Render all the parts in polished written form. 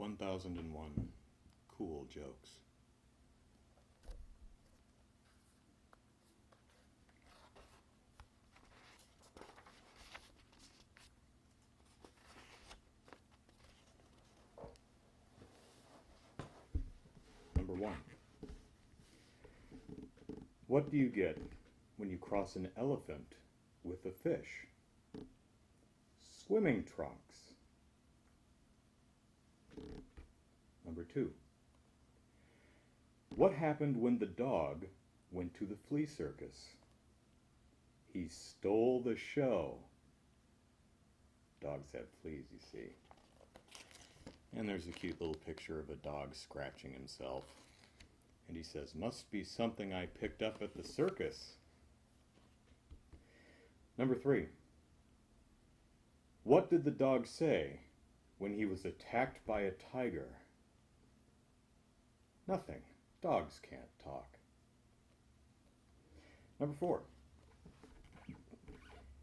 1001 cool jokes. Number 1. What do you get when you cross an elephant with a fish? Swimming trunks. Number 2. What happened when the dog went to the flea circus? He stole the show. Dogs have fleas, you see. And there's a cute little picture of a dog scratching himself. And he says, "Must be something I picked up at the circus." Number 3. What did the dog say when he was attacked by a tiger? Nothing. Dogs can't talk. Number 4.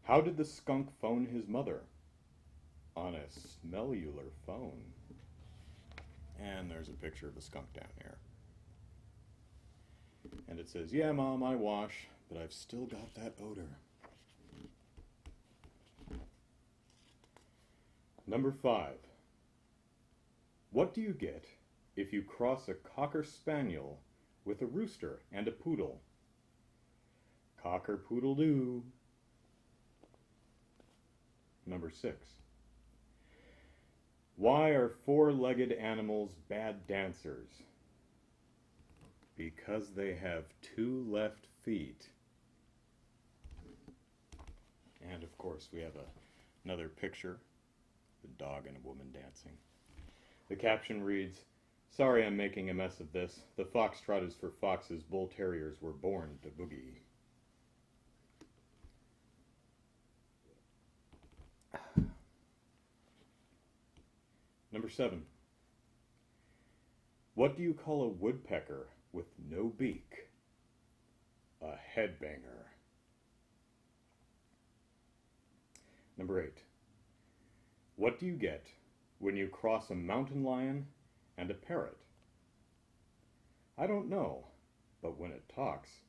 How did the skunk phone his mother? On a smellular phone. And there's a picture of a skunk down here. And it says, "Yeah, Mom, I wash, but I've still got that odor." Number 5. What do you get if you cross a cocker spaniel with a rooster and a poodle? Cocker poodle doo. Number 6. Why are four-legged animals bad dancers? Because they have 2 left feet. And of course we have another picture, a dog and a woman dancing. The caption reads, "Sorry I'm making a mess of this. The foxtrot is for foxes. Bull terriers were born to boogie." Number 7. What do you call a woodpecker with no beak? A headbanger. Number 8. What do you get when you cross a mountain lion and a parrot? I don't know, but when it talks,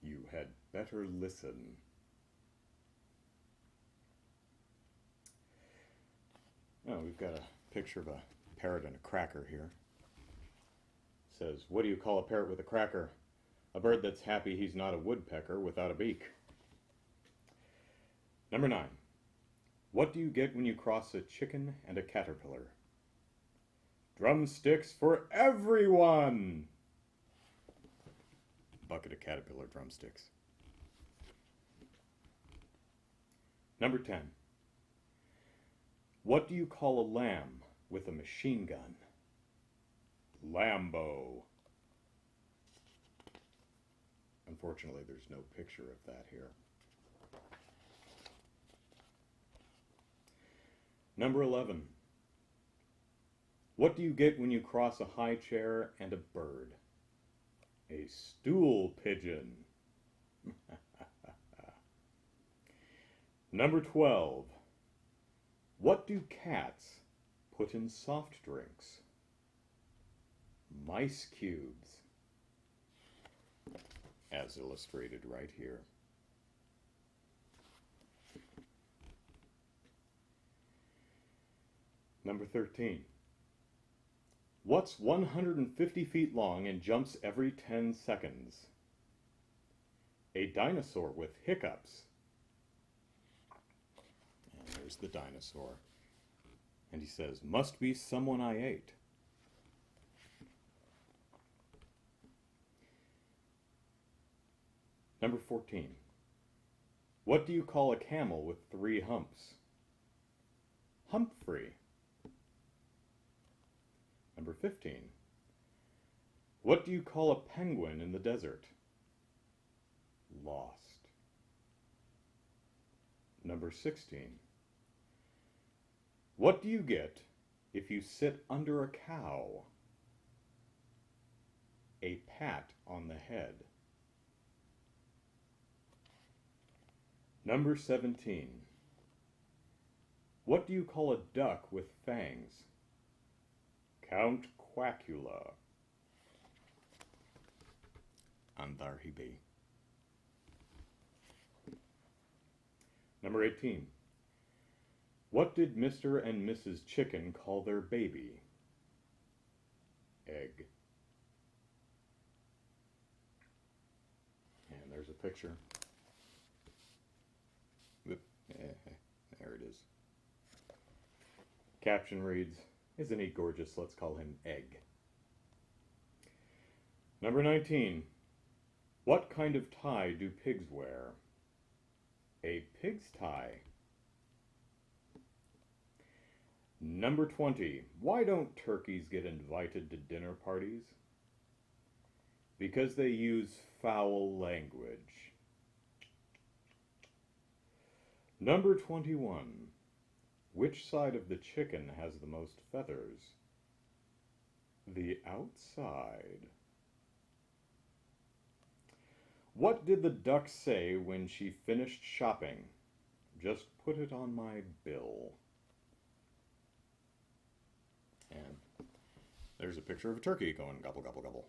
you had better listen. Oh, we've got a picture of a parrot and a cracker here. It says, "What do you call a parrot with a cracker? A bird that's happy he's not a woodpecker without a beak." Number 9. What do you get when you cross a chicken and a caterpillar? Drumsticks for everyone! Bucket of caterpillar drumsticks. Number 10. What do you call a lamb with a machine gun? Lambo. Unfortunately, there's no picture of that here. Number 11. What do you get when you cross a high chair and a bird? A stool pigeon. Number 12. What do cats put in soft drinks? Mice cubes. As illustrated right here. Number 13. What's 150 feet long and jumps every 10 seconds? A dinosaur with hiccups. And there's the dinosaur. And he says, "Must be someone I ate." Number 14. What do you call a camel with 3 humps? Humphrey. Number 15. What do you call a penguin in the desert? Lost. Number 16. What do you get if you sit under a cow? A pat on the head. Number 17. What do you call a duck with fangs? Count Quackula. And there he be. Number 18. What did Mr. and Mrs. Chicken call their baby? Egg. And there's a picture. There it is. Caption reads, "Isn't he gorgeous? Let's call him Egg." Number 19. What kind of tie do pigs wear? A pig's tie. Number 20. Why don't turkeys get invited to dinner parties? Because they use foul language. Number 21. Which side of the chicken has the most feathers? The outside. What did the duck say when she finished shopping? Just put it on my bill. And there's a picture of a turkey going gobble, gobble, gobble.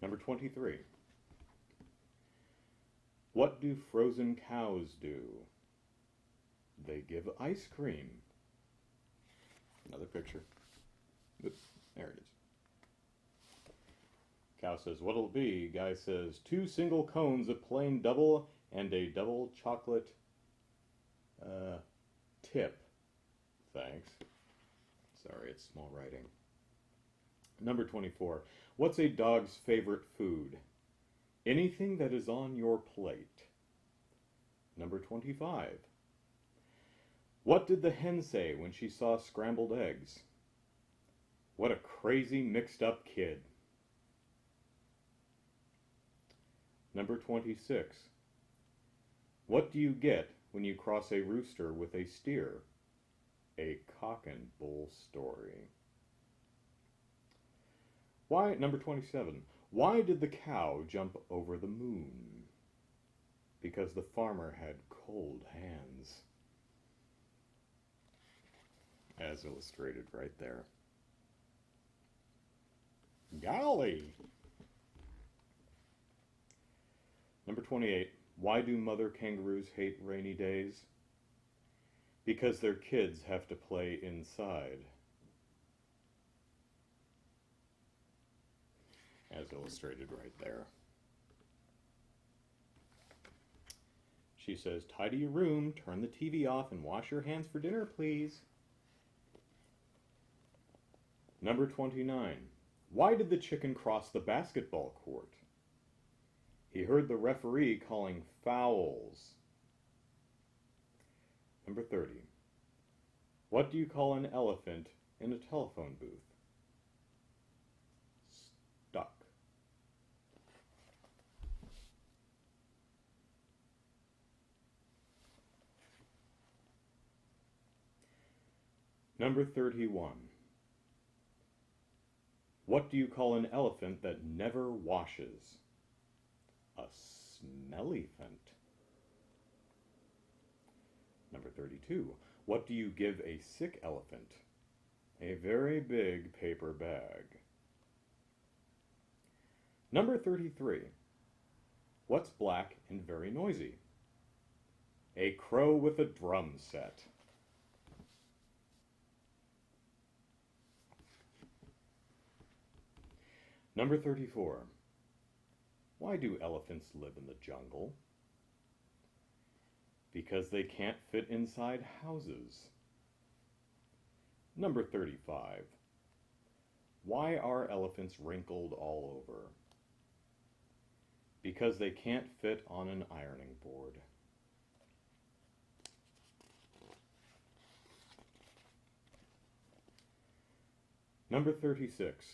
Number 23. What do frozen cows do? They give ice cream. Another picture. Oops, there it is. Cow says, what'll it be? Guy says, 2 single cones of plain double and a double chocolate tip. Thanks. Sorry, it's small writing. Number 24. What's a dog's favorite food? Anything that is on your plate. Number 25. What did the hen say when she saw scrambled eggs? What a crazy mixed up kid. Number 26. What do you get when you cross a rooster with a steer? A cock and bull story. Why, number 27. Why did the cow jump over the moon? Because the farmer had cold hands. As illustrated right there. Golly! Number 28. Why do mother kangaroos hate rainy days? Because their kids have to play inside. As illustrated right there. She says, tidy your room, turn the TV off, and wash your hands for dinner, please. Number 29. Why did the chicken cross the basketball court? He heard the referee calling fouls. Number 30. What do you call an elephant in a telephone booth? Stuck. Number 31. What do you call an elephant that never washes? A smellyphant. Number 32. What do you give a sick elephant? A very big paper bag. Number 33. What's black and very noisy? A crow with a drum set. Number 34. Why do elephants live in the jungle? Because they can't fit inside houses. Number 35. Why are elephants wrinkled all over? Because they can't fit on an ironing board. Number 36.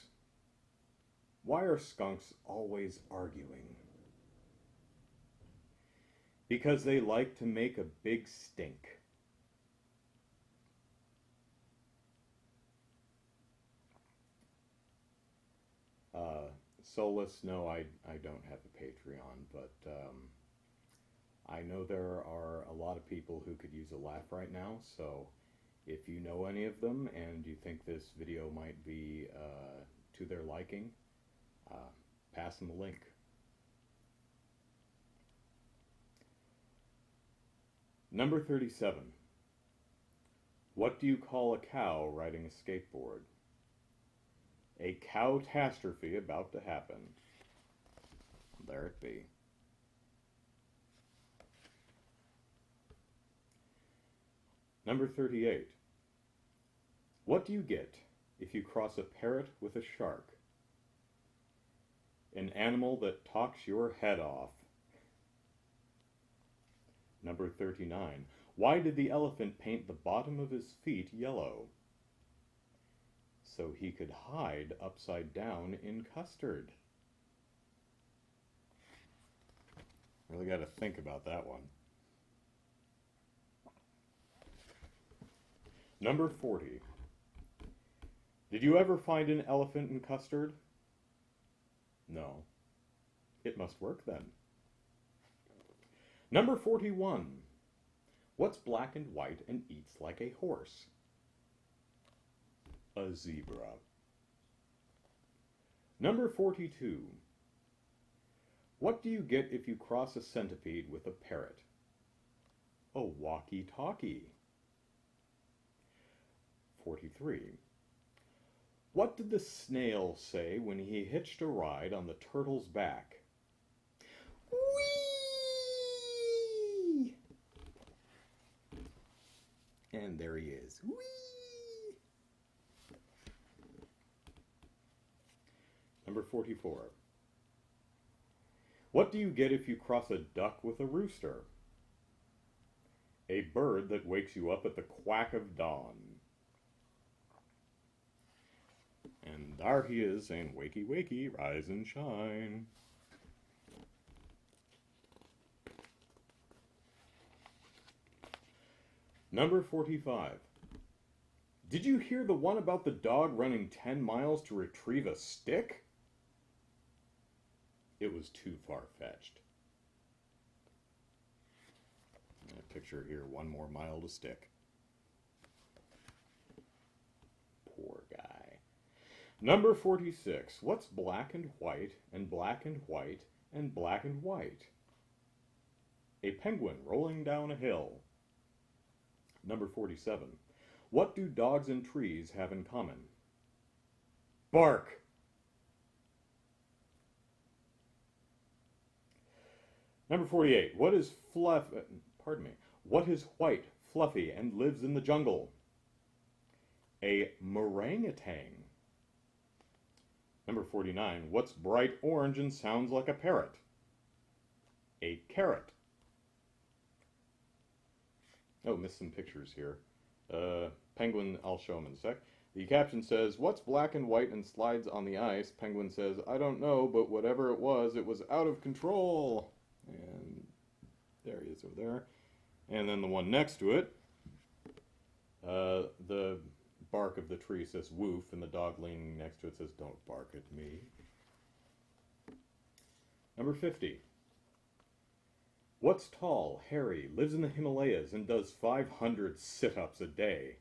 Why are skunks always arguing? Because they like to make a big stink. Solus, no, I don't have a Patreon, but I know there are a lot of people who could use a laugh right now, so if you know any of them and you think this video might be to their liking, pass them the link. Number 37. What do you call a cow riding a skateboard? A cowtastrophe about to happen. There it be. Number 38. What do you get if you cross a parrot with a shark? An animal that talks your head off. Number 39. Why did the elephant paint the bottom of his feet yellow? So he could hide upside down in custard. Really got to think about that one. Number 40. Did you ever find an elephant in custard? No. It must work then. Number 41. What's black and white and eats like a horse? A zebra. Number 42. What do you get if you cross a centipede with a parrot? A walkie-talkie. 43. What did the snail say when he hitched a ride on the turtle's back? Whee! And there he is. Whee! Number 44. What do you get if you cross a duck with a rooster? A bird that wakes you up at the quack of dawn. And there he is saying, wakey, wakey, rise and shine. Number 45. Did you hear the one about the dog running 10 miles to retrieve a stick? It was too far-fetched. I picture here 1 more mile to stick. Poor guy. Number 46. What's black and white and black and white and black and white? A penguin rolling down a hill. Number 47. What do dogs and trees have in common? Bark. Number 48. What is white, fluffy, and lives in the jungle? A orangutan. Number 49. What's bright orange and sounds like a parrot? A carrot. Oh, missed some pictures here. Penguin, I'll show them in a sec. The caption says, what's black and white and slides on the ice? Penguin says, I don't know, but whatever it was out of control. And there he is over there. And then the one next to it, the bark of the tree says woof, and the dog leaning next to it says, don't bark at me. Number 50. What's tall, hairy, lives in the Himalayas, and does 500 sit-ups a day?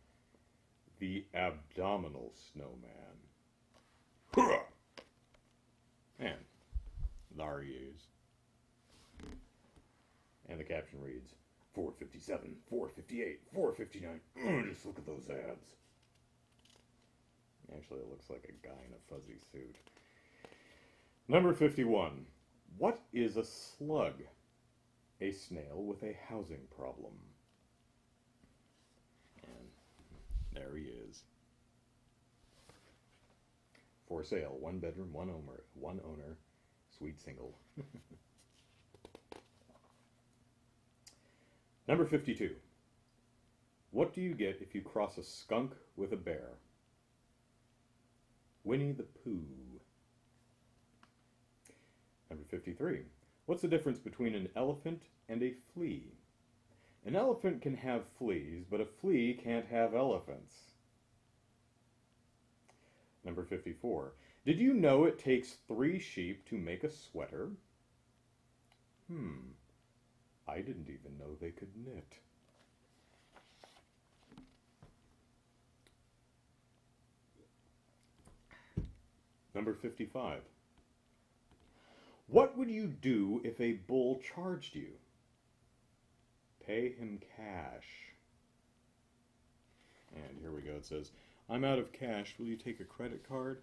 The abdominal snowman. Hurrah! And there he is. And the caption reads, 457, 458, 459. Just look at those abs. Actually, it looks like a guy in a fuzzy suit. Number 51. What is a slug? A snail with a housing problem. And there he is. For sale, 1 bedroom, 1 owner, sweet single. Number 52. What do you get if you cross a skunk with a bear? Winnie the Pooh. Number 53. What's the difference between an elephant and a flea? An elephant can have fleas, but a flea can't have elephants. Number 54. Did you know it takes 3 sheep to make a sweater? I didn't even know they could knit. Number 55. What would you do if a bull charged you? Pay him cash. And here we go. It says, I'm out of cash. Will you take a credit card?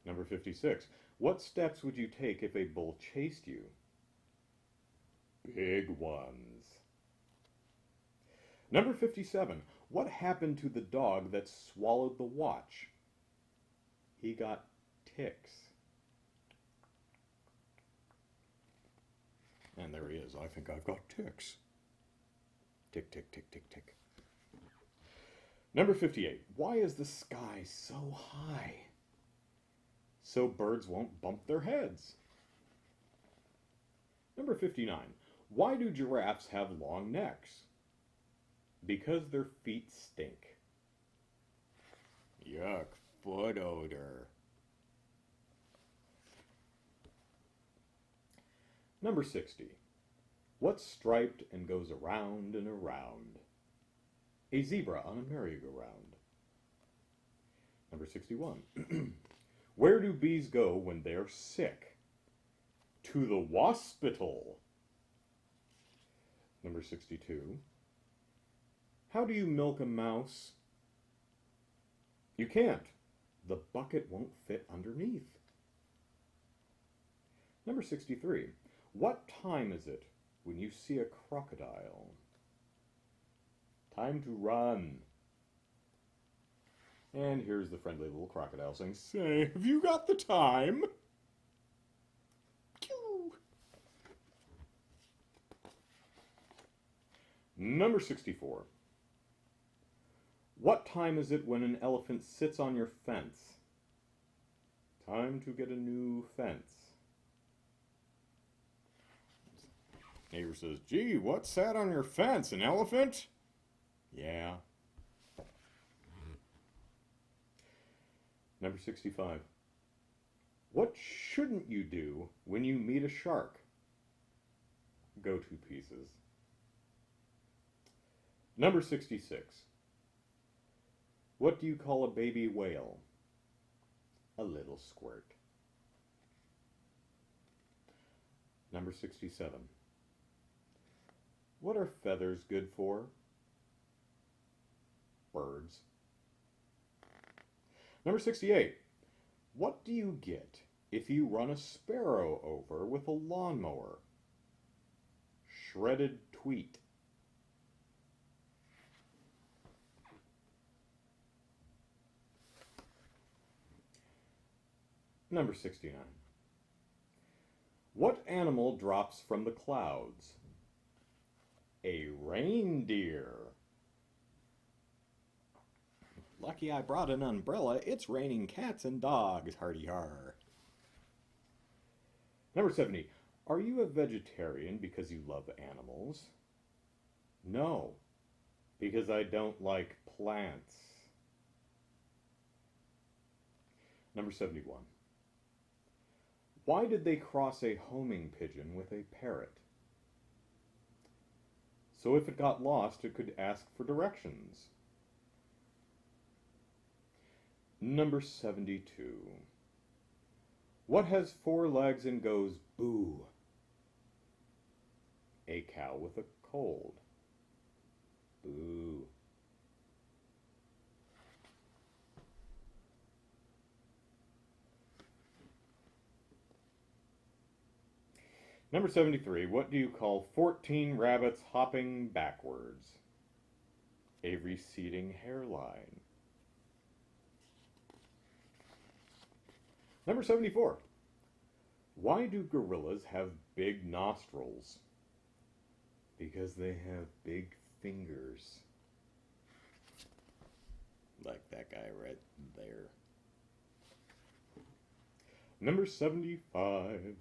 Number 56. What steps would you take if a bull chased you? Big ones. Number 57. What happened to the dog that swallowed the watch? He got ticks. And there he is. I think I've got ticks. Tick, tick, tick, tick, tick. Number 58. Why is the sky so high? So birds won't bump their heads. Number 59. Why do giraffes have long necks? Because their feet stink. Yuck, foot odor. Number 60. What's striped and goes around and around? A zebra on a merry-go-round. Number 61. Where do bees go when they're sick? To the waspital. Number 62. How do you milk a mouse? You can't. The bucket won't fit underneath. Number 63. What time is it when you see a crocodile? Time to run. And here's the friendly little crocodile saying, say, have you got the time? Pew. Number 64. What time is it when an elephant sits on your fence? Time to get a new fence. Neighbor says, gee, what sat on your fence? An elephant? Yeah. Number 65. What shouldn't you do when you meet a shark? Go to pieces. Number 66. What do you call a baby whale? A little squirt. Number 67. What are feathers good for? Birds. Number 68. What do you get if you run a sparrow over with a lawnmower? Shredded tweet. Number 69. What animal drops from the clouds? A reindeer. Lucky I brought an umbrella. It's raining cats and dogs. Hardy har. Number 70. Are you a vegetarian because you love animals? No, because I don't like plants. Number 71. Why did they cross a homing pigeon with a parrot? So if it got lost, it could ask for directions. Number 72. What has 4 legs and goes boo? A cow with a cold. Boo. Number 73. What do you call 14 rabbits hopping backwards? A receding hairline. Number 74. Why do gorillas have big nostrils? Because they have big fingers. Like that guy right there. Number 75.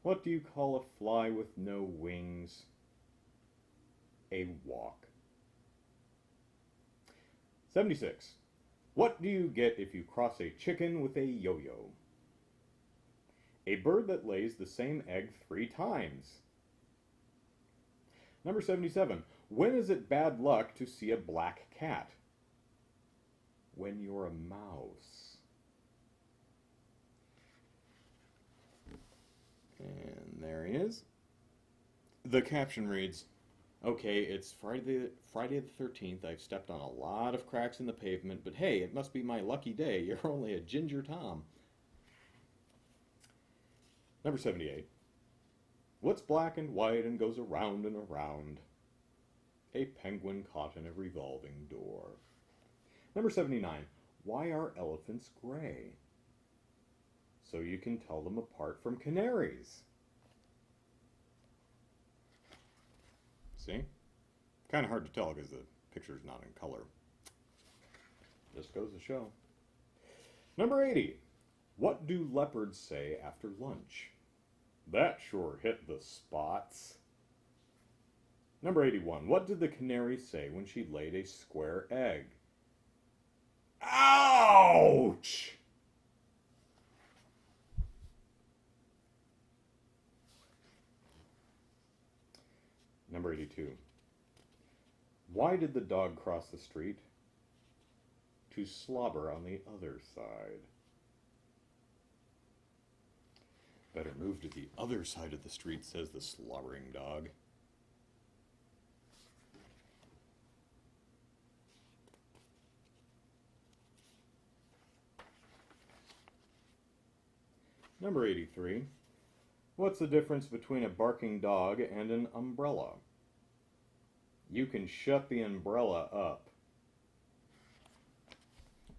What do you call a fly with no wings? A walk. 76. What do you get if you cross a chicken with a yo-yo? A bird that lays the same egg 3 times. Number 77. When is it bad luck to see a black cat? When you're a mouse. And there he is. The caption reads, okay, it's Friday the 13th. I've stepped on a lot of cracks in the pavement, but hey, it must be my lucky day. You're only a Ginger Tom. Number 78. What's black and white and goes around and around? A penguin caught in a revolving door. Number 79. Why are elephants gray? So you can tell them apart from canaries. See? Kind of hard to tell because the picture's not in color. Just goes to show. Number 80. What do leopards say after lunch? That sure hit the spots. Number 81. What did the canary say when she laid a square egg? Ouch! Number 82. Why did the dog cross the street? To slobber on the other side. Better move to the other side of the street, says the slobbering dog. Number 83. What's the difference between a barking dog and an umbrella? You can shut the umbrella up.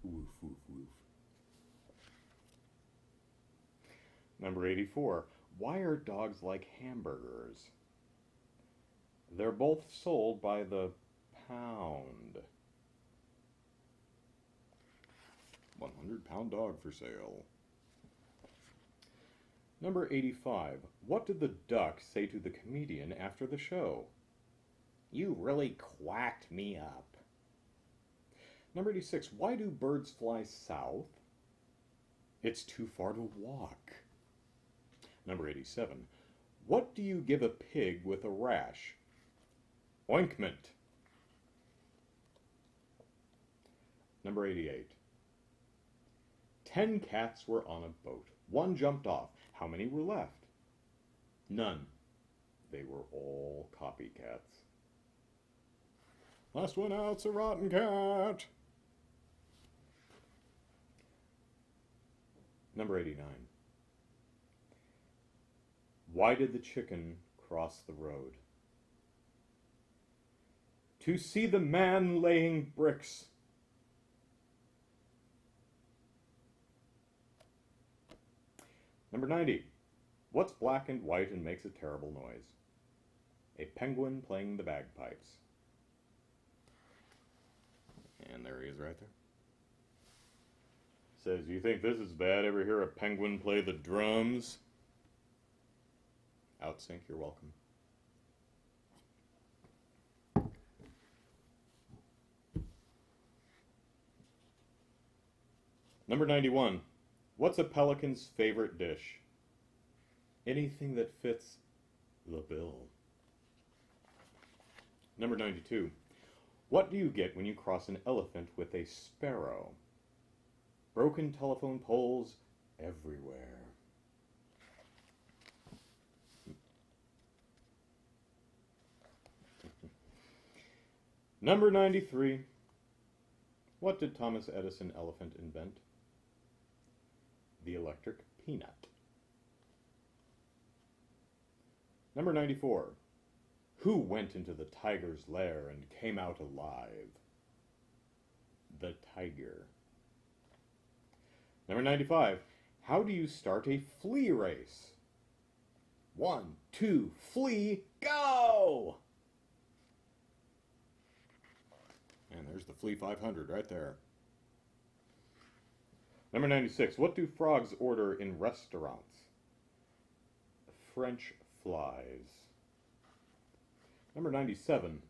Woof, woof, woof. Number 84. Why are dogs like hamburgers? They're both sold by the pound. 100-pound dog for sale. Number 85. What did the duck say to the comedian after the show? You really quacked me up. Number 86. Why do birds fly south? It's too far to walk. Number 87. What do you give a pig with a rash? Ointment. Number 88. 10 cats were on a boat. One jumped off. How many were left? None. They were all copycats. Last one out's a rotten cat. Number 89. Why did the chicken cross the road? To see the man laying bricks. Number 90. What's black and white and makes a terrible noise? A penguin playing the bagpipes. And there he is right there. Says, you think this is bad? Ever hear a penguin play the drums? Outsync, you're welcome. Number 91. What's a pelican's favorite dish? Anything that fits the bill. Number 92. What do you get when you cross an elephant with a sparrow? Broken telephone poles everywhere. Number 93. What did Thomas Edison elephant invent? The electric peanut. Number 94. Who went into the tiger's lair and came out alive? The tiger. Number 95. How do you start a flea race? 1, 2, flee, go! And there's the Flea 500 right there. Number 96. What do frogs order in restaurants? French flies. Number 97.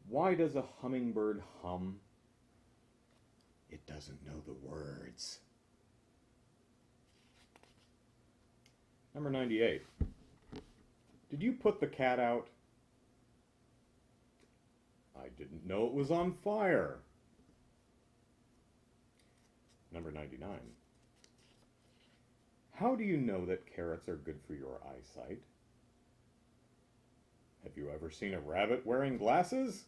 Why does a hummingbird hum? It doesn't know the words. Number 98. Did you put the cat out? I didn't know it was on fire. Number 99. How do you know that carrots are good for your eyesight? Have you ever seen a rabbit wearing glasses?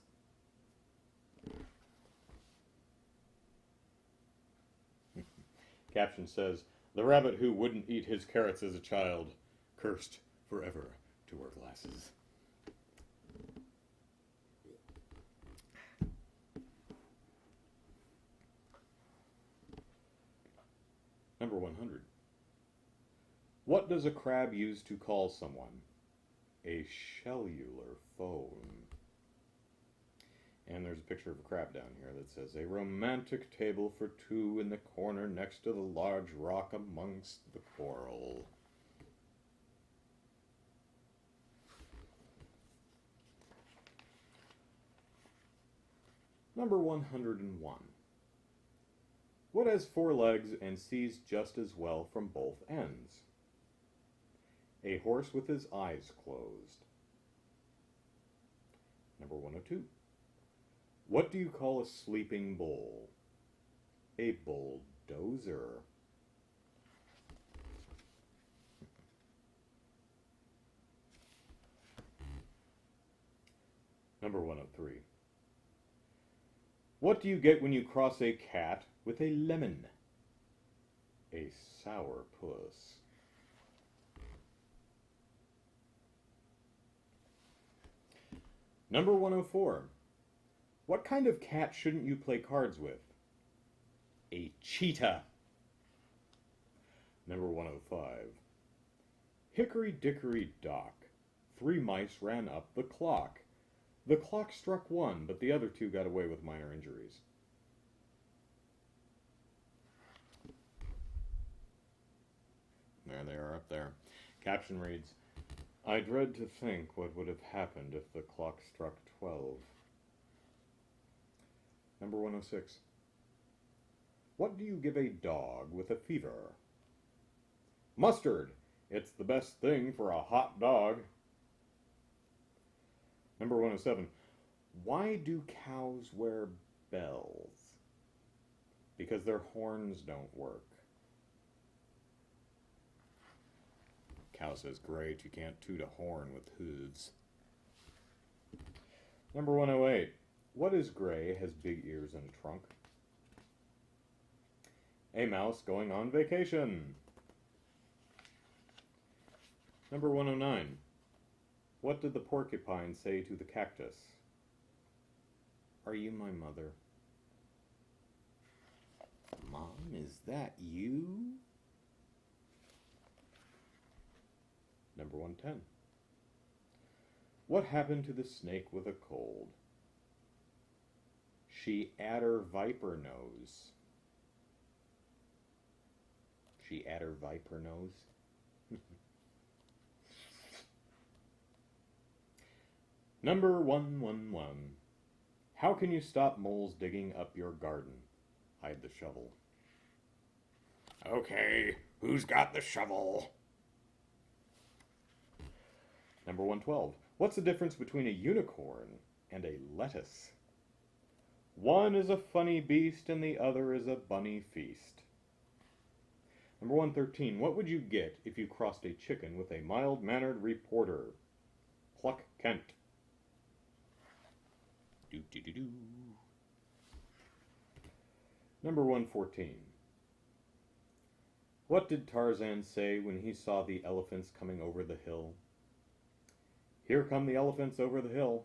Caption says, the rabbit who wouldn't eat his carrots as a child, cursed forever to wear glasses. Number 100. What does a crab use to call someone? A cellular phone. And there's a picture of a crab down here that says, a romantic table for two in the corner next to the large rock amongst the coral. Number 101. What has 4 legs and sees just as well from both ends? A horse with his eyes closed. Number 102. What do you call a sleeping bull? A bulldozer. Number 103. What do you get when you cross a cat with a lemon? A sourpuss. Number 104. What kind of cat shouldn't you play cards with? A cheetah. Number 105. Hickory dickory dock. 3 mice ran up the clock. The clock struck 1, but the other 2 got away with minor injuries. There they are up there. Caption reads, I dread to think what would have happened if the clock struck 12. Number 106. What do you give a dog with a fever? Mustard. It's the best thing for a hot dog. Number 107. Why do cows wear bells? Because their horns don't work. Cow says, great, you can't toot a horn with hooves. Number 108. What is gray, has big ears and a trunk? A mouse going on vacation. Number 109. What did the porcupine say to the cactus? Are you my mother? Mom, is that you? Number 110. What happened to the snake with a cold? She had her viper nose. She had her viper nose. Number 111. How can you stop moles digging up your garden? Hide the shovel. Okay, who's got the shovel? Number 112. What's the difference between a unicorn and a lettuce? One is a funny beast and the other is a bunny feast. Number 113. What would you get if you crossed a chicken with a mild-mannered reporter? Cluck Kent. Do-do-do-do. Number 114. What did Tarzan say when he saw the elephants coming over the hill? Here come the elephants over the hill.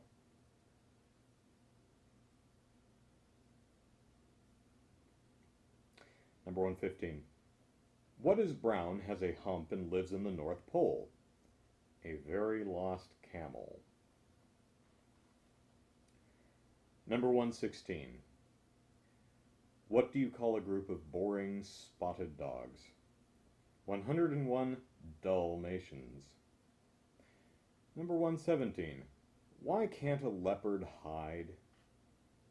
Number 115. What is brown, has a hump, and lives in the North Pole? A very lost camel. Number 116. What do you call a group of boring, spotted dogs? 101 Dalmatians. Number 117. Why can't a leopard hide?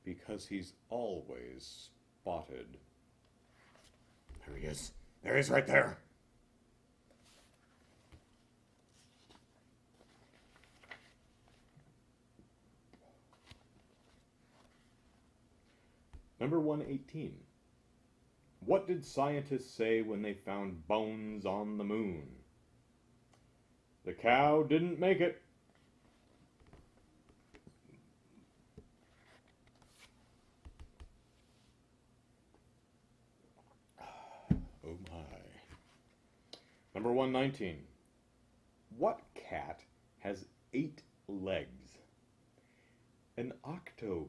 Because he's always spotted. There he is. There he is right there. Number 118. What did scientists say when they found bones on the moon? The cow didn't make it. Oh my. Number 119. What cat has 8 legs? An octopus.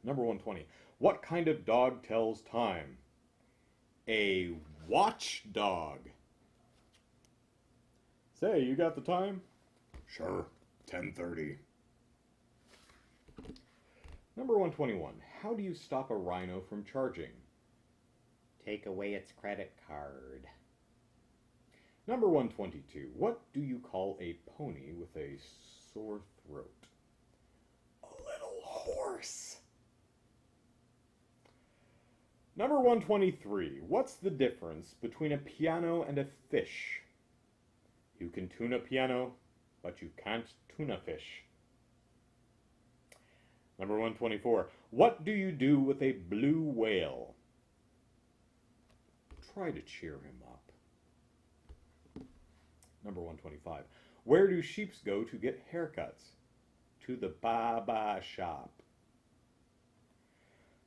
Number 120. What kind of dog tells time? A watchdog. Say, you got the time? Sure, 10:30. Number 121. How do you stop a rhino from charging? Take away its credit card. Number 122. What do you call a pony with a sore throat? A little horse. Number 123. What's the difference between a piano and a fish? You can tune a piano, but you can't tune a fish. Number 124. What do you do with a blue whale? Try to cheer him up. Number 125. Where do sheeps go to get haircuts? To the barber shop.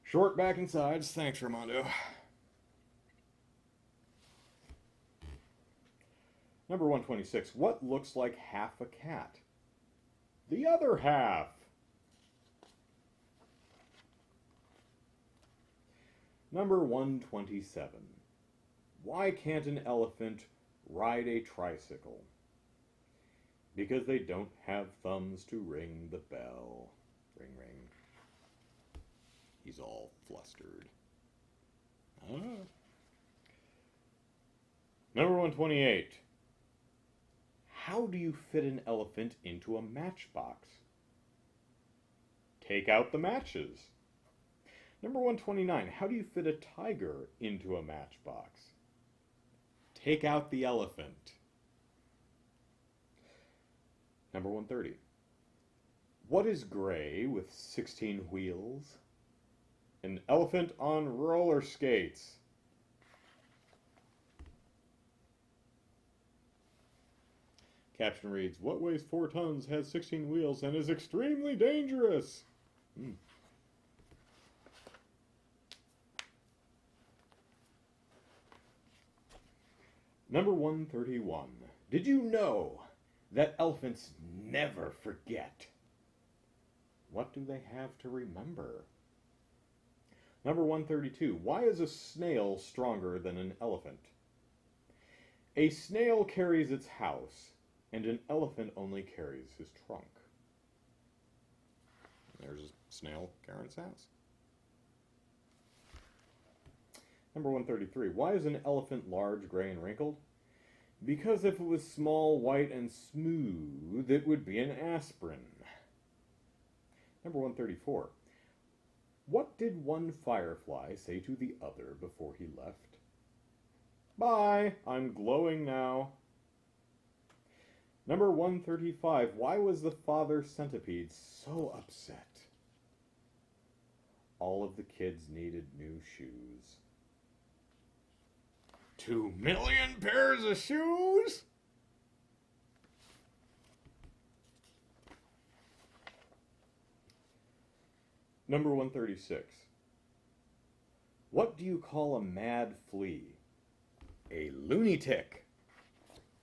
Short back and sides. Thanks, Ramondo. Number 126. What looks like half a cat? The other half. Number 127. Why can't an elephant ride a tricycle? Because they don't have thumbs to ring the bell. Ring, ring. He's all flustered. Number 128. How do you fit an elephant into a matchbox? Take out the matches. Number 129. How do you fit a tiger into a matchbox? Take out the elephant. Number 130. What is gray with 16 wheels? An elephant on roller skates. Caption reads, what weighs 4 tons, has 16 wheels, and is extremely dangerous? Number 131. Did you know that elephants never forget? What do they have to remember? Number 132. Why is a snail stronger than an elephant? A snail carries its house, and an elephant only carries his trunk. There's a snail carrying its house. Number 133. Why is an elephant large, gray, and wrinkled? Because if it was small, white, and smooth, it would be an aspirin. Number 134. What did one firefly say to the other before he left? Bye, I'm glowing now. Number 135. Why was the father centipede so upset? All of the kids needed new shoes. 2 million pairs of shoes? Number 136. What do you call a mad flea? A lunatic.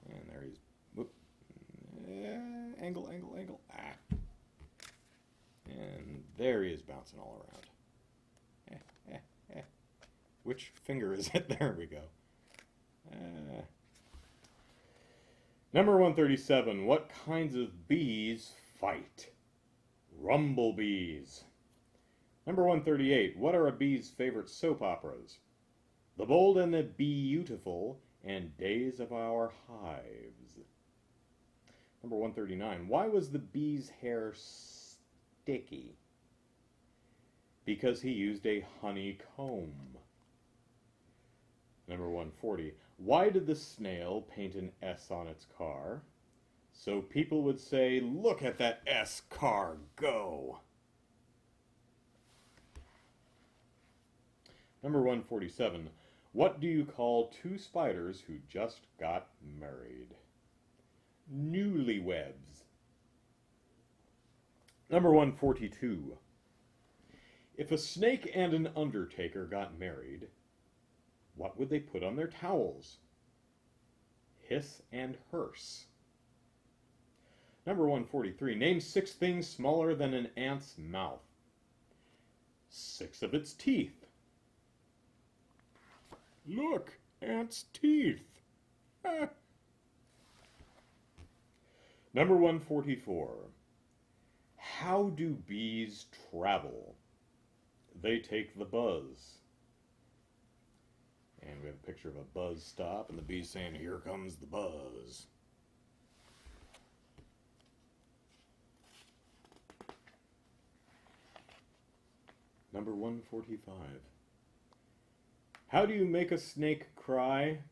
And there he's... Whoop. Angle. And there he is bouncing all around. Which finger is it? There we go. Number 137. What kinds of bees fight? Rumblebees. Number 138. What are a bee's favorite soap operas? The Bold and the Beautiful and Days of Our Hives. Number 139. Why was the bee's hair sticky? Because he used a honeycomb. Number 140. Why did the snail paint an S on its car? So people would say, look at that S car go. Number 147. What do you call two spiders who just got married? Newlyweds. Number 142. If a snake and an undertaker got married, what would they put on their towels? Hiss and hearse. Number 143. Name 6 things smaller than an ant's mouth. 6 of its teeth. Look, ant's teeth. Number 144. How do bees travel? They take the buzz. And we have a picture of a buzz stop, and the bee's saying, "Here comes the buzz." Number 145. How do you make a snake cry?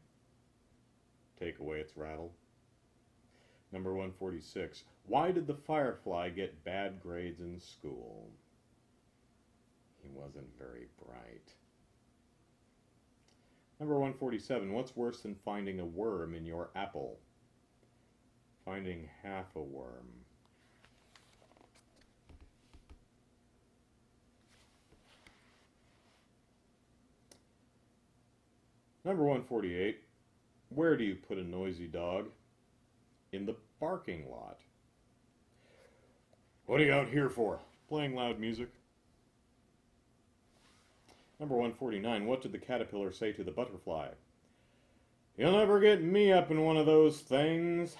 Take away its rattle. Number 146. Why did the firefly get bad grades in school? He wasn't very bright. Number 147. What's worse than finding a worm in your apple? Finding half a worm. Number 148. Where do you put a noisy dog? In the barking lot. What are you out here for? Playing loud music. Number 149. What did the caterpillar say to the butterfly? You'll never get me up in one of those things.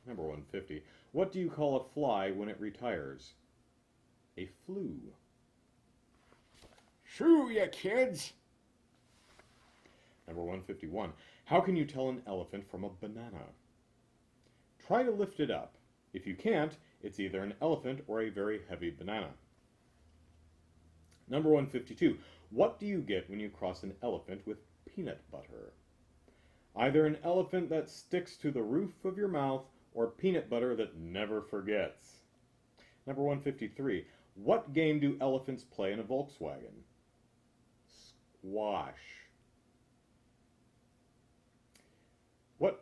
Number 150. What do you call a fly when it retires? A flue. Shoo, you kids! Number 151. How can you tell an elephant from a banana? Try to lift it up. If you can't, it's either an elephant or a very heavy banana. Number 152. What do you get when you cross an elephant with peanut butter? Either an elephant that sticks to the roof of your mouth or peanut butter that never forgets. Number 153. What game do elephants play in a Volkswagen? Squash.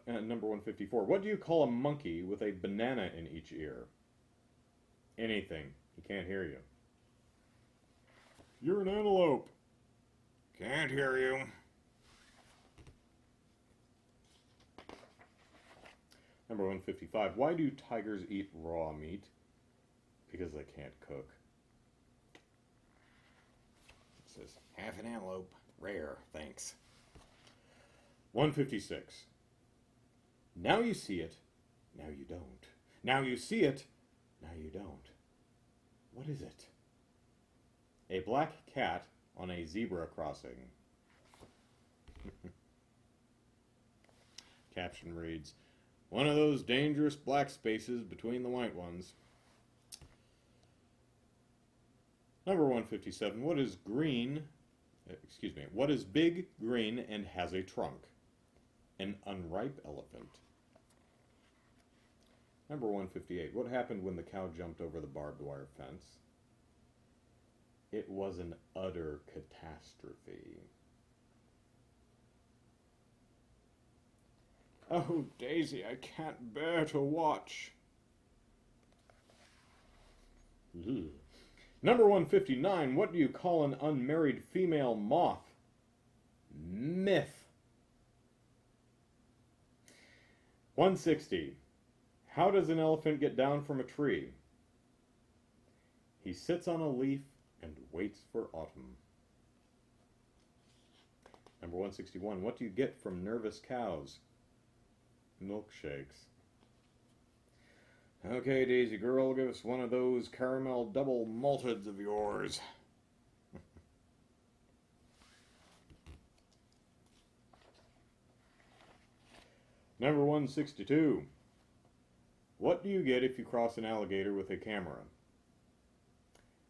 Number 154. What do you call a monkey with a banana in each ear? Anything. He can't hear you. You're an antelope. Can't hear you. Number 155. Why do tigers eat raw meat? Because they can't cook. It says, half an antelope. Rare, thanks. 156. Now you see it, now you don't. Now you see it, now you don't. What is it? A black cat on a zebra crossing. Caption reads, one of those dangerous black spaces between the white ones. Number 157. What is big, green, and has a trunk? An unripe elephant. Number 158. What happened when the cow jumped over the barbed wire fence? It was an utter catastrophe. Oh, Daisy, I can't bear to watch. Ugh. Number 159. What do you call an unmarried female moth? Myth. 160. How does an elephant get down from a tree? He sits on a leaf and waits for autumn. Number 161. What do you get from nervous cows? Milkshakes. Okay, Daisy girl, give us one of those caramel double malteds of yours. Number 162. What do you get if you cross an alligator with a camera?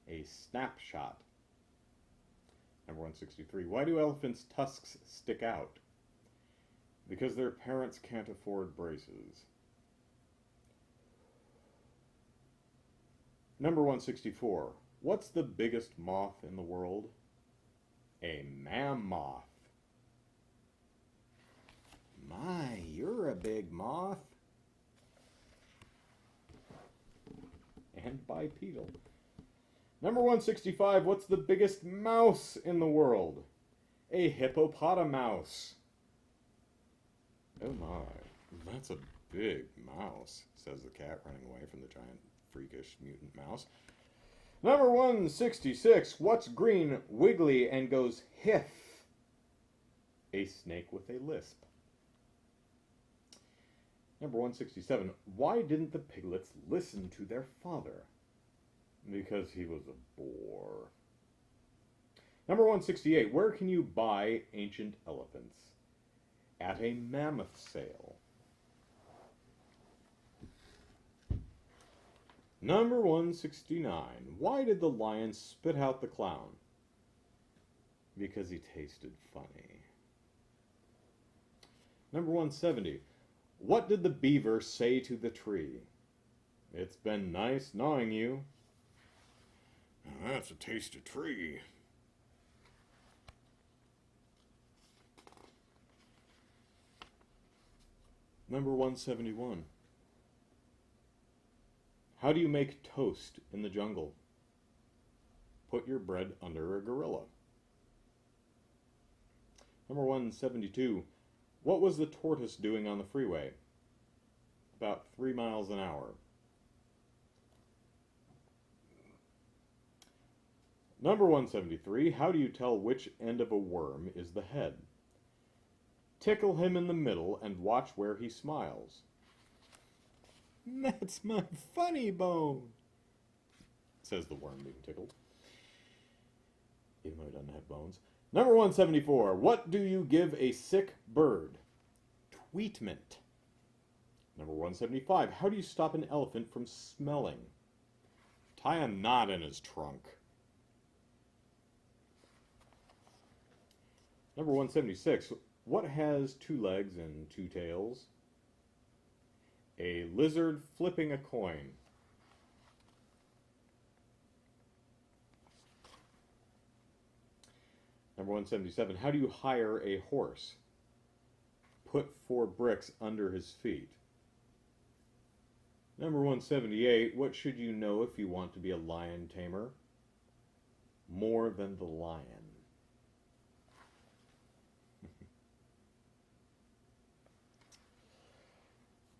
A snapshot. Number 163. Why do elephants' tusks stick out? Because their parents can't afford braces. Number 164. What's the biggest moth in the world? A mammoth. My, you're a big moth. And bipedal. Number 165, what's the biggest mouse in the world? A hippopotamouse. Oh my, that's a big mouse, says the cat, running away from the giant, freakish mutant mouse. Number 166, what's green, wiggly, and goes hiff? A snake with a lisp. Number 167, why didn't the piglets listen to their father? Because he was a bore. Number 168, where can you buy ancient elephants? At a mammoth sale. Number 169, why did the lion spit out the clown? Because he tasted funny. Number 170, what did the beaver say to the tree? It's been nice knowing you. That's a tasty tree. Number 171. How do you make toast in the jungle? Put your bread under a gorilla. Number 172. What was the tortoise doing on the freeway? About 3 miles an hour. Number 173. How do you tell which end of a worm is the head? Tickle him in the middle and watch where he smiles. That's my funny bone, says the worm being tickled, even though he doesn't have bones. Number 174. What do you give a sick bird? Tweetment. Number 175. How do you stop an elephant from smelling? Tie a knot in his trunk. Number 176. What has 2 legs and 2 tails? A lizard flipping a coin. Number 177. How do you hire a horse? Put 4 bricks under his feet. Number 178. What should you know if you want to be a lion tamer? More than the lion.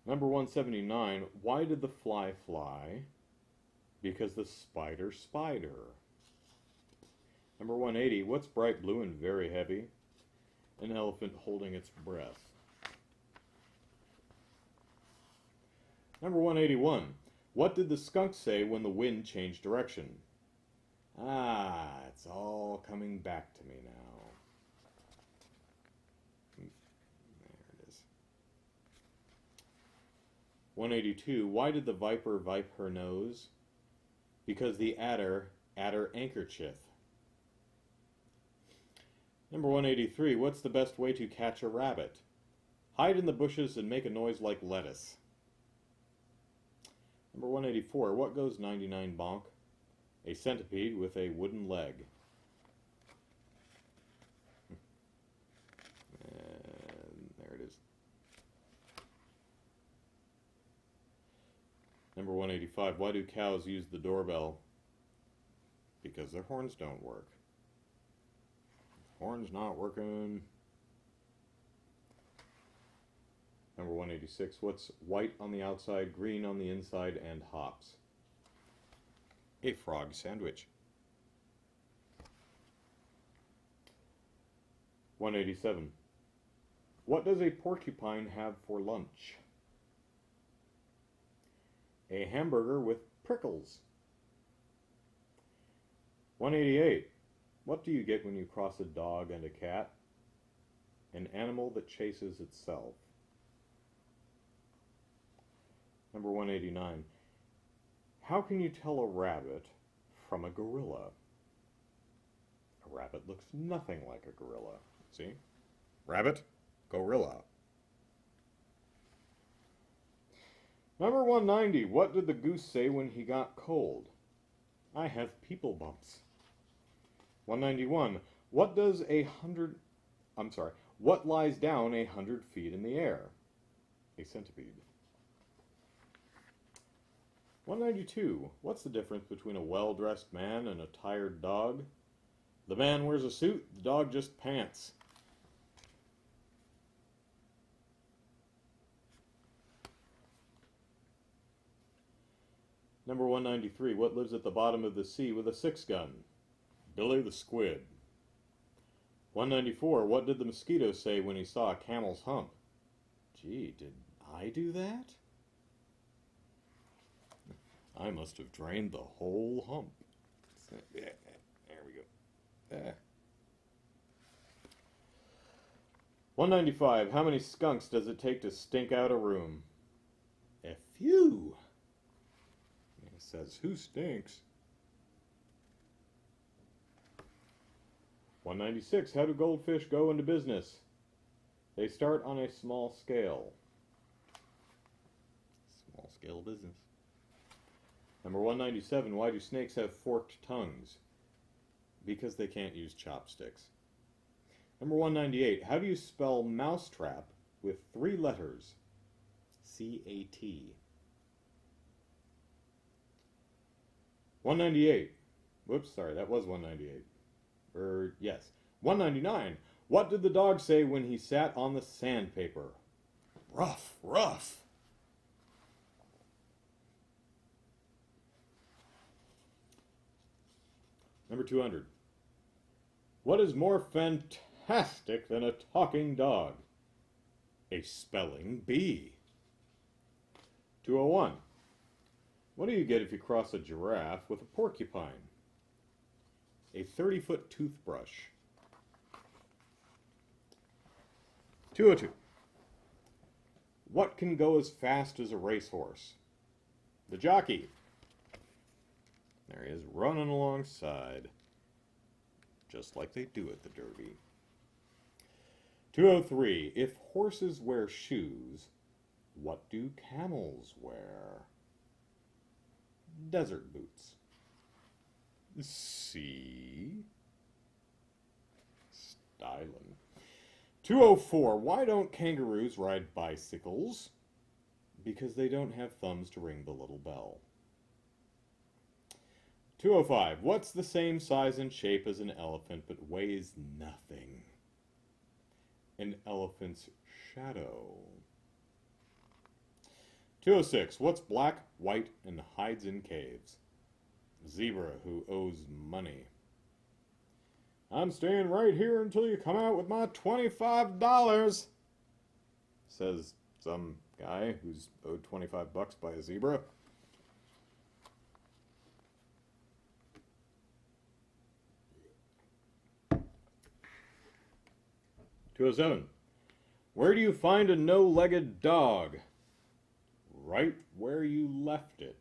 Number 179, why did the fly fly? Because the spider spider. Number 180, what's bright blue and very heavy? An elephant holding its breath. Number 181, what did the skunk say when the wind changed direction? Ah, it's all coming back to me now. 182. Why did the viper vipe her nose? Because the adder ankerchith. Number 183. What's the best way to catch a rabbit? Hide in the bushes and make a noise like lettuce. Number 184. What goes 99 bonk? A centipede with a wooden leg. And there it is. Number 185. Why do cows use the doorbell? Because their horns don't work. Horns not working. Number 186. What's white on the outside, green on the inside, and hops? A frog sandwich. 187. What does a porcupine have for lunch? A hamburger with prickles. 188. What do you get when you cross a dog and a cat? An animal that chases itself. Number 189. How can you tell a rabbit from a gorilla? A rabbit looks nothing like a gorilla. See? Rabbit, gorilla. Number 190. What did the goose say when he got cold? I have people bumps. 191. What does a hundred... I'm sorry. What lies down 100 feet in the air? A centipede. 192. What's the difference between a well-dressed man and a tired dog? The man wears a suit, the dog just pants. Number 193. What lives at the bottom of the sea with a 6-gun? Billy the Squid. 194. What did the mosquito say when he saw a camel's hump? Gee, did I do that? I must have drained the whole hump. There we go. 195. How many skunks does it take to stink out a room? A few. It says, who stinks? 196. How do goldfish go into business? They start on a small scale. Small scale business. Number 197. Why do snakes have forked tongues? Because they can't use chopsticks. Number 198. How do you spell mousetrap with 3 letters? C-A-T. 198. Whoops, sorry, that was 198. Yes. 199. What did the dog say when he sat on the sandpaper? Rough, rough. Number 200. What is more fantastic than a talking dog? A spelling bee. 201. What do you get if you cross a giraffe with a porcupine? A 30-foot toothbrush. 202. What can go as fast as a racehorse? The jockey. There he is, running alongside, just like they do at the Derby. 203. If horses wear shoes, what do camels wear? Desert boots. See? Stylin'. 204. Why don't kangaroos ride bicycles? Because they don't have thumbs to ring the little bell. 205. What's the same size and shape as an elephant but weighs nothing? An elephant's shadow. 206. What's black, white, and hides in caves? Zebra who owes money. I'm staying right here until you come out with my $25, says some guy who's owed $25 by a zebra. 207. Where do you find a no-legged dog? Right where you left it.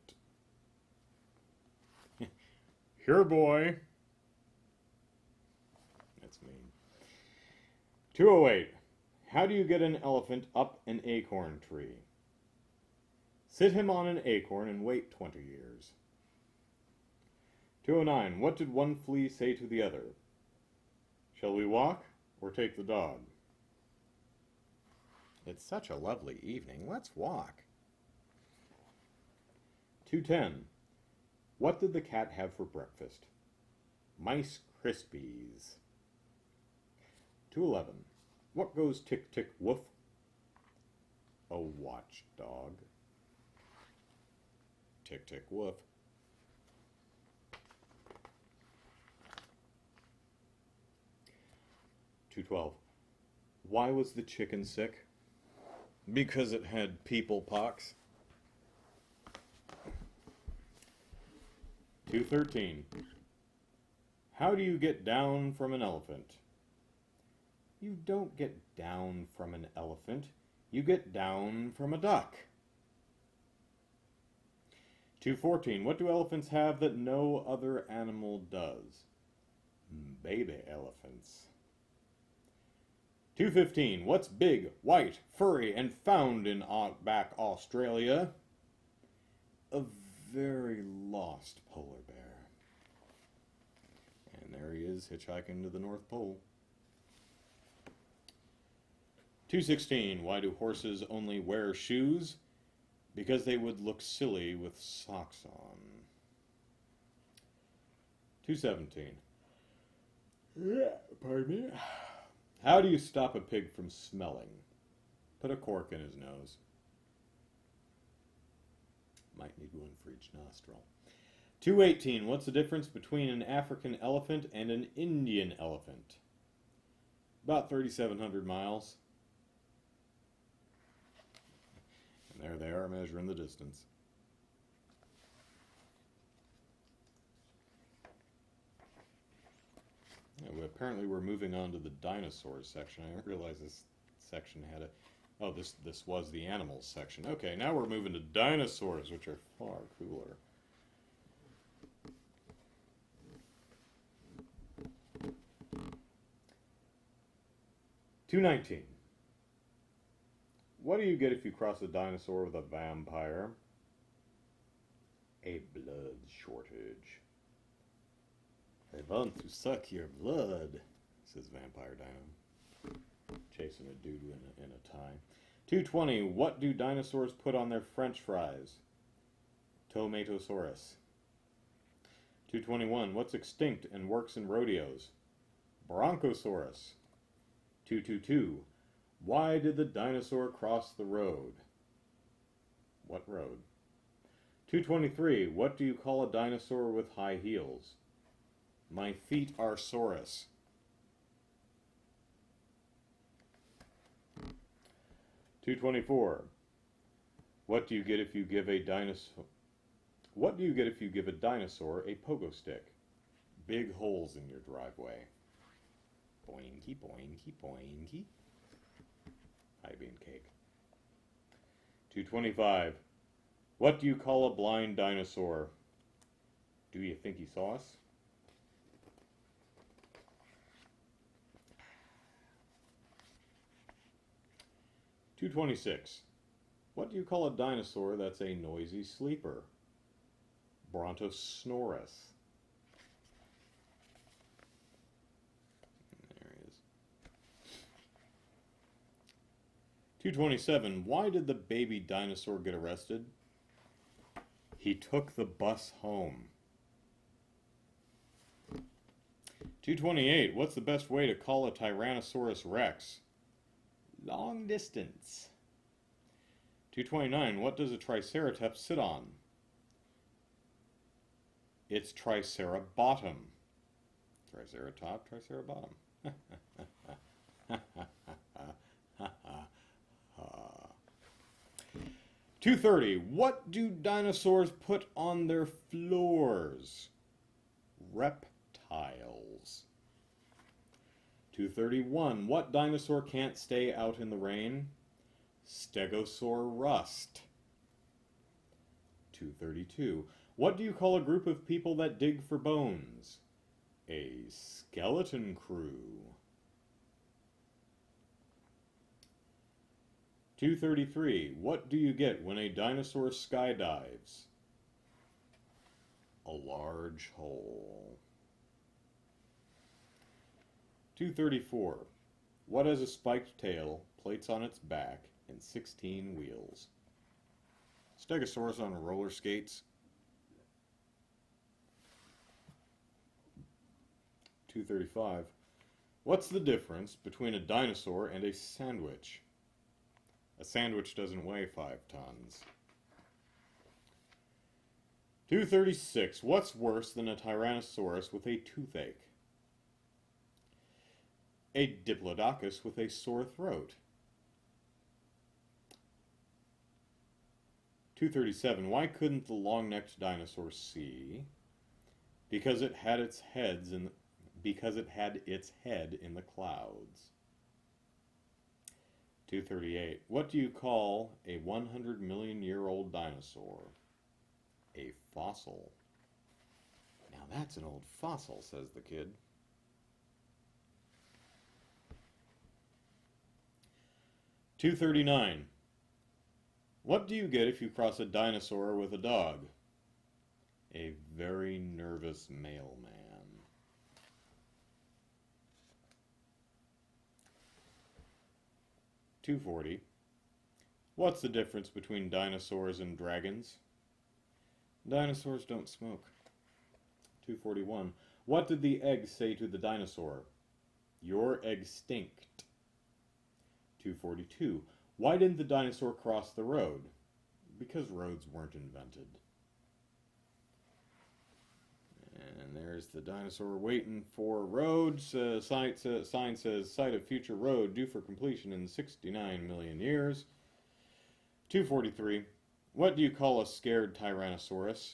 Here, boy. That's mean. 208. How do you get an elephant up an acorn tree? Sit him on an acorn and wait 20 years. 209. What did one flea say to the other? Shall we walk or take the dog? It's such a lovely evening. Let's walk. 210. What did the cat have for breakfast? Mice Krispies. 211. What goes tick tick woof? A watchdog. Tick tick woof. 212. Why was the chicken sick? Because it had people pox. 213. How do you get down from an elephant? You don't get down from an elephant. You get down from a duck. 214. What do elephants have that no other animal does? Baby elephants. 215. What's big, white, furry, and found in outback Australia? A very lost polar bear. And there he is, hitchhiking to the North Pole. 216. Why do horses only wear shoes? Because they would look silly with socks on. 217. Pardon me. How do you stop a pig from smelling? Put a cork in his nose. Might need one for each nostril. 218. What's the difference between an African elephant and an Indian elephant? About 3,700 miles. And there they are measuring the distance. Yeah, apparently we're moving on to the dinosaurs section. I didn't realize this section had a... Oh, this was the animals section. Okay, now we're moving to dinosaurs, which are far cooler. $2.19. What do you get if you cross a dinosaur with a vampire? A blood shortage. I want to suck your blood, says Vampire Dino, chasing a dude in a tie. 220. What do dinosaurs put on their French fries? Tomatosaurus. 221. What's extinct and works in rodeos? Bronchosaurus. 222. Why did the dinosaur cross the road? What road? 223. What do you call a dinosaur with high heels? My feet are saurus. 224. What do you get if you give a dinosaur? What do you get if you give a dinosaur a pogo stick? Big holes in your driveway. Boinky, boinky, boinky. High bean cake. 225. What do you call a blind dinosaur? Do you think he saw us? 226. What do you call a dinosaur that's a noisy sleeper? Brontosaurus. There he is. 227. Why did the baby dinosaur get arrested? He took the bus home. 228. What's the best way to call a Tyrannosaurus Rex? Long distance. 229. What does a Triceratops sit on? It's Tricerabottom. Triceratop, Tricerabottom. 230. What do dinosaurs put on their floors? Reptiles. 231. What dinosaur can't stay out in the rain? Stegosaurus. 232. What do you call a group of people that dig for bones? A skeleton crew. 233. What do you get when a dinosaur skydives? A large hole. 234. What has a spiked tail, plates on its back, and 16 wheels? Stegosaurus on roller skates. 235. What's the difference between a dinosaur and a sandwich? A sandwich doesn't weigh 5 tons. 236. What's worse than a Tyrannosaurus with a toothache? A Diplodocus with a sore throat. 237. Why couldn't the long-necked dinosaur see? Because it had its head in the clouds. 238. What do you call a 100-million-year-old dinosaur? A fossil. Now that's an old fossil, says the kid. 239. What do you get if you cross a dinosaur with a dog? A very nervous mailman. 240. What's the difference between dinosaurs and dragons? Dinosaurs don't smoke. 241. What did the egg say to the dinosaur? Your egg stinked. 242. Why didn't the dinosaur cross the road? Because roads weren't invented. And there's the dinosaur waiting for roads. Sign says site of future road due for completion in 69 million years. 243. What do you call a scared Tyrannosaurus?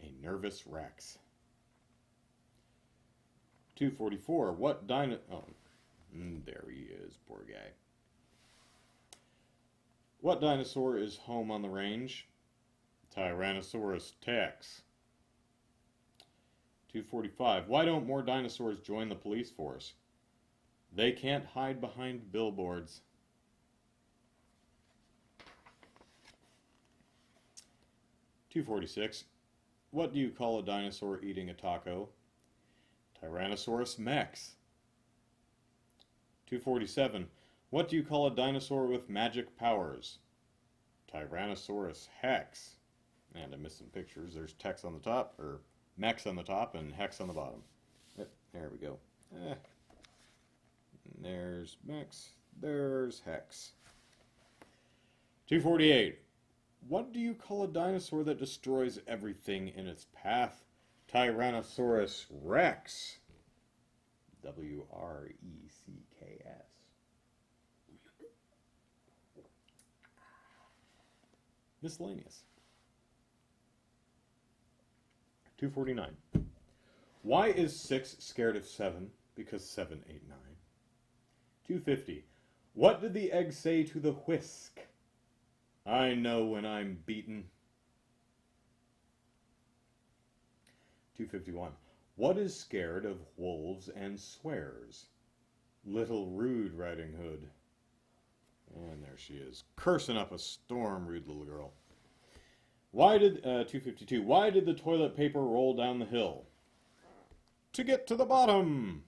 A nervous Rex. 244. What there he is, poor guy. What dinosaur is home on the range? Tyrannosaurus Rex. 245. Why don't more dinosaurs join the police force? They can't hide behind billboards. 246. What do you call a dinosaur eating a taco? Tyrannosaurus Rex. 247. What do you call a dinosaur with magic powers? Tyrannosaurus Rex. And I missed some pictures. There's Tex on the top, or Mex on the top, and Hex on the bottom. Yep, there we go. There's Mex. There's Hex. 248. What do you call a dinosaur that destroys everything in its path? Tyrannosaurus Rex. Wrecks. Miscellaneous. 249. Why is 6 scared of 7? Because 7 ate 9. 250. What did the egg say to the whisk? I know when I'm beaten. 251. What is scared of wolves and swears? Little Rude Riding Hood. And there she is, cursing up a storm, rude little girl. 252. Why did the toilet paper roll down the hill? To get to the bottom.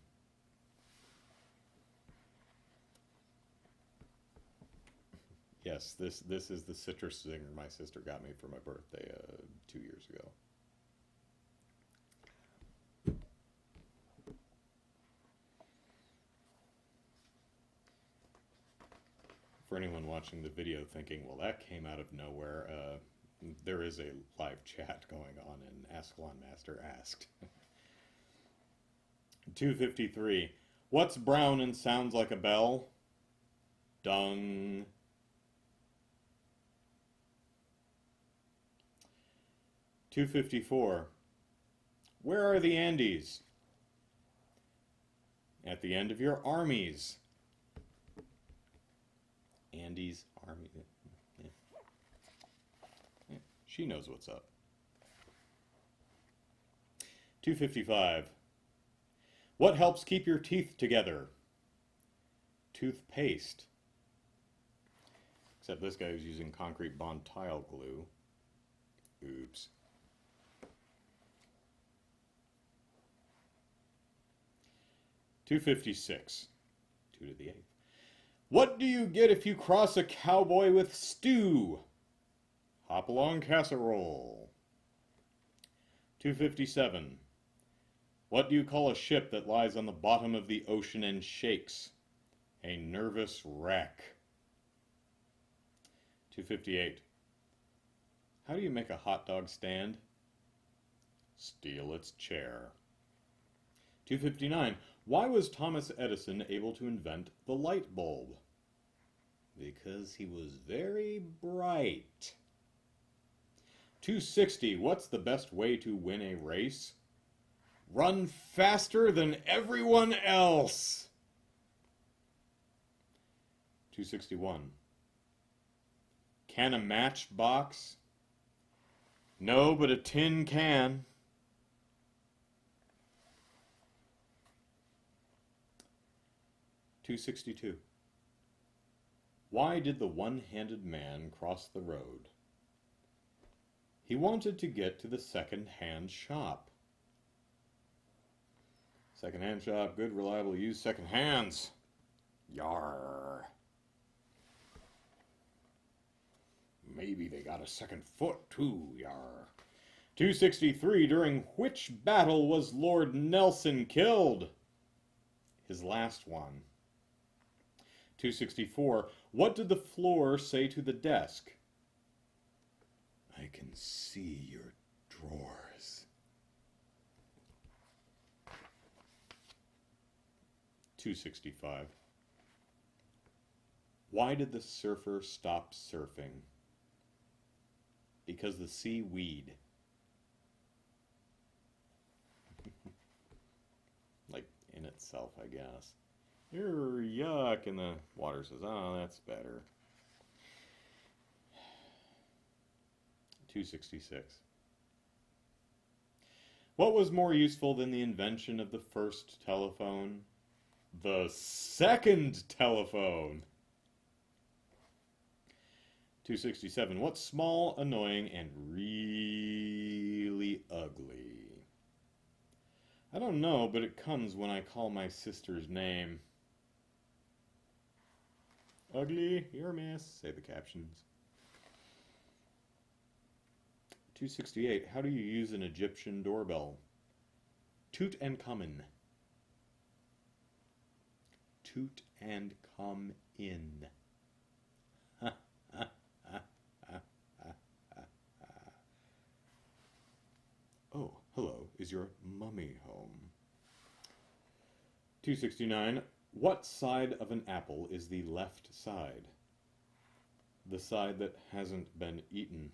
Yes, this is the citrus zinger my sister got me for my birthday 2 years ago. For anyone watching the video thinking, well, that came out of nowhere, there is a live chat going on in Ascalon Master Asked. 253. What's brown and sounds like a bell? Dung. 254. Where are the Andes? At the end of your armies. Andes army. Yeah. Yeah. She knows what's up. 255. What helps keep your teeth together? Toothpaste. Except this guy was using concrete bond tile glue. Oops. 256. 2 to the 8th. What do you get if you cross a cowboy with stew? Hop-along casserole. 257. What do you call a ship that lies on the bottom of the ocean and shakes? A nervous wreck. 258. How do you make a hot dog stand? Steal its chair. 259. Why was Thomas Edison able to invent the light bulb? Because he was very bright. 260. What's the best way to win a race? Run faster than everyone else. 261. Can a match box? No, but a tin can. 262. Why did the one-handed man cross the road? He wanted to get to the second-hand shop. Second-hand shop, good, reliable, used second hands. Yarr. maybe they got a second foot, too, yar. 263. During which battle was Lord Nelson killed? His last one. 264. What did the floor say to the desk? I can see your drawers. 265. Why did the surfer stop surfing? Because the sea weed. Like, in itself, I guess. Yuck, and the water says, oh, that's better. 266. What was more useful than the invention of the first telephone? The second telephone! 267. What's small, annoying, and really ugly? I don't know, but it comes when I call my sister's name. Ugly, you're a miss, say the captions. 268. How do you use an Egyptian doorbell? Toot and come in. Toot and come in. Oh, hello. Is your mummy home? 269. What side of an apple is the left side? The side that hasn't been eaten.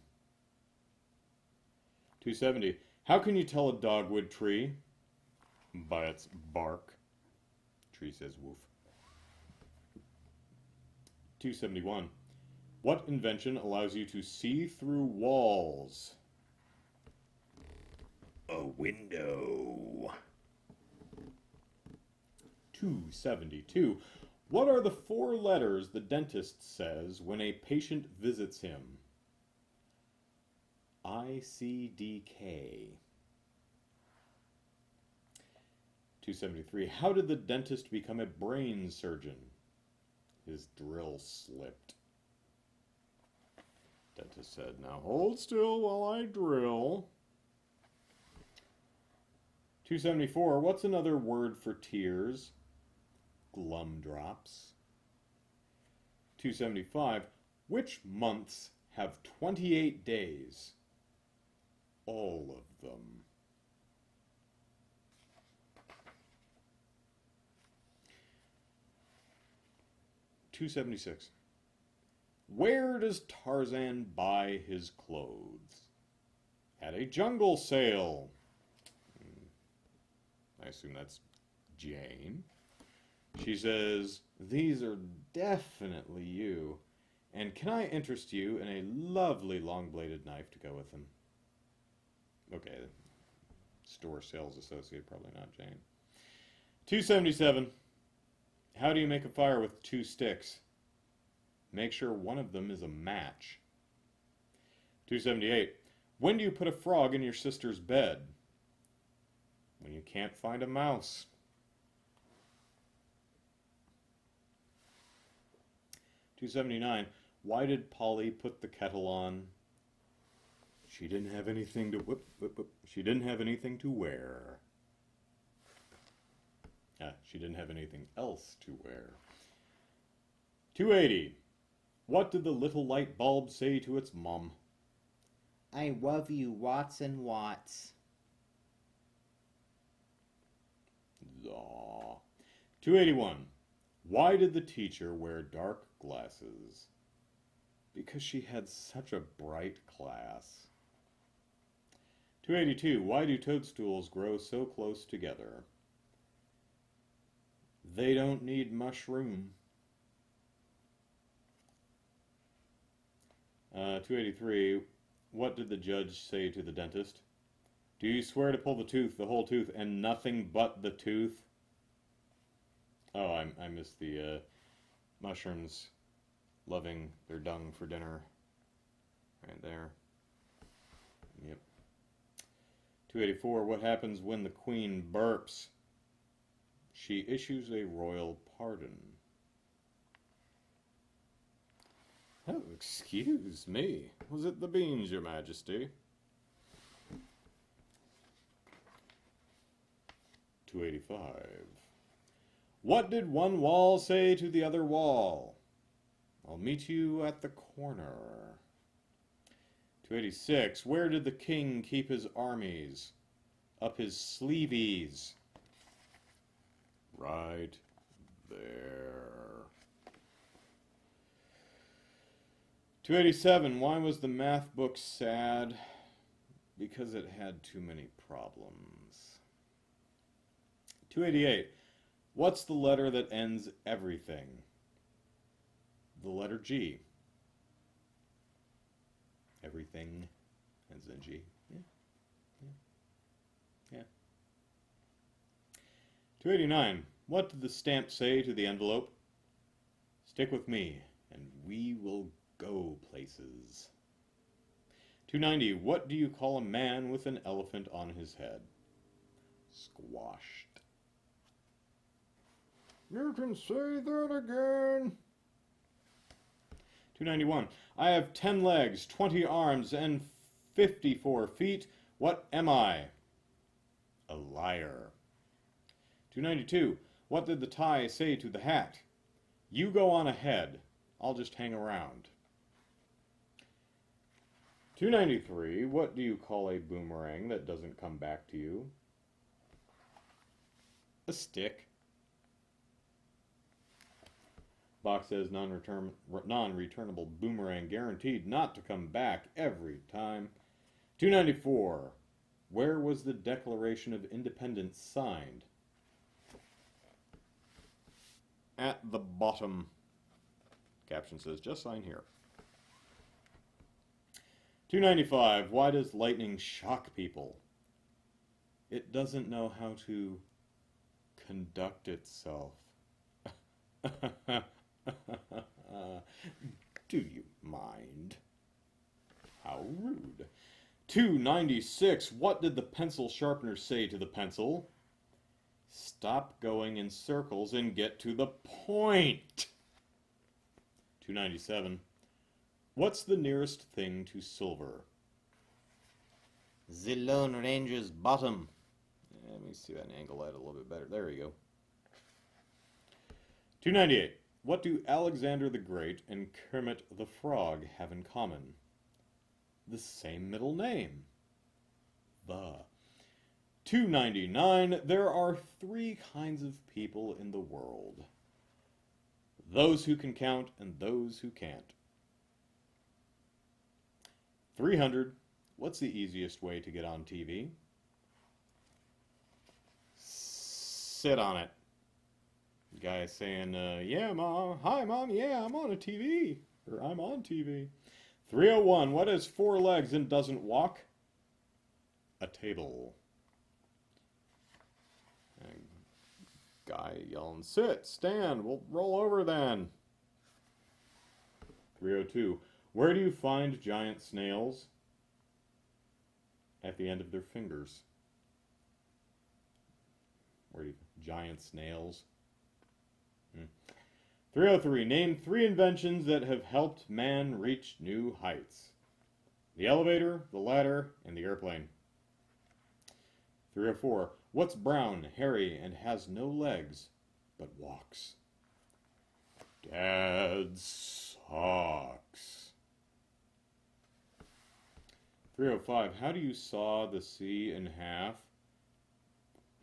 270. How can you tell a dogwood tree? By its bark. Tree says woof. 271. What invention allows you to see through walls? A window. 272. What are the 4 letters the dentist says when a patient visits him? ICDK. 273. How did the dentist become a brain surgeon? His drill slipped. Dentist said, now hold still while I drill. 274. What's another word for tears? Glumdrops. 275. Which months have 28 days? All of them. 276. Where does Tarzan buy his clothes? At a jungle sale. I assume that's Jane. She says, these are definitely you. And can I interest you in a lovely long-bladed knife to go with them? Okay, store sales associate, probably not Jane. 277. How do you make a fire with 2 sticks? Make sure one of them is a match. 278. When do you put a frog in your sister's bed? When you can't find a mouse. 279. Why did Polly put the kettle on? She didn't have anything to She didn't have anything to wear. She didn't have anything else to wear. 280. What did the little light bulb say to its mom? I love you, Watson Watts. Aw. 281. Why did the teacher wear dark glasses? Because she had such a bright class. 282. Why do toadstools grow so close together? They don't need mushroom. 283. What did the judge say to the dentist? Do you swear to pull the whole tooth, and nothing but the tooth? Oh, I missed the mushrooms loving their dung for dinner. Right there. Yep. 284. What happens when the queen burps? She issues a royal pardon. Oh, Excuse me. Was it the beans, Your Majesty? 285. What did one wall say to the other wall? I'll meet you at the corner. 286. Where did the king keep his armies? Up his sleeveys. Right there. 287. Why was the math book sad? Because it had too many problems. 288. What's the letter that ends everything? The letter G. Everything ends in G. Yeah. 289. What did the stamp say to the envelope? Stick with me, and we will go places. 290. What do you call a man with an elephant on his head? Squashed. You can say that again. 291. I have 10 legs, 20 arms, and 54 feet. What am I? A liar. 292. What did the tie say to the hat? You go on ahead. I'll just hang around. 293. What do you call a boomerang that doesn't come back to you? A stick. Box says non-returnable boomerang guaranteed not to come back every time. 294. Where was the Declaration of Independence signed? At the bottom. Caption says, just sign here. 295. Why does lightning shock people? It doesn't know how to conduct itself. Do you mind? How rude. 296. What did the pencil sharpener say to the pencil? Stop going in circles and get to the point. 297. What's the nearest thing to silver? The Lone Ranger's bottom. Let me see that angle that a little bit better. There we go. 298. What do Alexander the Great and Kermit the Frog have in common? The same middle name. The. 299. There are 3 kinds of people in the world. Those who can count and those who can't. 300. What's the easiest way to get on TV? Sit on it. Guy saying, yeah, Mom. Hi, Mom. Yeah, I'm on a TV. Or I'm on TV. 301. What has 4 legs and doesn't walk? A table. And guy yelling, sit, stand, we'll roll over then. 302. Where do you find giant snails? At the end of their fingers. Where do you giant snails? 303. Name 3 inventions that have helped man reach new heights. The elevator, the ladder, and the airplane. 304. What's brown, hairy, and has no legs, but walks? Dad's socks. 305. How do you saw the sea in half?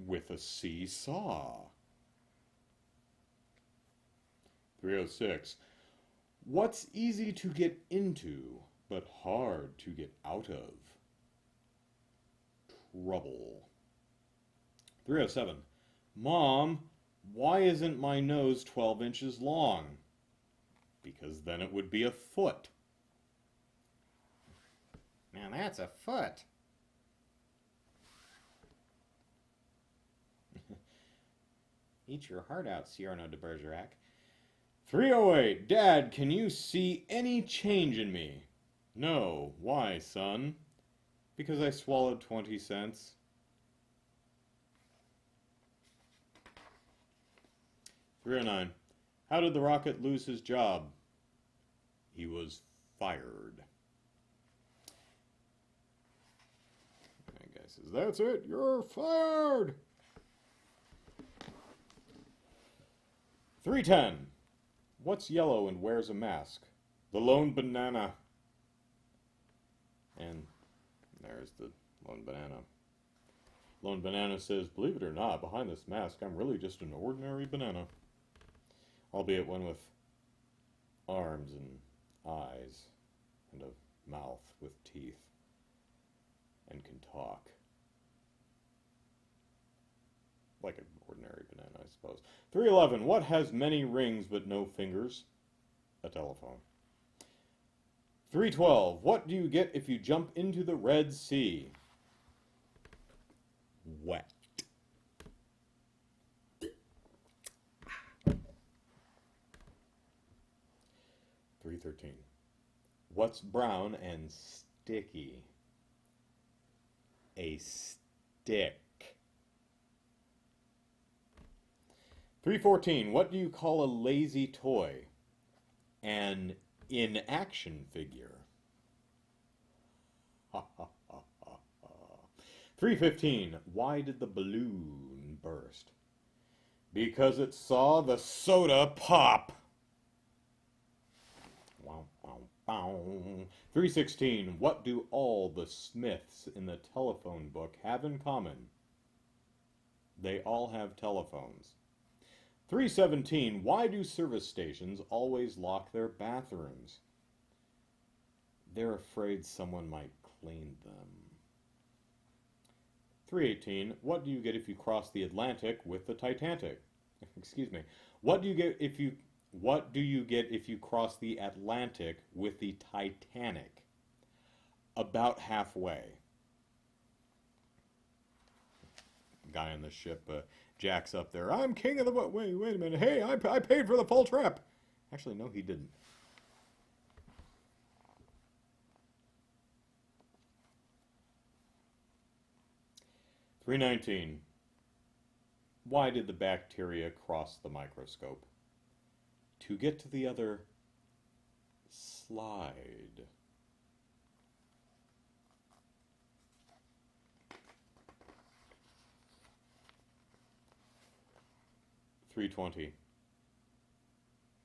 With a seesaw. 306. What's easy to get into, but hard to get out of? Trouble. 307. Mom, why isn't my nose 12 inches long? Because then it would be a foot. Now that's a foot. Eat your heart out, Cyrano de Bergerac. 308. Dad, can you see any change in me? No. Why, son? Because I swallowed 20 cents. 309. How did the rocket lose his job? He was fired. And guy says, that's it, you're fired. 310. What's yellow and wears a mask? The lone banana. And there's the lone banana. Lone banana says, believe it or not, behind this mask, I'm really just an ordinary banana. Albeit one with arms and eyes and a mouth with teeth and can talk. Like an ordinary banana, I suppose. 311. What has many rings but no fingers? A telephone. 312. What do you get if you jump into the Red Sea? Wet. 313. What's brown and sticky? A stick. 314. What do you call a lazy toy? An in-action figure. 315. Why did the balloon burst? Because it saw the soda pop. 316. What do all the Smiths in the telephone book have in common? They all have telephones. 317. Why do service stations always lock their bathrooms? They're afraid someone might clean them. 318. What do you get if you cross the Atlantic with the Titanic? Excuse me. What do you get if you cross the Atlantic with the Titanic? About halfway. Guy on the ship jacks up there. I'm king of the boat. Wait a minute. Hey, I paid for the full trip. Actually, no, he didn't. $319. Why did the bacteria cross the microscope? To get to the other slide. $320.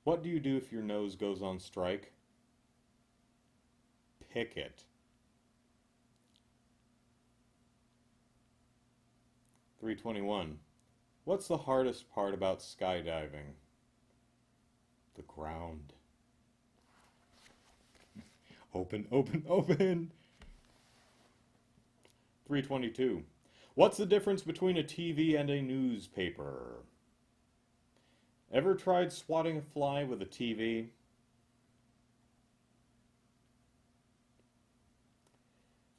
What do you do if your nose goes on strike? Pick it. $321. What's the hardest part about skydiving? The ground. Open, open, open. $322. What's the difference between a TV and a newspaper? Ever tried swatting a fly with a TV?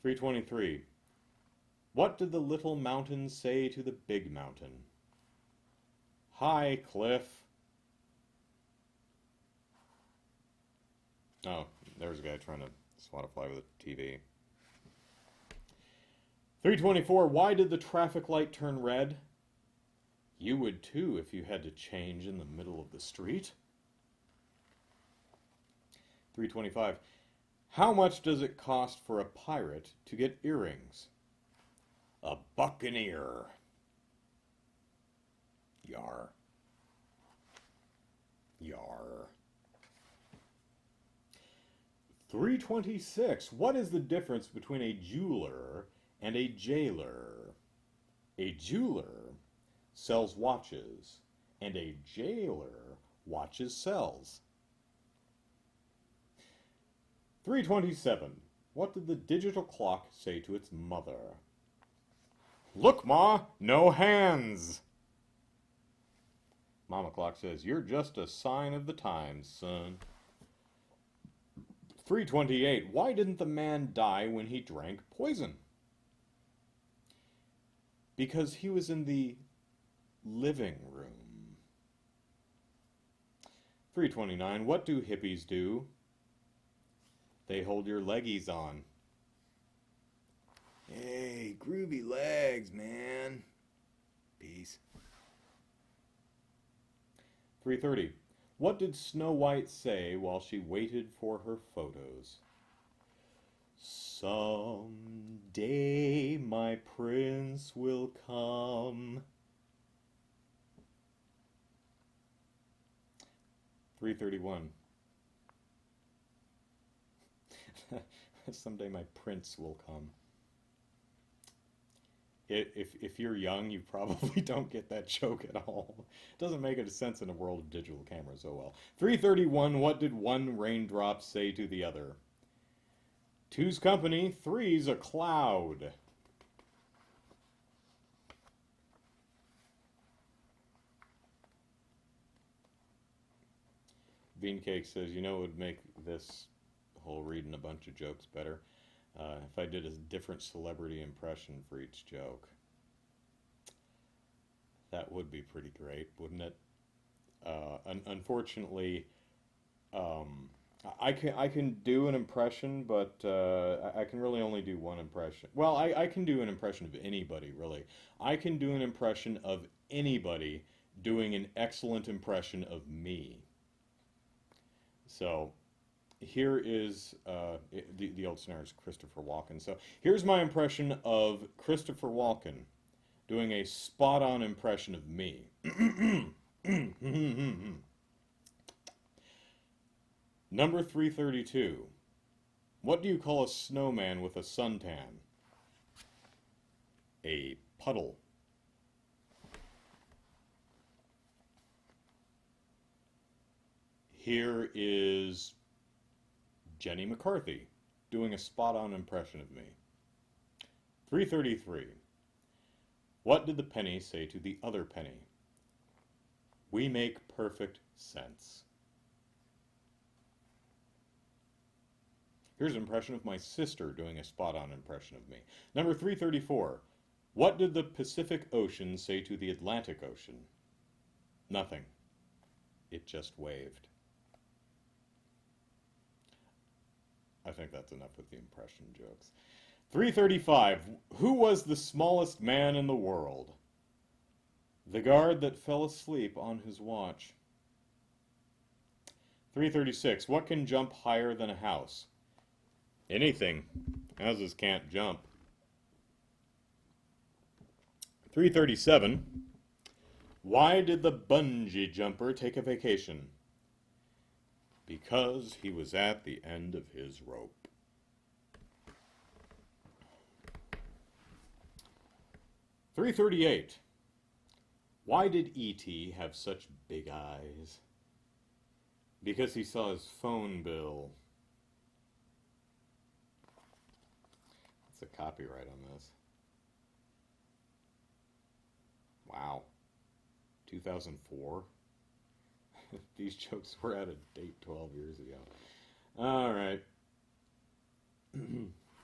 $323. What did the little mountain say to the big mountain? Hi, Cliff. Oh, there's a guy trying to swat a fly with a TV. $324. Why did the traffic light turn red? You would too if you had to change in the middle of the street. $325. How much does it cost for a pirate to get earrings? A buccaneer. Yar. Yar. $326. What is the difference between a jeweler and a jailer? A jeweler sells watches, and a jailer watches sells. $327. What did the digital clock say to its mother? Look, Ma, no hands. Mama clock says, you're just a sign of the times, son. $328. Why didn't the man die when he drank poison? Because he was in the living room. $329. What do hippies do? They hold your leggies on. Hey, groovy legs, man. Peace. $330. What did Snow White say while she waited for her photos? Someday my prince will come. 331. Someday my prince will come. If you're young, you probably don't get that joke at all. It doesn't make any sense in a world of digital cameras, oh well. 331, what did one raindrop say to the other? Two's company, three's a cloud. Beancake says, you know, it would make this whole reading a bunch of jokes better if I did a different celebrity impression for each joke. That would be pretty great, wouldn't it? Unfortunately, I can do an impression, but I can really only do one impression. Well, I can do an impression of anybody, really. I can do an impression of anybody doing an excellent impression of me. So here is the old snare is Christopher Walken. So here's my impression of Christopher Walken doing a spot-on impression of me. Number 332. What do you call a snowman with a suntan? A puddle. Here is Jenny McCarthy doing a spot-on impression of me. 333. What did the penny say to the other penny? We make perfect sense. Here's an impression of my sister doing a spot-on impression of me. Number 334. What did the Pacific Ocean say to the Atlantic Ocean? Nothing. It just waved. I think that's enough with the impression jokes. 335. Who was the smallest man in the world? The guard that fell asleep on his watch. 336. What can jump higher than a house? Anything. Houses can't jump. 337. Why did the bungee jumper take a vacation? Because he was at the end of his rope. 338. Why did E.T. have such big eyes? Because he saw his phone bill. What's the copyright on this? Wow. 2004? These jokes were out of date 12 years ago. All right.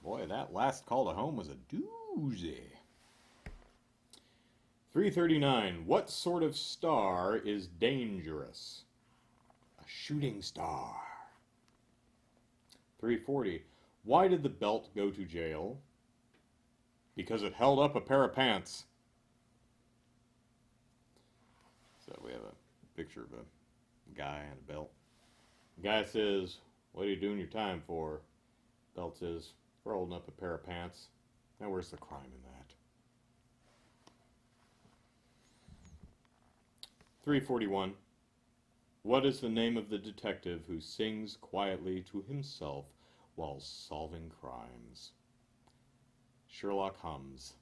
Boy, that last call to home was a doozy. 339. What sort of star is dangerous? A shooting star. 340. Why did the belt go to jail? Because it held up a pair of pants. So we have a picture of a guy and a belt. The guy says, what are you doing your time for? Belt says, for holding up a pair of pants. Now where's the crime in that? 341. What is the name of the detective who sings quietly to himself while solving crimes? Sherlock Holmes.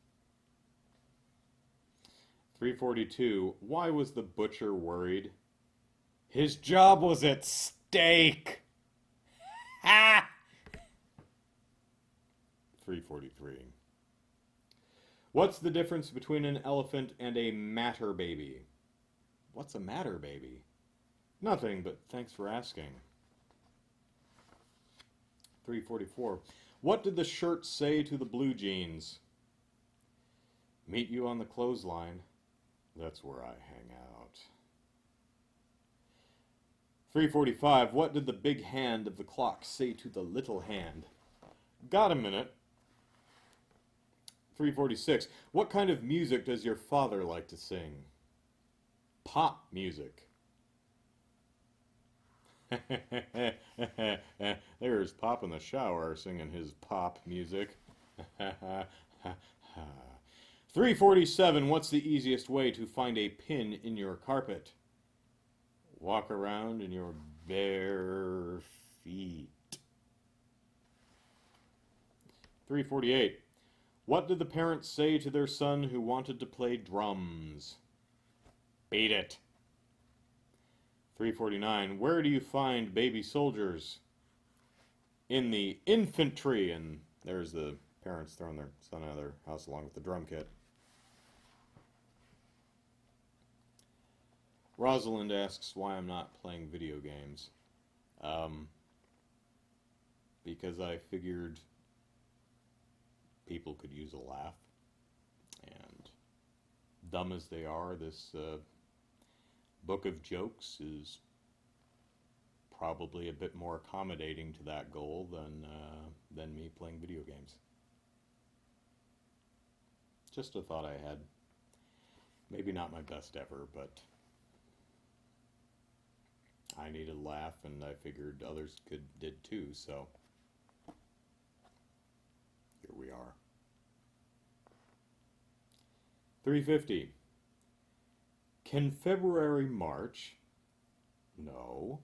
342. Why was the butcher worried? His job was at stake. Ha! 343. What's the difference between an elephant and a matter baby? What's a matter baby? Nothing, but thanks for asking. 344. What did the shirt say to the blue jeans? Meet you on the clothesline. That's where I hang out. 345. What did the big hand of the clock say to the little hand? Got a minute. 346. What kind of music does your father like to sing? Pop music. There's Pop in the shower singing his pop music. 347. What's the easiest way to find a pin in your carpet? Walk around in your bare feet. 348. What did the parents say to their son who wanted to play drums? Beat it. 349. Where do you find baby soldiers? In the infantry. And there's the parents throwing their son out of their house along with the drum kit. Rosalind asks why I'm not playing video games. Because I figured people could use a laugh. And dumb as they are, this book of jokes is probably a bit more accommodating to that goal than me playing video games. Just a thought I had. Maybe not my best ever, but I needed a laugh, and I figured others did too, so here we are. 350. Can February march? No.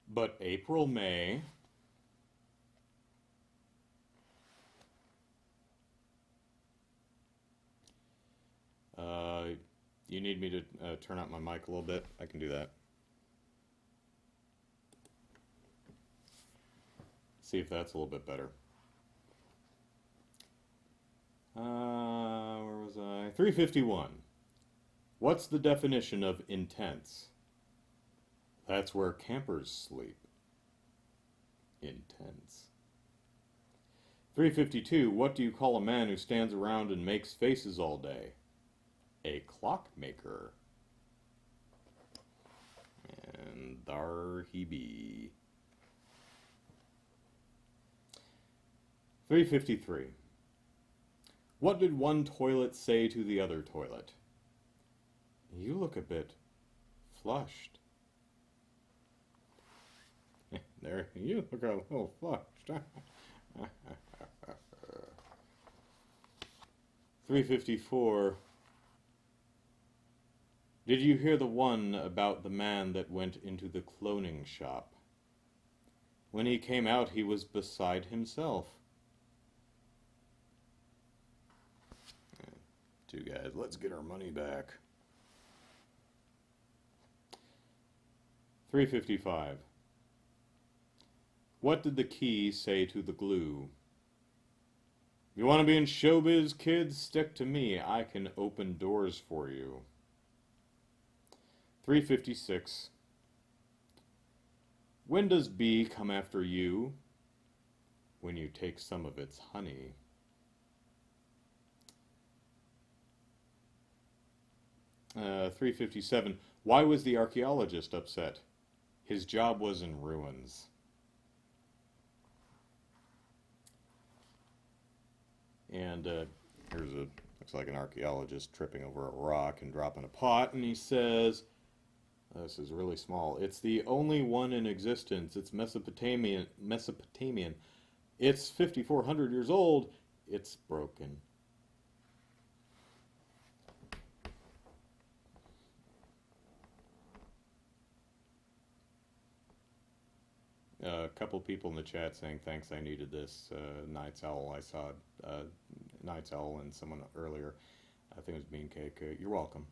But April may. You need me to turn up my mic a little bit? I can do that. See if that's a little bit better. Where was I? 351. What's the definition of intense? That's where campers sleep. Intense. 352. What do you call a man who stands around and makes faces all day? A clockmaker. And there he be. 353. What did one toilet say to the other toilet? You look a bit flushed. There, you look a little flushed. 354. Did you hear the one about the man that went into the cloning shop? When he came out, he was beside himself. Two guys, let's get our money back. 355. What did the key say to the glue? You want to be in showbiz, kids? Stick to me. I can open doors for you. 356. When does bee come after you? When you take some of its honey. 357. Why was the archaeologist upset? His job was in ruins. And here's looks like an archaeologist tripping over a rock and dropping a pot, and he says, this is really small, it's the only one in existence. It's Mesopotamian. It's 5,400 years old. It's broken. A couple people in the chat saying, thanks, I needed this. Night's Owl, I saw Night's Owl and someone earlier. I think it was Bean Cake. You're welcome.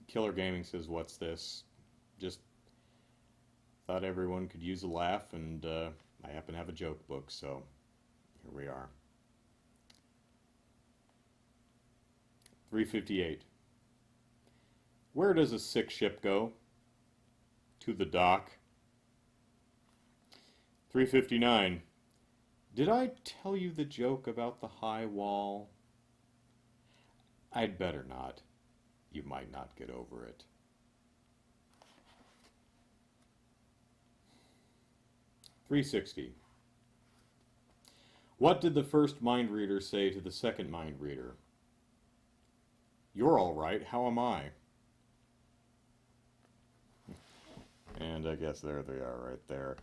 Killer Gaming says, what's this? Just thought everyone could use a laugh, and I happen to have a joke book, so here we are. 358. Where does a sick ship go? To the dock. 359. Did I tell you the joke about the high wall? I'd better not. You might not get over it. 360. What did the first mind reader say to the second mind reader? You're all right. How am I? And I guess there they are right there.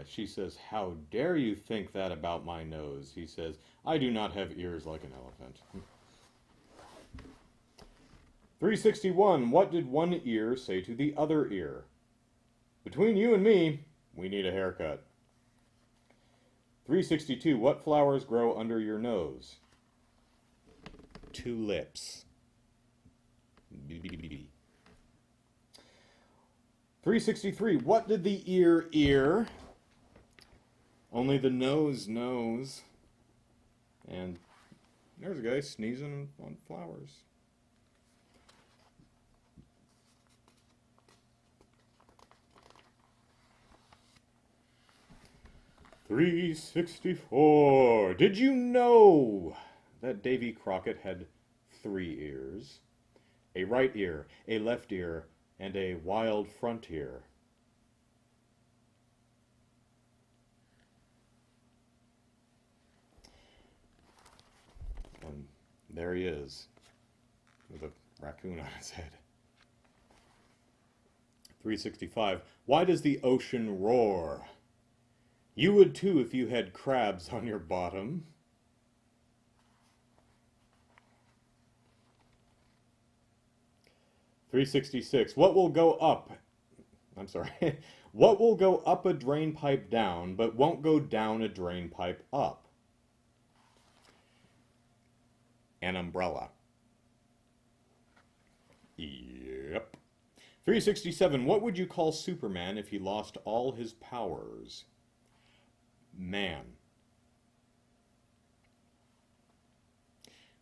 She says, "How dare you think that about my nose?" He says, "I do not have ears like an elephant." 361. What did one ear say to the other ear? "Between you and me, we need a haircut." 362. What flowers grow under your nose? Tulips. 363. What did the ear ear? Only the nose knows. And there's a guy sneezing on flowers. 364. Did you know that Davy Crockett had 3 ears? A right ear, a left ear, and a wild front ear. And there he is, with a raccoon on his head. 365. Why does the ocean roar? You would too if you had crabs on your bottom. 366. What will go up? I'm sorry. What will go up a drain pipe down, but won't go down a drain pipe up? An umbrella. Yep. 367. What would you call Superman if he lost all his powers? Man.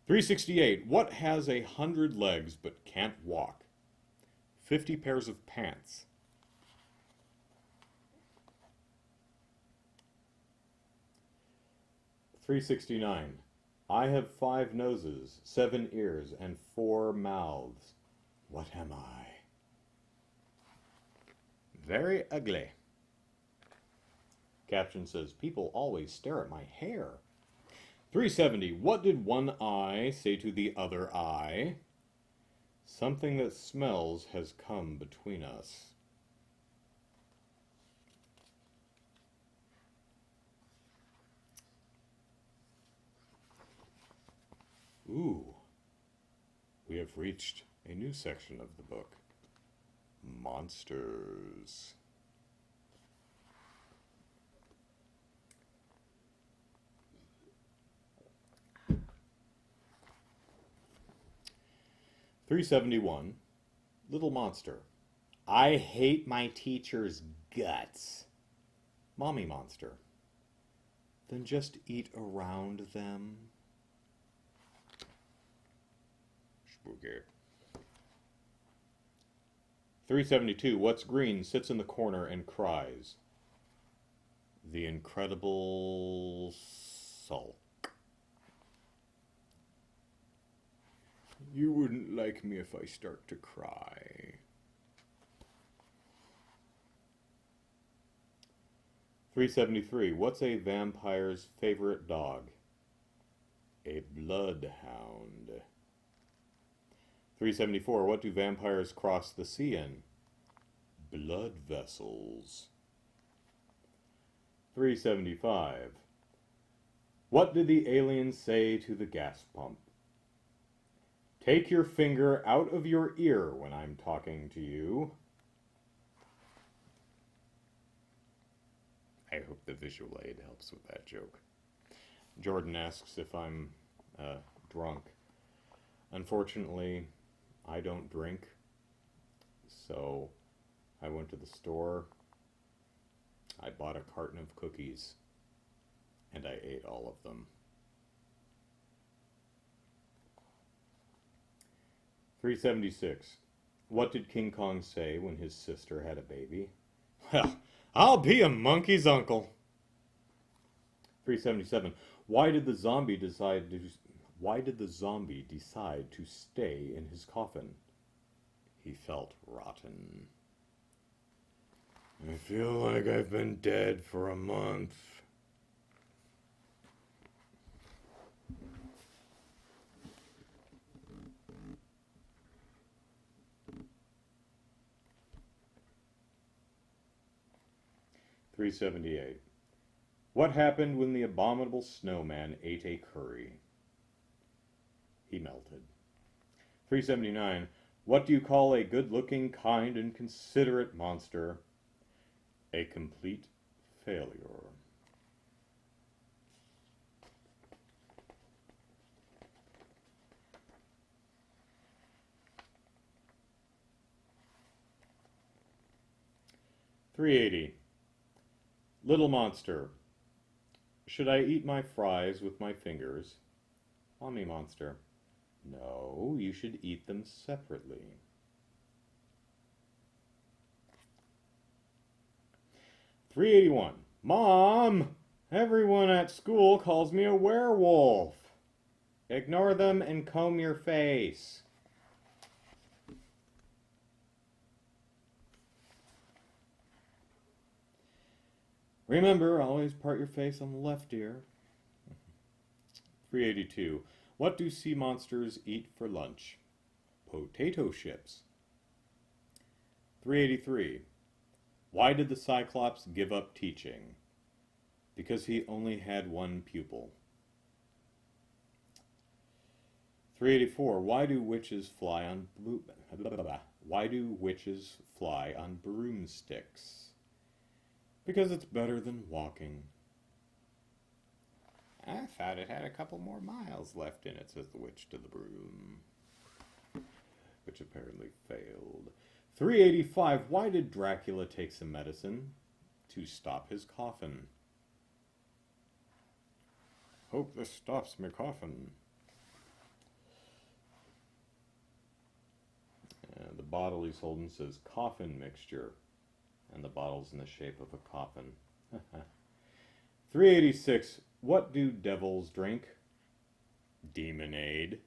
368. What has 100 legs but can't walk? 50 pairs of pants. 369. I have 5 noses, 7 ears, and 4 mouths. What am I? Very ugly. Caption says, people always stare at my hair. 370. What did one eye say to the other eye? Something that smells has come between us. Ooh. We have reached a new section of the book. Monsters. $371. Little monster. I hate my teacher's guts. Mommy monster. Then just eat around them. Spooky. 372. What's green, sits in the corner, and cries? The Incredible Sulk. You wouldn't like me if I start to cry. 373. What's a vampire's favorite dog? A bloodhound. 374. What do vampires cross the sea in? Blood vessels. 375. What did the alien say to the gas pump? Take your finger out of your ear when I'm talking to you. I hope the visual aid helps with that joke. Jordan asks if I'm drunk. Unfortunately, I don't drink, so I went to the store, I bought a carton of cookies, and I ate all of them. 376. What did King Kong say when his sister had a baby? Well, I'll be a monkey's uncle. 377. Why did the zombie decide to stay in his coffin? He felt rotten. I feel like I've been dead for a month. 378. What happened when the abominable snowman ate a curry? He melted. 379. What do you call a good-looking, kind, and considerate monster? A complete failure. $380. Little monster. Should I eat my fries with my fingers? Omni monster. No, you should eat them separately. $381. Mom! Everyone at school calls me a werewolf. Ignore them and comb your face. Remember, always part your face on the left ear. 382. What do sea monsters eat for lunch? Potato chips. 383. Why did the Cyclops give up teaching? Because he only had one pupil. 384. Why do witches fly on broomsticks? Because it's better than walking. I thought it had a couple more miles left in it, says the witch to the broom. Which apparently failed. 385. Why did Dracula take some medicine? To stop his coffin. Hope this stops my coffin. The bottle he's holding says coffin mixture. And the bottle's in the shape of a coffin. 386. What do devils drink? Demonade.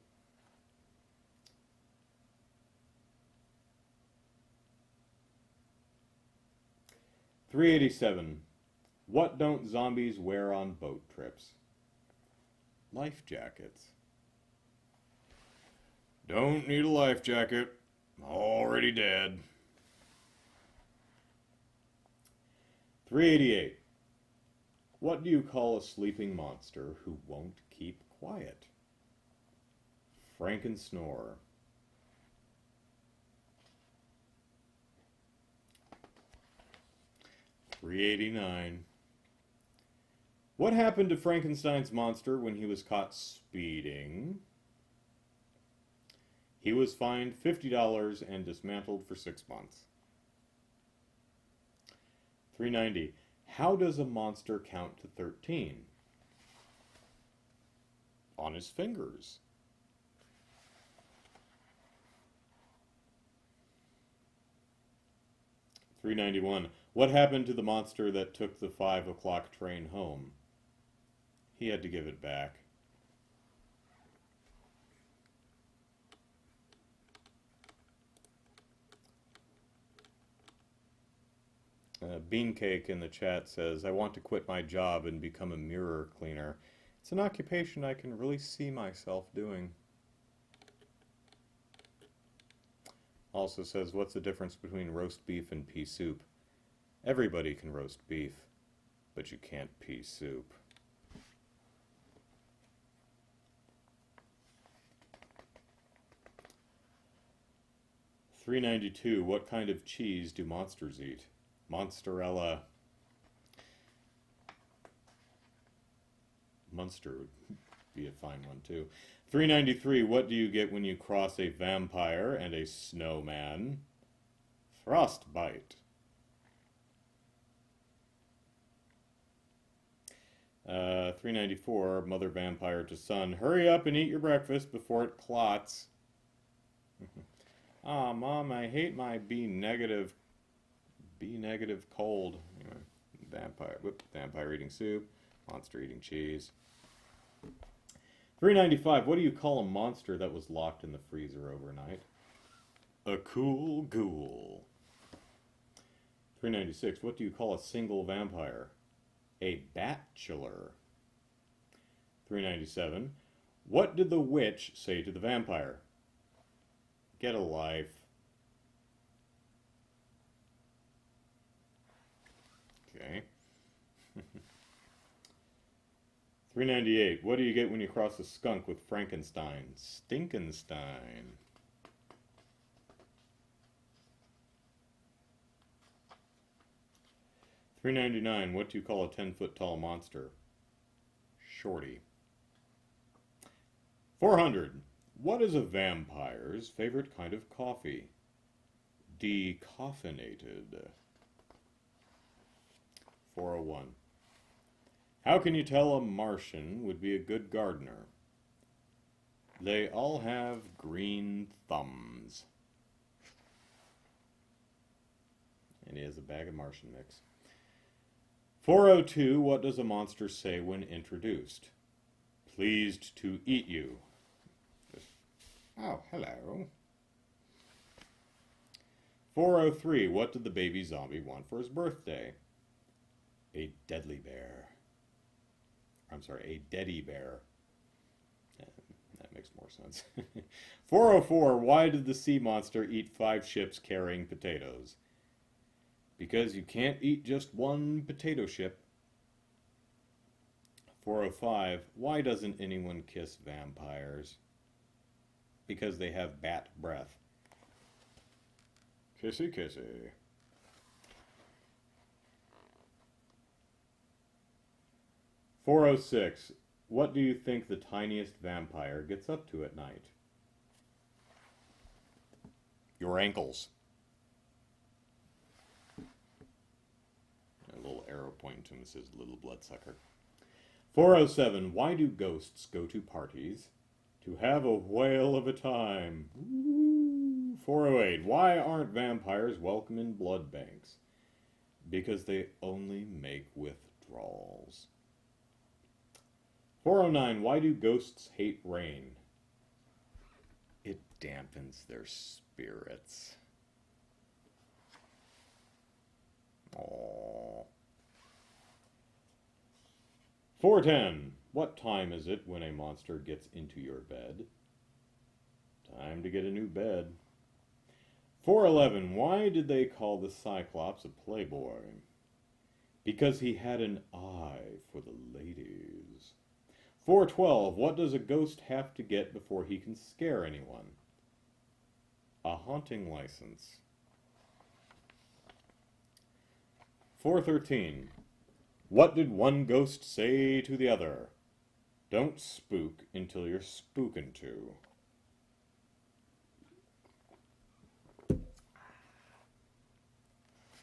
$387. What don't zombies wear on boat trips? Life jackets. Don't need a life jacket. Already dead. 388. What do you call a sleeping monster who won't keep quiet? Frankensnore. 389. What happened to Frankenstein's monster when he was caught speeding? He was fined $50 and dismantled for 6 months. 390. How does a monster count to 13? On his fingers. 391. What happened to the monster that took the 5 o'clock train home? He had to give it back. Beancake in the chat says, I want to quit my job and become a mirror cleaner. It's an occupation I can really see myself doing. Also says, what's the difference between roast beef and pea soup? Everybody can roast beef, but you can't pea soup. $392. What kind of cheese do monsters eat? Monsterella. Munster would be a fine one too. 393. What do you get when you cross a vampire and a snowman? Frostbite. 394. Mother vampire to son. Hurry up and eat your breakfast before it clots. Ah, Mom, I hate my B negative cold. Anyway, vampire eating soup. Monster eating cheese. 395. What do you call a monster that was locked in the freezer overnight? A cool ghoul. 396. What do you call a single vampire? A bachelor. 397. What did the witch say to the vampire? Get a life. Okay. 398. What do you get when you cross a skunk with Frankenstein? Stinkenstein. 399. What do you call a 10-foot tall monster? Shorty. 400. What is a vampire's favorite kind of coffee? Decaffeinated. 401. How can you tell a Martian would be a good gardener? They all have green thumbs. And he has a bag of Martian mix. 402. What does a monster say when introduced? Pleased to eat you. Oh, hello. 403. What did the baby zombie want for his birthday? A deadly bear. I'm sorry, a Deddy bear. That makes more sense. 404. Why did the sea monster eat 5 ships carrying potatoes? Because you can't eat just one potato ship. 405. Why doesn't anyone kiss vampires? Because they have bat breath. Kissy, kissy. 406. What do you think the tiniest vampire gets up to at night? Your ankles. A little arrow pointing to him that says little bloodsucker. 407. Why do ghosts go to parties? To have a whale of a time. Ooh. 408. Why aren't vampires welcome in blood banks? Because they only make withdrawals. 409. Why do ghosts hate rain? It dampens their spirits. Aww. 410. What time is it when a monster gets into your bed? Time to get a new bed. 411. Why did they call the Cyclops a playboy? Because he had an eye for the ladies. 412. What does a ghost have to get before he can scare anyone? A haunting license. 413. What did one ghost say to the other? Don't spook until you're spookin' to.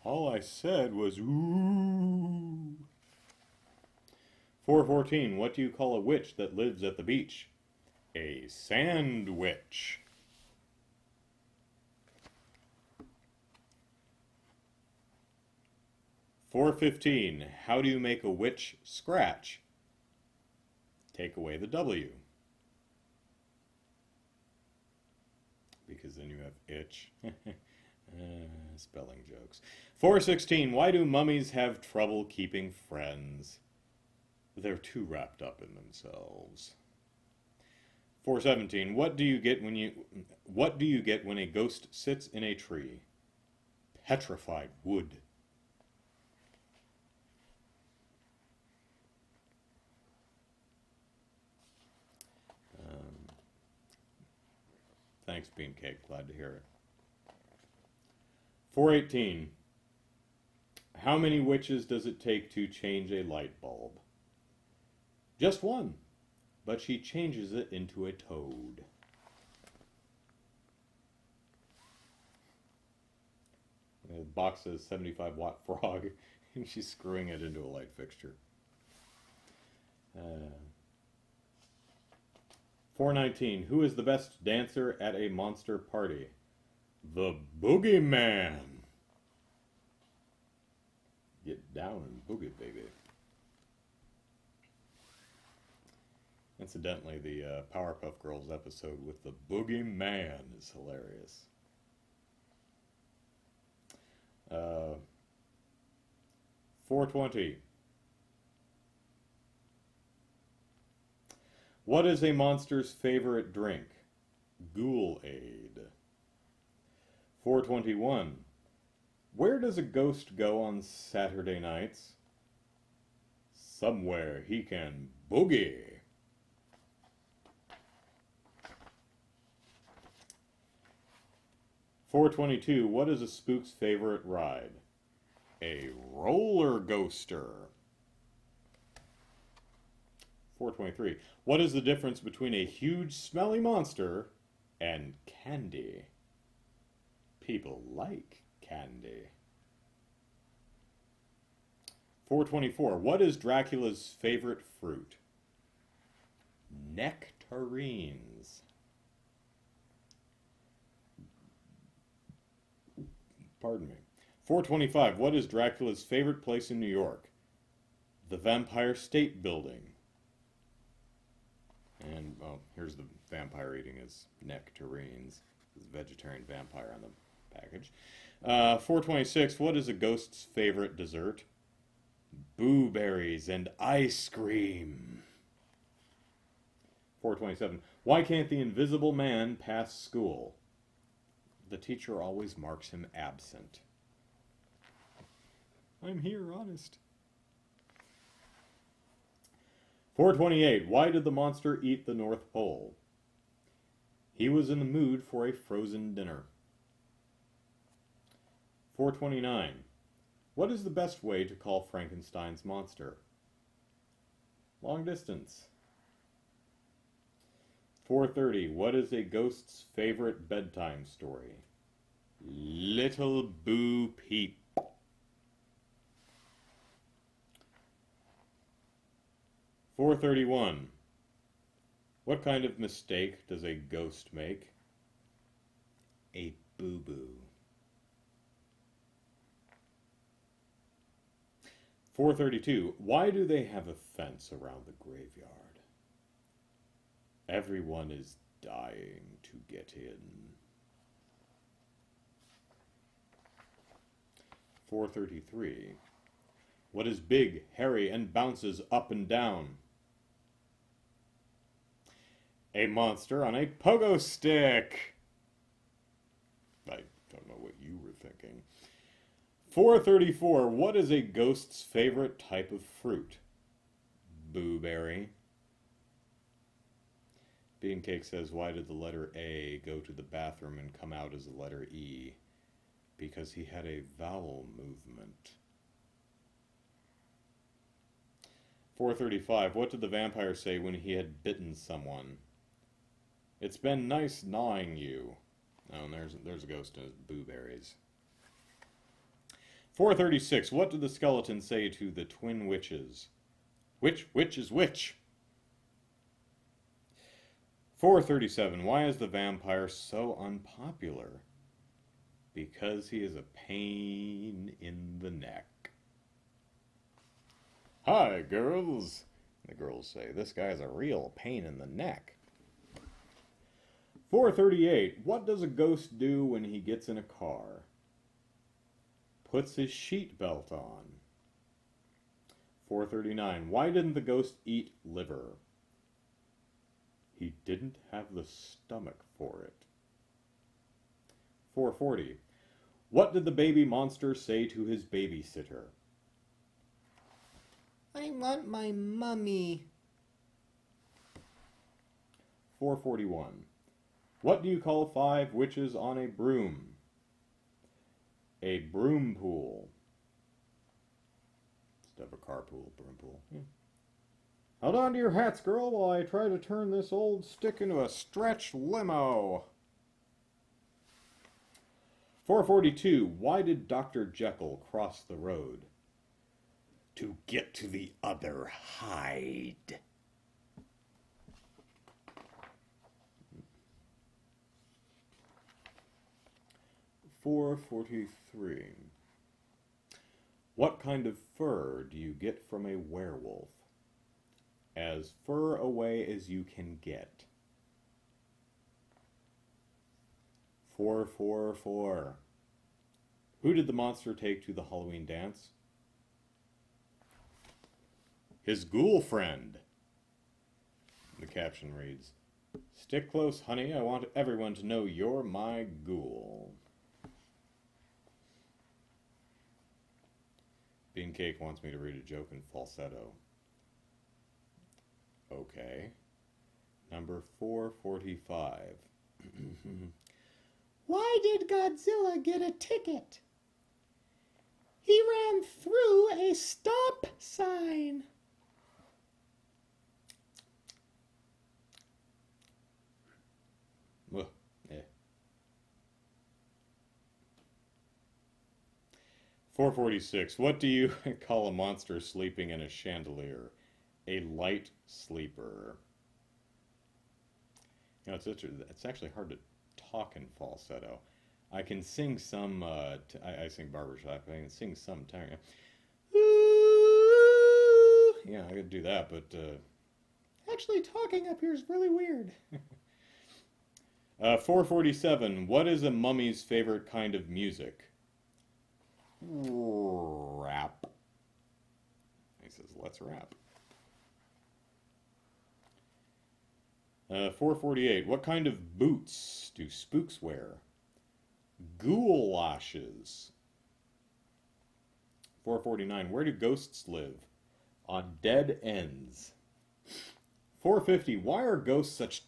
All I said was, ooh. 414. What do you call a witch that lives at the beach? A sand witch. 415. How do you make a witch scratch? Take away the W. Because then you have itch. Spelling jokes. 416. Why do mummies have trouble keeping friends? They're too wrapped up in themselves. 417. What do you get when a ghost sits in a tree? Petrified wood. Thanks, Beancake. Glad to hear it. 418. How many witches does it take to change a light bulb? Just one, but she changes it into a toad. The box says 75-watt frog, and she's screwing it into a light fixture. 419. Who is the best dancer at a monster party? The Boogeyman. Get down and boogie, baby. Incidentally, the Powerpuff Girls episode with the Boogeyman is hilarious. 420. What is a monster's favorite drink? Ghoul-Aid. 421. Where does a ghost go on Saturday nights? Somewhere he can Boogie. $4.22. What is a spook's favorite ride? A roller coaster. $4.23. What is the difference between a huge smelly monster and candy? People like candy. $4.24. What is Dracula's favorite fruit? Nectarines. Pardon me. $4.25. What is Dracula's favorite place in New York? The Vampire State Building. And, well, here's the vampire eating his nectarines. There's a vegetarian vampire on the package. $4.26. What is a ghost's favorite dessert? Blueberries and ice cream. $4.27. Why can't the invisible man pass school? The teacher always marks him absent. I'm here, honest. $4.28. Why did the monster eat the North Pole? He was in the mood for a frozen dinner. $4.29. What is the best way to call Frankenstein's monster? Long distance. $4.30. What is a ghost's favorite bedtime story? Little Bo Peep. $4.31. What kind of mistake does a ghost make? A boo-boo. $4.32. Why do they have a fence around the graveyard? Everyone is dying to get in. $4.33. What is big, hairy, and bounces up and down? A monster on a pogo stick. I don't know what you were thinking. $4.34. What is a ghost's favorite type of fruit? Blueberry. Beancake says, why did the letter A go to the bathroom and come out as the letter E? Because he had a vowel movement. $4.35. What did the vampire say when he had bitten someone? It's been nice gnawing you. Oh, and there's a ghost in his blueberries. $4.36. What did the skeleton say to the twin witches? Which witch is which? $4.37. Why is the vampire so unpopular? Because he is a pain in the neck. Hi, girls. The girls say, this guy's a real pain in the neck. $4.38. What does a ghost do when he gets in a car? Puts his sheet belt on. $4.39. Why didn't the ghost eat liver? He didn't have the stomach for it. $4.40. What did the baby monster say to his babysitter? I want my mummy. $4.41. What do you call 5 witches on a broom? A broom pool. Instead of a carpool, broom pool. Yeah. Hold on to your hats, girl, while I try to turn this old stick into a stretch limo. $4.42. Why did Dr. Jekyll cross the road? To get to the other Hyde. $4.43. What kind of fur do you get from a werewolf? As fur away as you can get. $4.44. Who did the monster take to the Halloween dance? His ghoul friend. The caption reads, stick close, honey. I want everyone to know you're my ghoul. Beancake wants me to read a joke in falsetto. Okay. Number 445. Why did Godzilla get a ticket? He ran through a stop sign. Ugh, eh. 446. What do you call a monster sleeping in a chandelier? A light sleeper. You know, it's actually hard to talk in falsetto. I can sing some, I sing barbershop, I can sing some time. Yeah, I could do that, but actually talking up here is really weird. 447. What is a mummy's favorite kind of music? Rap. He says, let's rap. 448. What kind of boots do spooks wear? Goulashes. 449. Where do ghosts live? On dead ends. 450. Why are ghosts such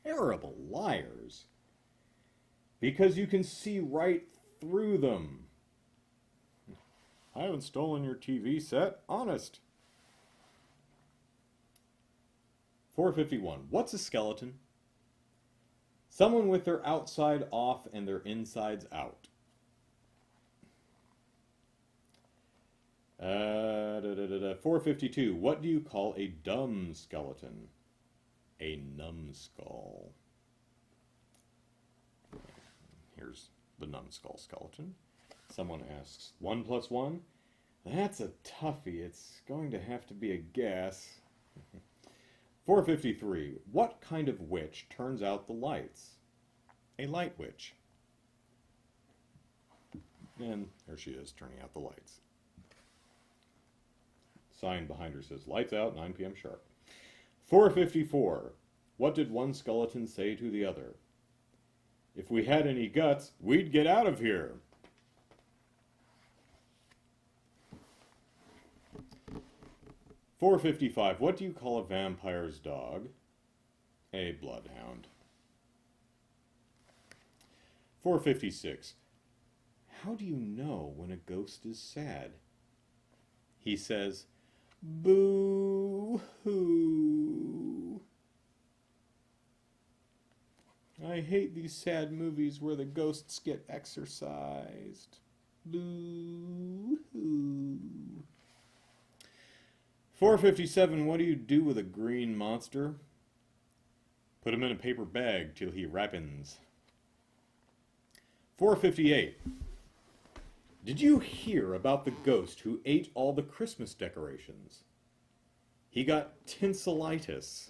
terrible liars? Because you can see right through them. I haven't stolen your TV set. Honest. 451. What's a skeleton? Someone with their outside off and their insides out. 452. What do you call a dumb skeleton? A numbskull. Here's the numbskull skeleton. Someone asks, 1 plus 1? That's a toughie. It's going to have to be a guess. 453. What kind of witch turns out the lights? A light witch. And there she is, turning out the lights. Sign behind her says, lights out, 9 p.m. sharp. 454. What did one skeleton say to the other? If we had any guts, we'd get out of here. 455. What do you call a vampire's dog? A bloodhound. 456. How do you know when a ghost is sad? He says, boo-hoo. I hate these sad movies where the ghosts get exorcised. Boo-hoo. 457. What do you do with a green monster? Put him in a paper bag till he ripens. 458. Did you hear about the ghost who ate all the Christmas decorations? He got tinselitis.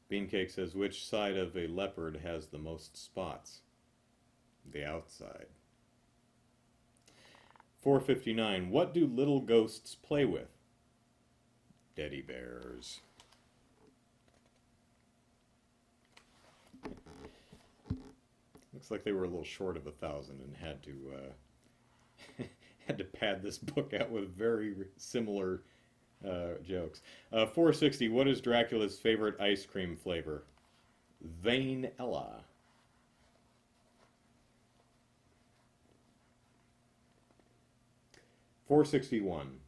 Beancake says, which side of a leopard has the most spots? The outside. 459. What do little ghosts play with? Teddy bears. Looks like they were a little short of 1,000 and had to had to pad this book out with very similar jokes. 460. What is Dracula's favorite ice cream flavor? Vanilla. 461.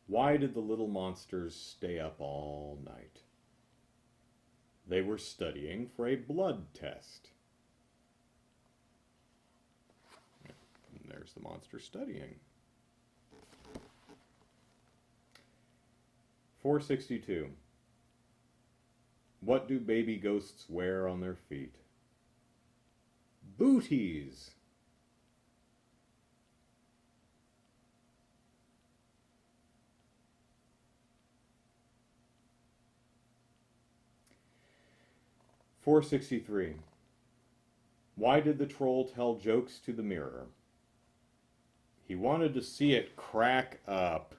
Why did the little monsters stay up all night? They were studying for a blood test. And there's the monster studying. 462. What do baby ghosts wear on their feet? Booties. 463. Why did the troll tell jokes to the mirror? He wanted to see it crack up.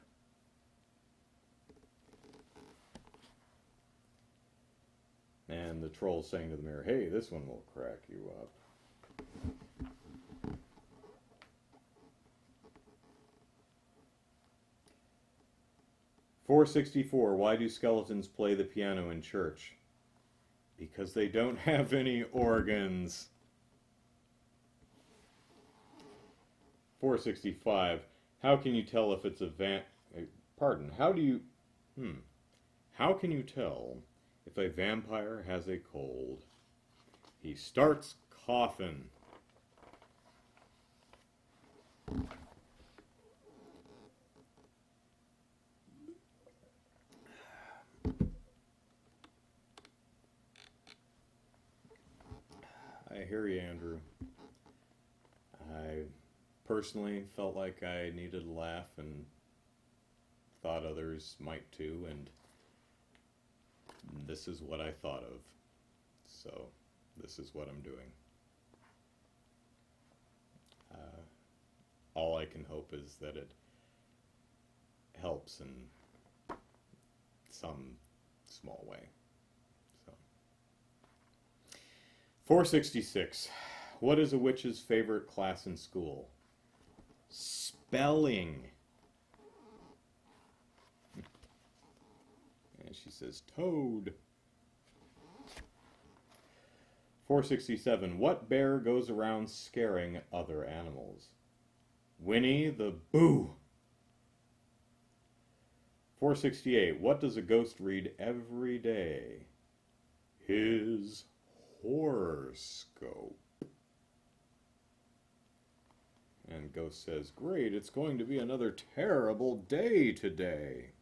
And the troll's saying to the mirror, hey, this one will crack you up. 464. Why do skeletons play the piano in church? Because they don't have any organs. 465. How can you tell if it's a How can you tell if a vampire has a cold? He starts coughing. I hear you, Andrew. I personally felt like I needed a laugh and thought others might too, and this is what I thought of. So, this is what I'm doing. All I can hope is that it helps in some small way. So, 466. What is a witch's favorite class in school? Spelling. And she says toad. 467. What bear goes around scaring other animals? Winnie the Pooh. 468. What does a ghost read every day? His horoscope. And Ghost says, great, it's going to be another terrible day today.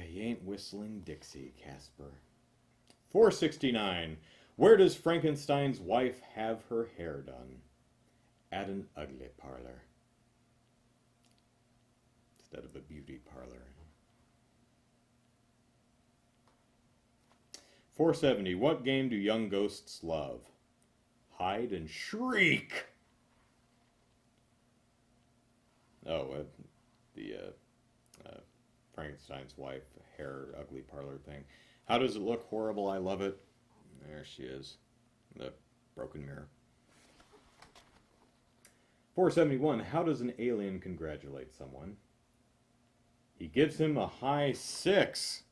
You ain't whistling Dixie, Casper. 469. Where does Frankenstein's wife have her hair done? At an ugly parlor. Instead of a beauty parlor. 470. What game do young ghosts love? Hide and shriek. Oh, the Frankenstein's wife, hair, ugly parlor thing. How does it look? Horrible. I love it. There she is. The broken mirror. 471. How does an alien congratulate someone? He gives him a high 6.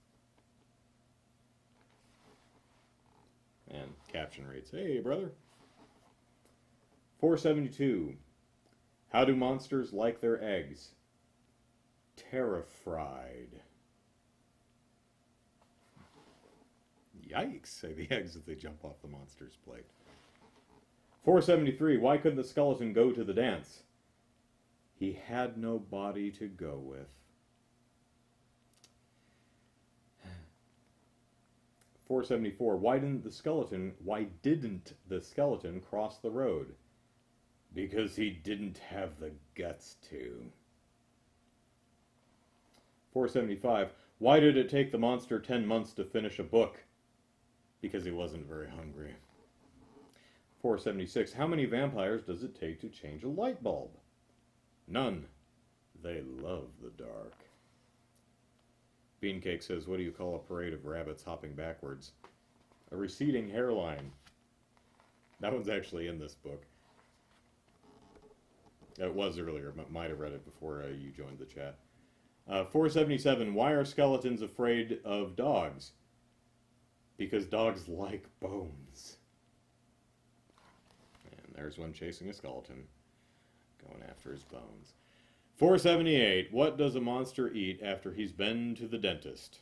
And caption reads, hey, brother. 472. How do monsters like their eggs? Terrified. Yikes, say the eggs as they jump off the monster's plate. 473. Why couldn't the skeleton go to the dance? He had no body to go with. 474. Why didn't the skeleton cross the road? Because he didn't have the guts to. 475. Why did it take the monster 10 months to finish a book? Because he wasn't very hungry. 476. How many vampires does it take to change a light bulb? None. They love the dark. Beancake says, what do you call a parade of rabbits hopping backwards? A receding hairline. That one's actually in this book. It was earlier, but might have read it before you joined the chat. 477. Why are skeletons afraid of dogs? Because dogs like bones. And there's one chasing a skeleton, going after his bones. 478. What does a monster eat after he's been to the dentist?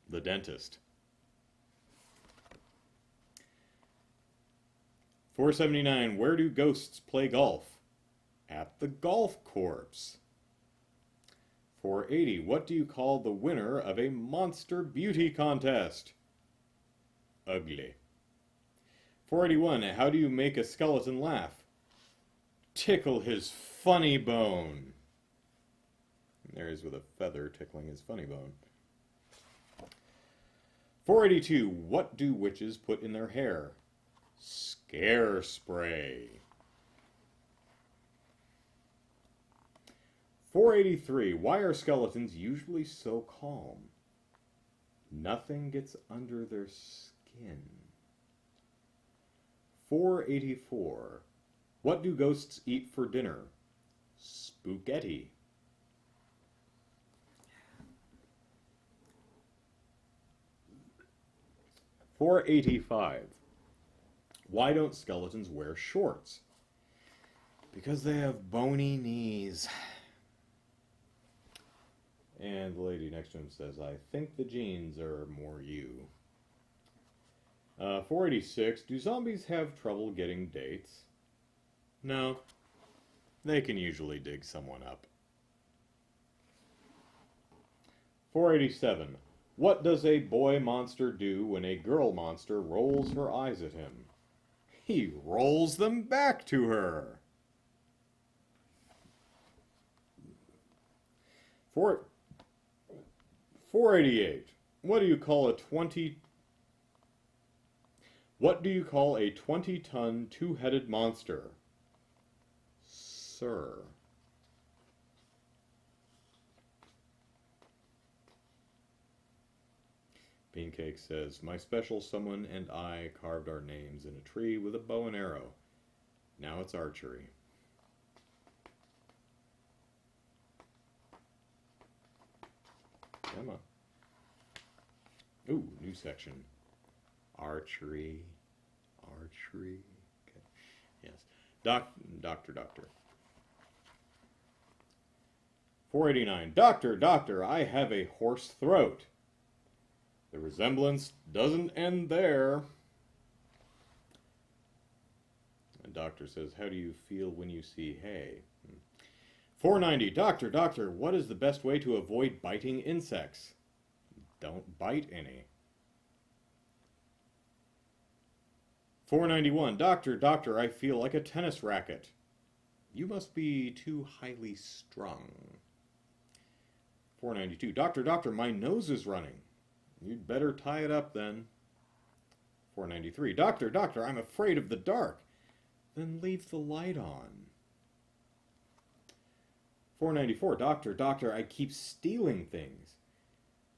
The dentist. 479. Where do ghosts play golf? At the golf course. 480. What do you call the winner of a monster beauty contest? Ugly. 481. How do you make a skeleton laugh? Tickle his funny bone. And there he is with a feather tickling his funny bone. 482. What do witches put in their hair? Scare spray. 483. Why are skeletons usually so calm? Nothing gets under their skin. 484. What do ghosts eat for dinner? spooketti. 485. Why don't skeletons wear shorts? Because they have bony knees. And the lady next to him says, I think the jeans are more you. 486. Do zombies have trouble getting dates? No. They can usually dig someone up. 487. What does a boy monster do when a girl monster rolls her eyes at him? He rolls them back to her. 488. What do you call a 20-ton two-headed monster? Sir. Beancake says, my special someone and I carved our names in a tree with a bow and arrow. Now it's archery. Emma. Ooh, new section. Archery. Archery. Okay. Yes. Doctor. 489. Doctor, I have a hoarse throat. The resemblance doesn't end there. The doctor says, how do you feel when you see hay? 490. Doctor, what is the best way to avoid biting insects? Don't bite any. 491. Doctor, I feel like a tennis racket. You must be too highly strung. 492. Doctor, my nose is running. You'd better tie it up then. 493. Doctor, I'm afraid of the dark. Then leave the light on. 494. Doctor, I keep stealing things.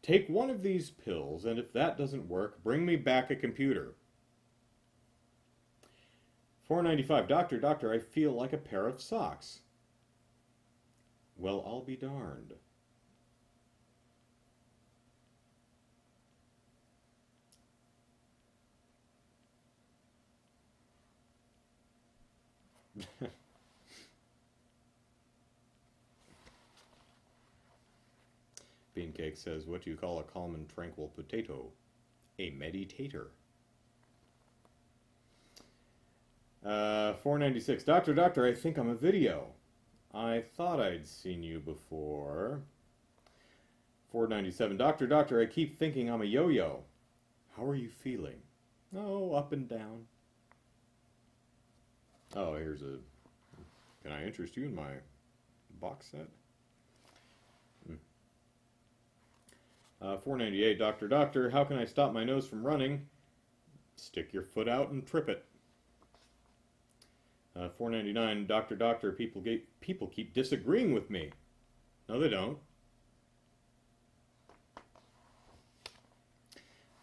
Take one of these pills, and if that doesn't work, bring me back a computer. 495. Doctor, I feel like a pair of socks. Well, I'll be darned. Beancake says, what do you call a calm and tranquil potato? A meditator. 496. Doctor, I think I'm a video. I thought I'd seen you before. 497. Doctor, I keep thinking I'm a yo-yo. How are you feeling? Oh, up and down. Oh, can I interest you in my box set? 498. Doctor, how can I stop my nose from running? Stick your foot out and trip it. 499. Doctor, people keep disagreeing with me. No, they don't.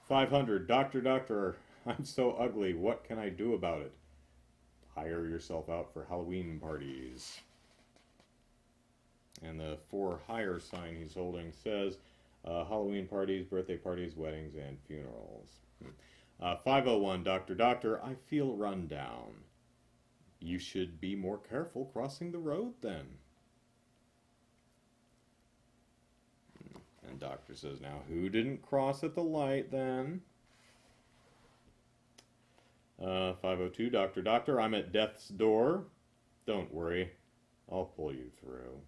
500. Doctor, I'm so ugly. What can I do about it? Hire yourself out for Halloween parties. And the for hire sign he's holding says, Halloween parties, birthday parties, weddings, and funerals. 501. Doctor, I feel run down. You should be more careful crossing the road then. And doctor says, now who didn't cross at the light then? 502. Doctor, I'm at death's door. Don't worry, I'll pull you through.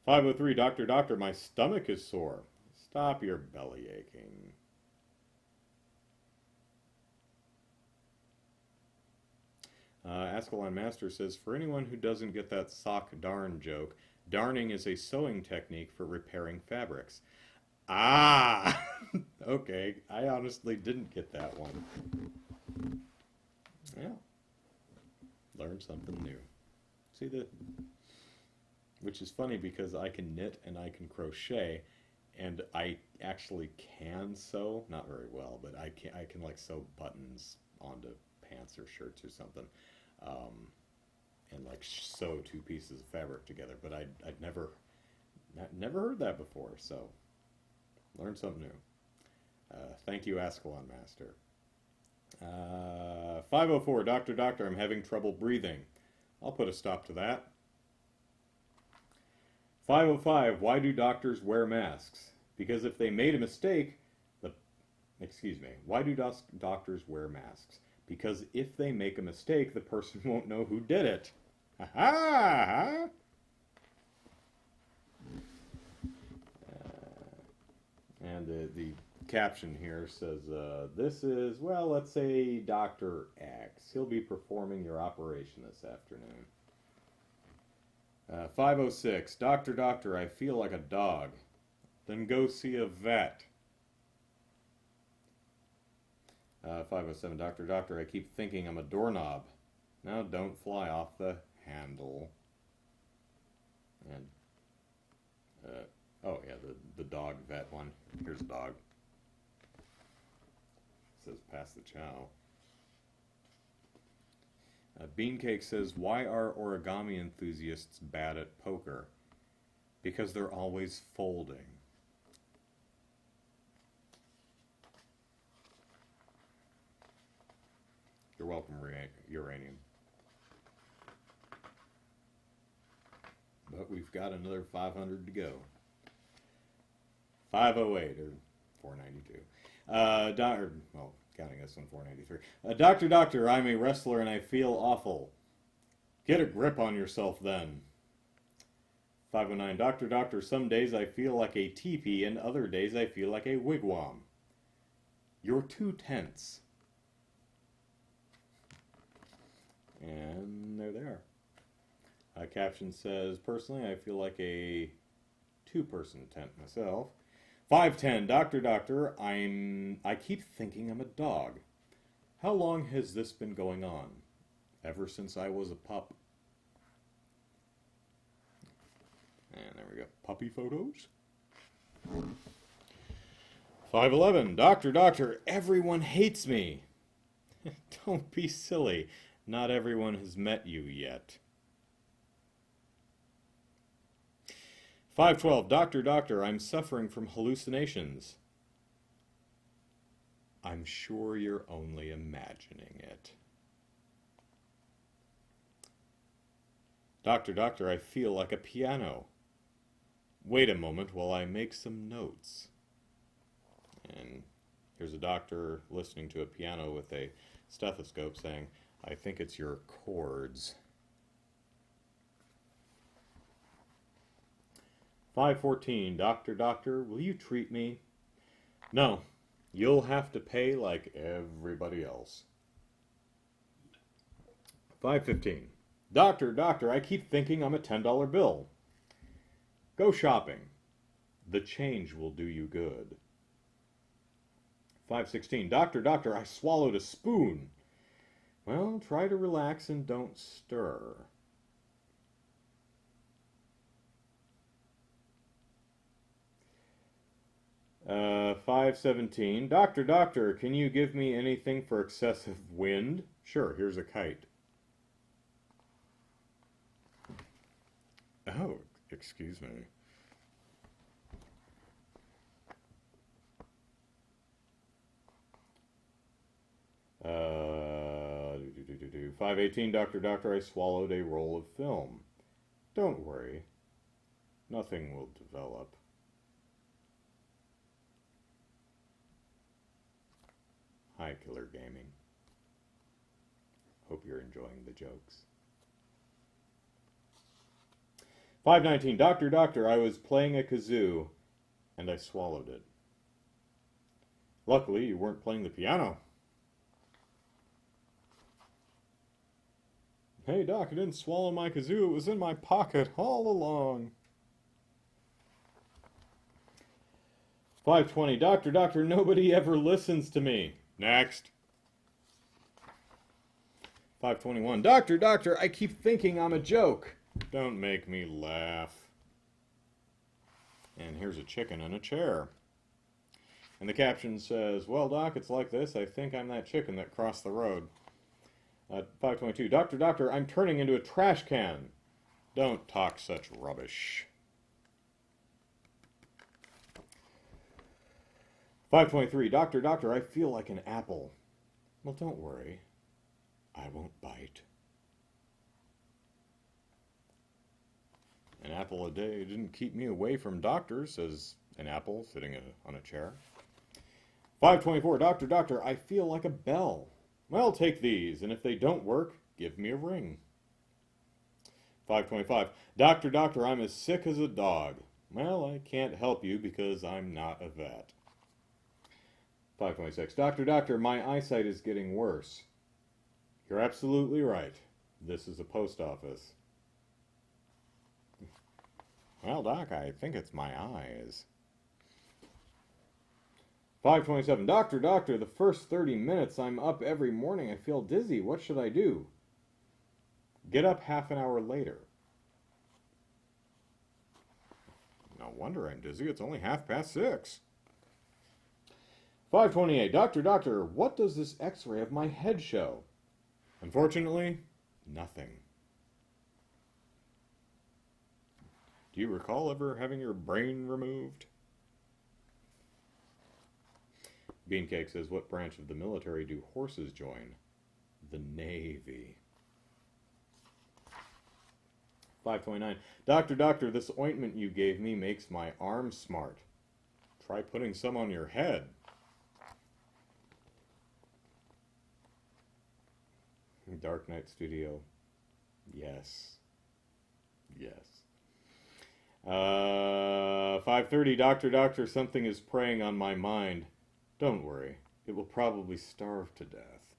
503. Doctor, my stomach is sore. Stop your belly aching. Ascalon Master says, for anyone who doesn't get that sock darn joke, darning is a sewing technique for repairing fabrics. Ah! Okay, I honestly didn't get that one. Yeah. Learned something new. See which is funny because I can knit and I can crochet, and I actually can sew, not very well, but I can like sew buttons onto pants or shirts or something. and like sew two pieces of fabric together. But I'd never heard that before, so learned something new. Thank you, Ascalon Master. 504, Doctor, Doctor, I'm having trouble breathing. I'll put a stop to that. 505, why do doctors wear masks? Because if they made a mistake, why do doctors wear masks? Because if they make a mistake, the person won't know who did it. Ha ha! And the caption here says, this is, well, let's say Dr. X. He'll be performing your operation this afternoon. 506, Doctor, Doctor, I feel like a dog. Then go see a vet. 507, Doctor, Doctor, I keep thinking I'm a doorknob. Now don't fly off the handle. And, oh yeah, the dog vet one. Here's a dog. It says pass the chow. Beancake says, why are origami enthusiasts bad at poker? Because they're always folding. You're welcome, Uranium. But we've got another 500 to go. 508, or 492. Counting us on 493. Doctor, Doctor, I'm a wrestler and I feel awful. Get a grip on yourself then. 509, Doctor, Doctor, some days I feel like a teepee and other days I feel like a wigwam. You're too tense. And there they are. Caption says, personally, I feel like a two-person tent myself. 510, Doctor, Doctor, I keep thinking I'm a dog. How long has this been going on? Ever since I was a pup. And there we go. Puppy photos. 511, Doctor, Doctor, everyone hates me. Don't be silly. Not everyone has met you yet. 512, Doctor, Doctor, I'm suffering from hallucinations. I'm sure you're only imagining it. Doctor, Doctor, I feel like a piano. Wait a moment while I make some notes. And here's a doctor listening to a piano with a stethoscope saying, I think it's your chords. 514, Doctor, Doctor, will you treat me? No, you'll have to pay like everybody else. 515, Doctor, Doctor, I keep thinking I'm a $10 bill. Go shopping. The change will do you good. 516, Doctor, Doctor, I swallowed a spoon. Well, try to relax and don't stir. 517, Doctor, Doctor, can you give me anything for excessive wind? Sure, here's a kite. Oh, excuse me. 518, Doctor, Doctor, I swallowed a roll of film. Don't worry. Nothing will develop. Hi, Killer Gaming. Hope you're enjoying the jokes. 519, Doctor, Doctor, I was playing a kazoo, and I swallowed it. Luckily, you weren't playing the piano. Hey, Doc, I didn't swallow my kazoo. It was in my pocket all along. 520, Doctor, Doctor, nobody ever listens to me. Next. 521, Doctor, Doctor, I keep thinking I'm a joke. Don't make me laugh. And here's a chicken in a chair. And the caption says, well, Doc, it's like this. I think I'm that chicken that crossed the road. 5:22. Doctor, doctor, I'm turning into a trash can. Don't talk such rubbish. 5:23. Doctor, doctor, I feel like an apple. Well, don't worry. I won't bite. An apple a day didn't keep me away from doctors, says an apple sitting on a chair. 5:24. Doctor, doctor, I feel like a bell. Well, take these, and if they don't work, give me a ring. 5:25. Doctor, doctor, I'm as sick as a dog. Well, I can't help you because I'm not a vet. 5:26. Doctor, doctor, my eyesight is getting worse. You're absolutely right. This is a post office. Well, Doc, I think it's my eyes. 5:27. Doctor, doctor, the first 30 minutes I'm up every morning I feel dizzy. What should I do? Get up half an hour later. No wonder I'm dizzy. It's only 6:30. 5:28. Doctor, doctor, what does this x-ray of my head show? Unfortunately, nothing. Do you recall ever having your brain removed? Beancake says, what branch of the military do horses join? The Navy. 5:29. Doctor, doctor, this ointment you gave me makes my arms smart. Try putting some on your head. Dark Knight Studio. Yes. Yes. 5:30. Doctor, doctor, something is preying on my mind. Don't worry. It will probably starve to death.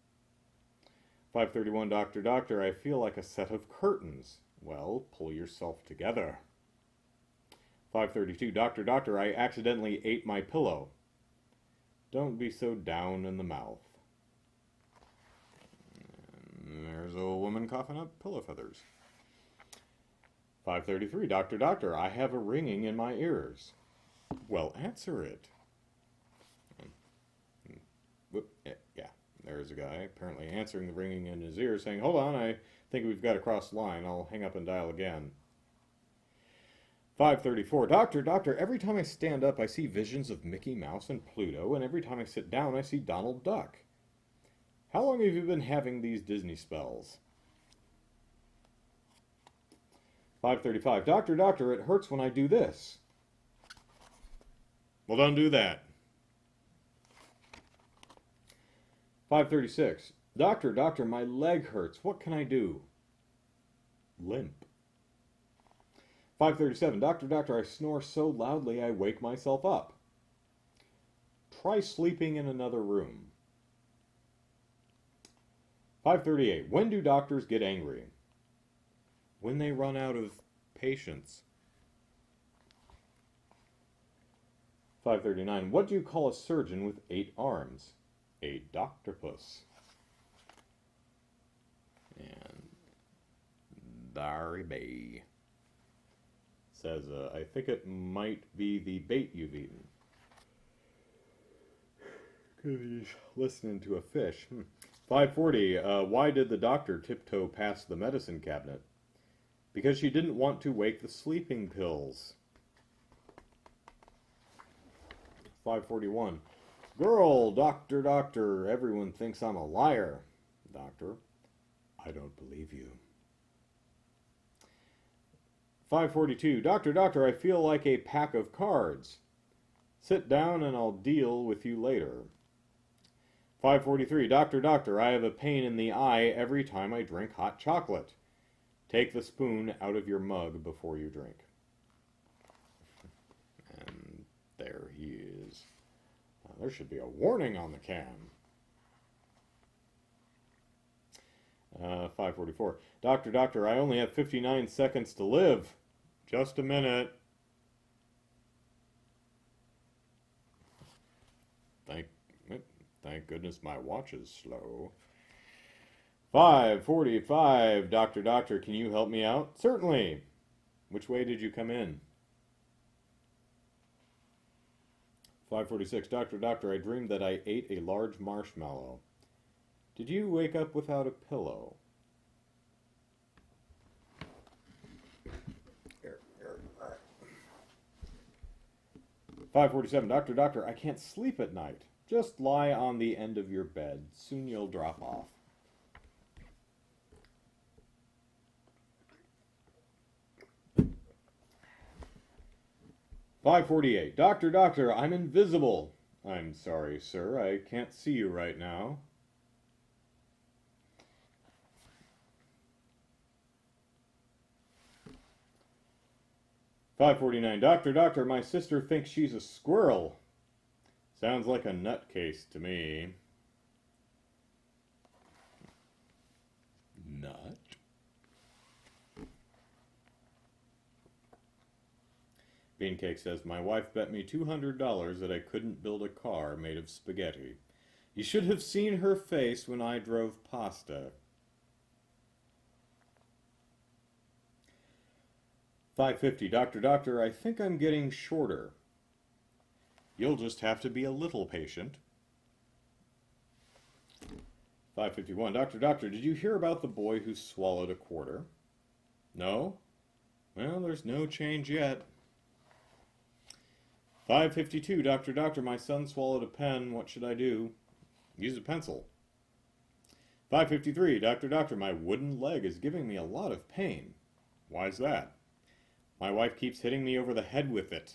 5:31. Doctor, doctor, I feel like a set of curtains. Well, pull yourself together. 5:32. Doctor, doctor, I accidentally ate my pillow. Don't be so down in the mouth. And there's a woman coughing up pillow feathers. 5:33. Doctor, doctor, I have a ringing in my ears. Well, answer it. Yeah, there's a guy apparently answering the ringing in his ear, saying, hold on, I think we've got to cross the line. I'll hang up and dial again. 5:34. Doctor, doctor, every time I stand up I see visions of Mickey Mouse and Pluto, and every time I sit down I see Donald Duck. How long have you been having these Disney spells? 5:35. Doctor, doctor, it hurts when I do this. Well, don't do that. 5:36. Doctor, doctor, my leg hurts. What can I do? Limp. 5:37. Doctor, doctor, I snore so loudly I wake myself up. Try sleeping in another room. 5:38. When do doctors get angry? When they run out of patience. 5:39. What do you call a surgeon with 8 arms? A doctopus. And Darby says, I think it might be the bait you've eaten. Because he's listening to a fish. 5:40. Why did the doctor tiptoe past the medicine cabinet? Because she didn't want to wake the sleeping pills. 5:41. Girl, doctor, doctor, everyone thinks I'm a liar. Doctor, I don't believe you. 5:42. Doctor, doctor, I feel like a pack of cards. Sit down and I'll deal with you later. 5:43. Doctor, doctor, I have a pain in the eye every time I drink hot chocolate. Take the spoon out of your mug before you drink. And there he is. There should be a warning on the can. 5:44. Doctor, doctor, I only have 59 seconds to live. Just a minute. Thank goodness my watch is slow. 5:45. Doctor, doctor, can you help me out? Certainly. Which way did you come in? 5:46. Doctor, doctor, I dreamed that I ate a large marshmallow. Did you wake up without a pillow? 547. Doctor, doctor, I can't sleep at night. Just lie on the end of your bed. Soon you'll drop off. $548. Doctor, doctor, I'm invisible. I'm sorry, sir. I can't see you right now. $549. Doctor, doctor, my sister thinks she's a squirrel. Sounds like a nutcase to me. Nut? Beancake says, my wife bet me $200 that I couldn't build a car made of spaghetti. You should have seen her face when I drove pasta. 550. Doctor, doctor, I think I'm getting shorter. You'll just have to be a little patient. 551. Doctor, doctor, did you hear about the boy who swallowed a quarter? No? Well, there's no change yet. 552. Doctor, doctor, my son swallowed a pen. What should I do? Use a pencil. 553. Doctor, doctor, my wooden leg is giving me a lot of pain. Why's that? My wife keeps hitting me over the head with it.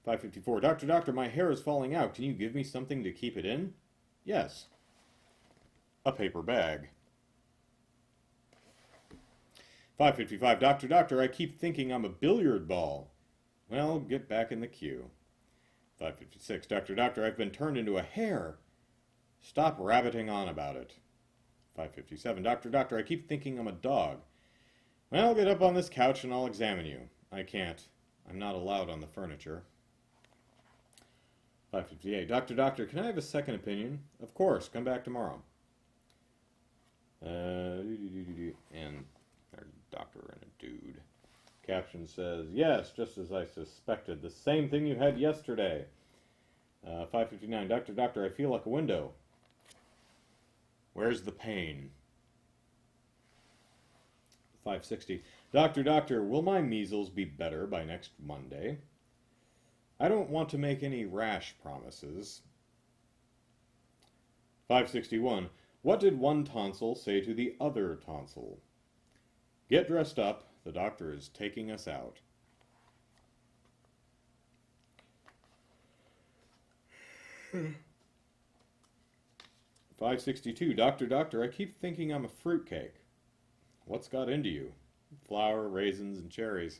554. Doctor, doctor, my hair is falling out. Can you give me something to keep it in? Yes. A paper bag. 555. Doctor, doctor, I keep thinking I'm a billiard ball. Well, get back in the queue. 556. Doctor, doctor, I've been turned into a hare. Stop rabbiting on about it. 557. Doctor, doctor, I keep thinking I'm a dog. Well, get up on this couch and I'll examine you. I can't. I'm not allowed on the furniture. 558. Doctor, doctor, can I have a second opinion? Of course. Come back tomorrow. And there's a doctor and a dude. Caption says, yes, just as I suspected. The same thing you had yesterday. 559. Doctor, doctor, I feel like a window. Where's the pain? 560. Doctor, doctor, will my measles be better by next Monday? I don't want to make any rash promises. 561. What did one tonsil say to the other tonsil? Get dressed up. The doctor is taking us out. 562. Doctor, doctor, I keep thinking I'm a fruitcake. What's got into you? Flour, raisins, and cherries.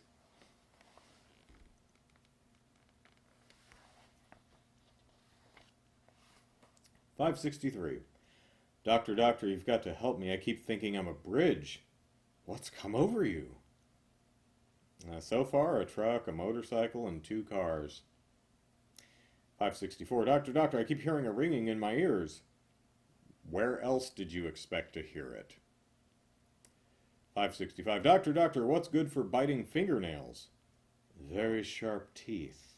563. Doctor, doctor, you've got to help me. I keep thinking I'm a bridge. What's come over you? So far, a truck, a motorcycle, and 2 cars. 564. Doctor, doctor, I keep hearing a ringing in my ears. Where else did you expect to hear it? 565. Doctor, doctor, what's good for biting fingernails? Very sharp teeth.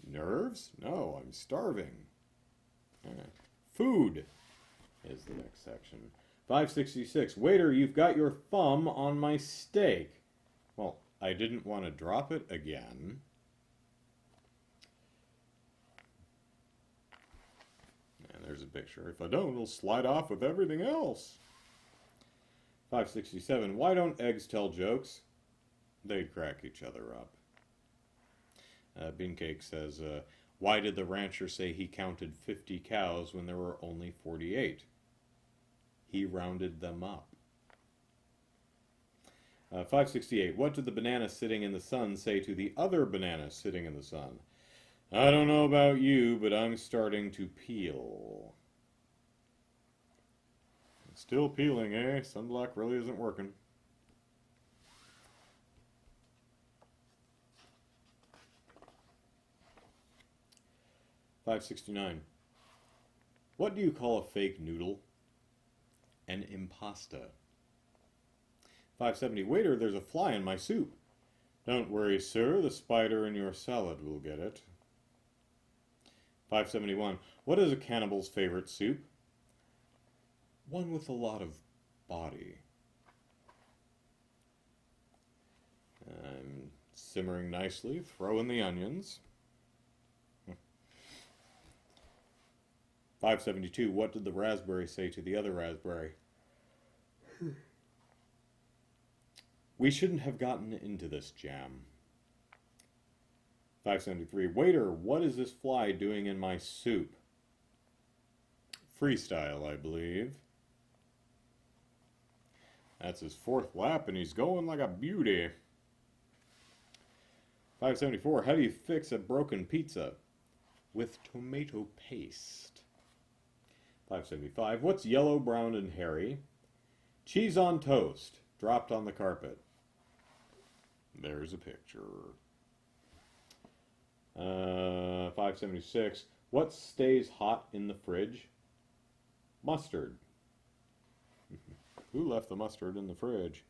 Nerves? No, I'm starving. Food is the next section. 566. Waiter, you've got your thumb on my steak. Well, I didn't want to drop it again. And there's a picture. If I don't, it'll slide off with everything else. 567. Why don't eggs tell jokes? They'd crack each other up. Beancake says, why did the rancher say he counted 50 cows when there were only 48? He rounded them up. 568. What did the banana sitting in the sun say to the other banana sitting in the sun? I don't know about you, but I'm starting to peel. Still peeling, eh? Sunblock really isn't working. $569. What do you call a fake noodle? An impasta. 570. Waiter, there's a fly in my soup. Don't worry, sir. The spider in your salad will get it. 571. What is a cannibal's favorite soup? One with a lot of body. I'm simmering nicely. Throw in the onions. 572. What did the raspberry say to the other raspberry? We shouldn't have gotten into this jam. 573. Waiter, what is this fly doing in my soup? Freestyle, I believe. That's his fourth lap, and he's going like a beauty. 574. How do you fix a broken pizza? With tomato paste. 575. What's yellow, brown, and hairy? Cheese on toast, dropped on the carpet. There's a picture. 576. What stays hot in the fridge? Mustard. Who left the mustard in the fridge?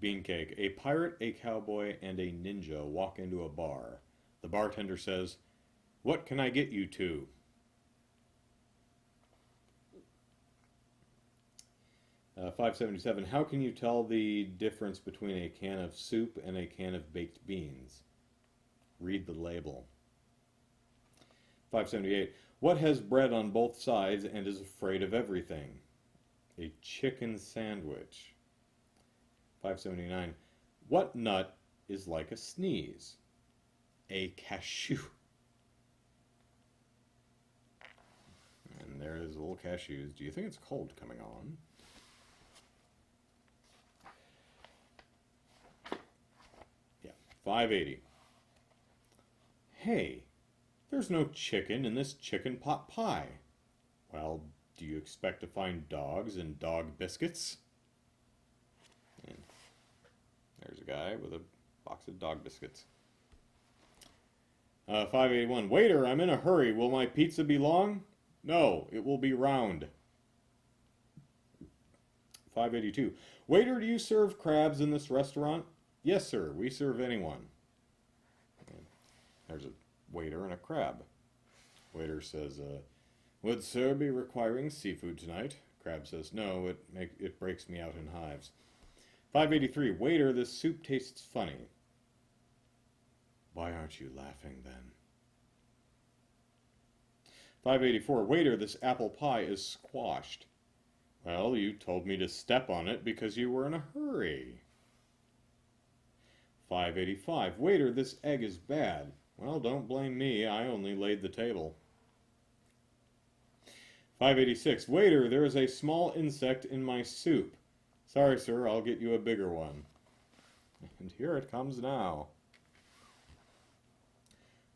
Beancake. A pirate, a cowboy, and a ninja walk into a bar. The bartender says, "What can I get you two?" 577. How can you tell the difference between a can of soup and a can of baked beans? Read the label. 578. What has bread on both sides and is afraid of everything? A chicken sandwich. 579. What nut is like a sneeze? A cashew. And there's little cashews. Do you think it's cold coming on? Yeah. 580. Hey, there's no chicken in this chicken pot pie. Well, do you expect to find dogs and dog biscuits? And there's a guy with a box of dog biscuits. 581. Waiter, I'm in a hurry. Will my pizza be long? No, it will be round. 582. Waiter, do you serve crabs in this restaurant? Yes, sir. We serve anyone. And there's a waiter and a crab. Waiter says, would sir be requiring seafood tonight? Crab says, no, it breaks me out in hives. 583. Waiter, this soup tastes funny. Why aren't you laughing then? 584. Waiter, this apple pie is squashed. Well, you told me to step on it because you were in a hurry. 585. Waiter, this egg is bad. Well, don't blame me. I only laid the table. 586. Waiter, there is a small insect in my soup. Sorry, sir, I'll get you a bigger one. And here it comes now.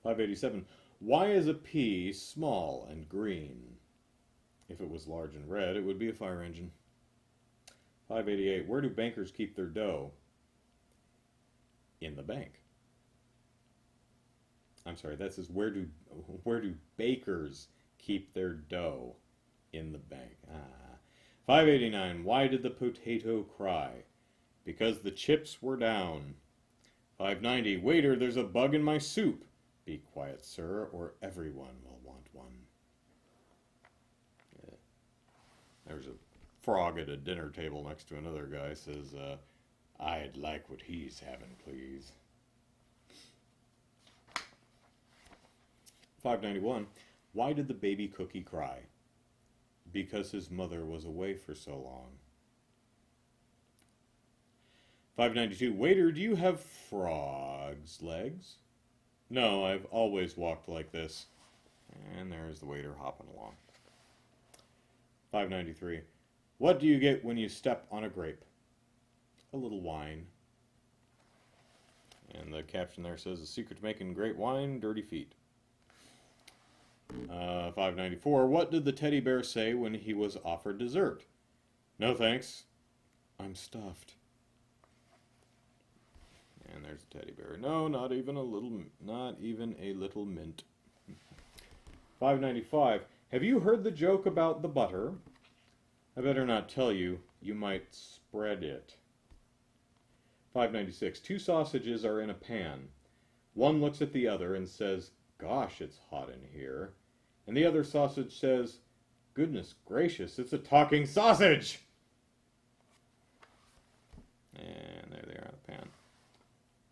587. Why is a pea small and green? If it was large and red, it would be a fire engine. 588. Where do bankers keep their dough? In the bank. I'm sorry, that says where do bakers keep their dough? In the bank. 589. Why did the potato cry? Because the chips were down. 590. Waiter, there's a bug in my soup. Be quiet, sir, or everyone will want one. Yeah. There's a frog at a dinner table next to another guy. Says, I'd like what he's having, please. 591. Why did the baby cookie cry? Because his mother was away for so long. 592. Waiter, do you have frog's legs? No, I've always walked like this. And there's the waiter hopping along. 593. What do you get when you step on a grape? A little wine. And the caption there says, the secret to making great wine, dirty feet. 594. What did the teddy bear say when he was offered dessert? No thanks. I'm stuffed. And there's a teddy bear. No, not even a little mint. 595. Have you heard the joke about the butter? I better not tell you. You might spread it. 596. Two sausages are in a pan. One looks at the other and says, "Gosh, it's hot in here." And the other sausage says, "Goodness gracious, it's a talking sausage!" And there they are in the pan.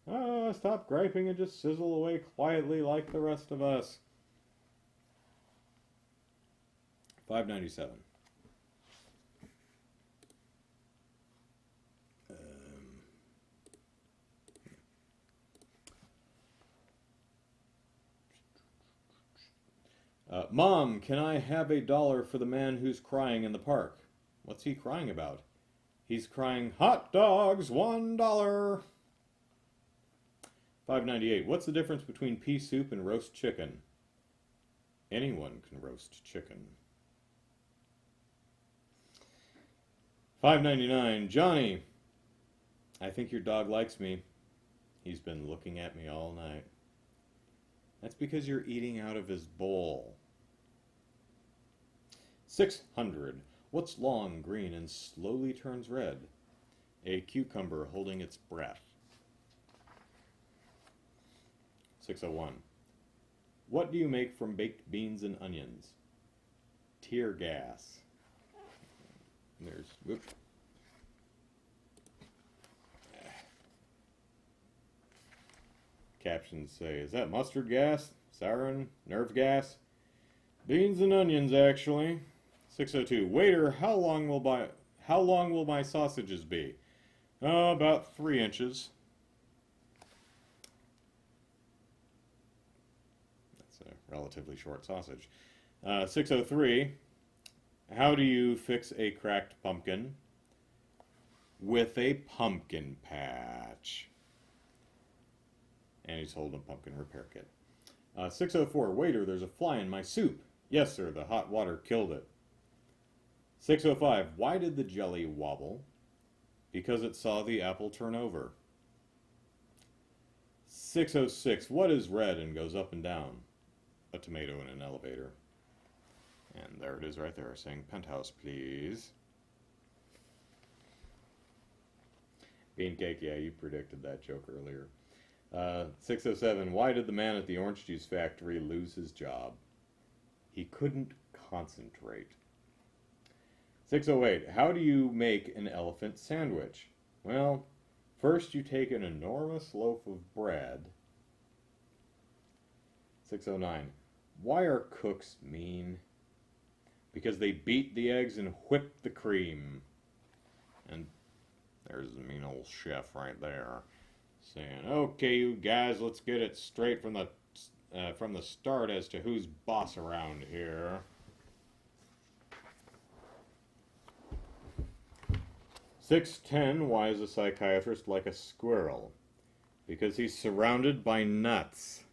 Ah, stop griping and just sizzle away quietly like the rest of us. $5.97. Mom, can I have $1 for the man who's crying in the park? What's he crying about? He's crying, "Hot dogs, $1." $5.98. What's the difference between pea soup and roast chicken? Anyone can roast chicken. $5.99. Johnny, I think your dog likes me. He's been looking at me all night. That's because you're eating out of his bowl. 600. What's long, green, and slowly turns red? A cucumber holding its breath. 601. What do you make from baked beans and onions? Tear gas. There's, whoops. Captions say, is that mustard gas? Sarin? Nerve gas? Beans and onions, actually. 602. Waiter, how long will my sausages be? Oh, about 3 inches. That's a relatively short sausage. 603. How do you fix a cracked pumpkin? With a pumpkin patch. And he's holding a pumpkin repair kit. 604. Waiter, there's a fly in my soup. Yes, sir, the hot water killed it. 605. Why did the jelly wobble? Because it saw the apple turn over. 606. What is red and goes up and down? A tomato in an elevator. And there it is right there, saying penthouse, please. Beancake, yeah, you predicted that joke earlier. 607. Why did the man at the orange juice factory lose his job? He couldn't concentrate. 608. How do you make an elephant sandwich? Well, first you take an enormous loaf of bread. 609. Why are cooks mean? Because they beat the eggs and whip the cream. And there's the mean old chef right there, saying, "Okay, you guys, let's get it straight from the start as to who's boss around here." 610. Why is a psychiatrist like a squirrel? Because he's surrounded by nuts.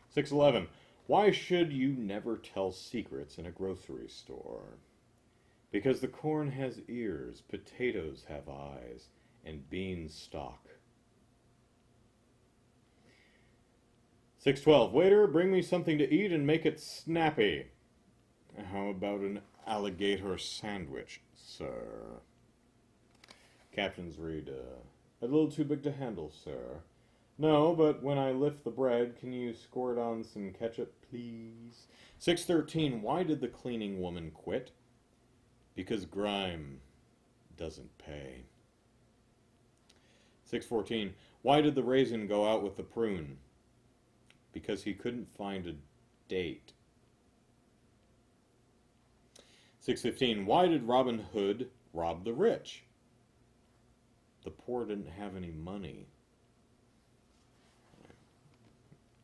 611. Why should you never tell secrets in a grocery store? Because the corn has ears, potatoes have eyes, and beans stalk. 612. Waiter, bring me something to eat and make it snappy. How about an alligator sandwich, sir? Captions read, a little too big to handle, sir. No, but when I lift the bread, can you squirt on some ketchup, please? 613. Why did the cleaning woman quit? Because grime doesn't pay. 614. Why did the raisin go out with the prune? Because he couldn't find a date. 615. Why did Robin Hood rob the rich? The poor didn't have any money.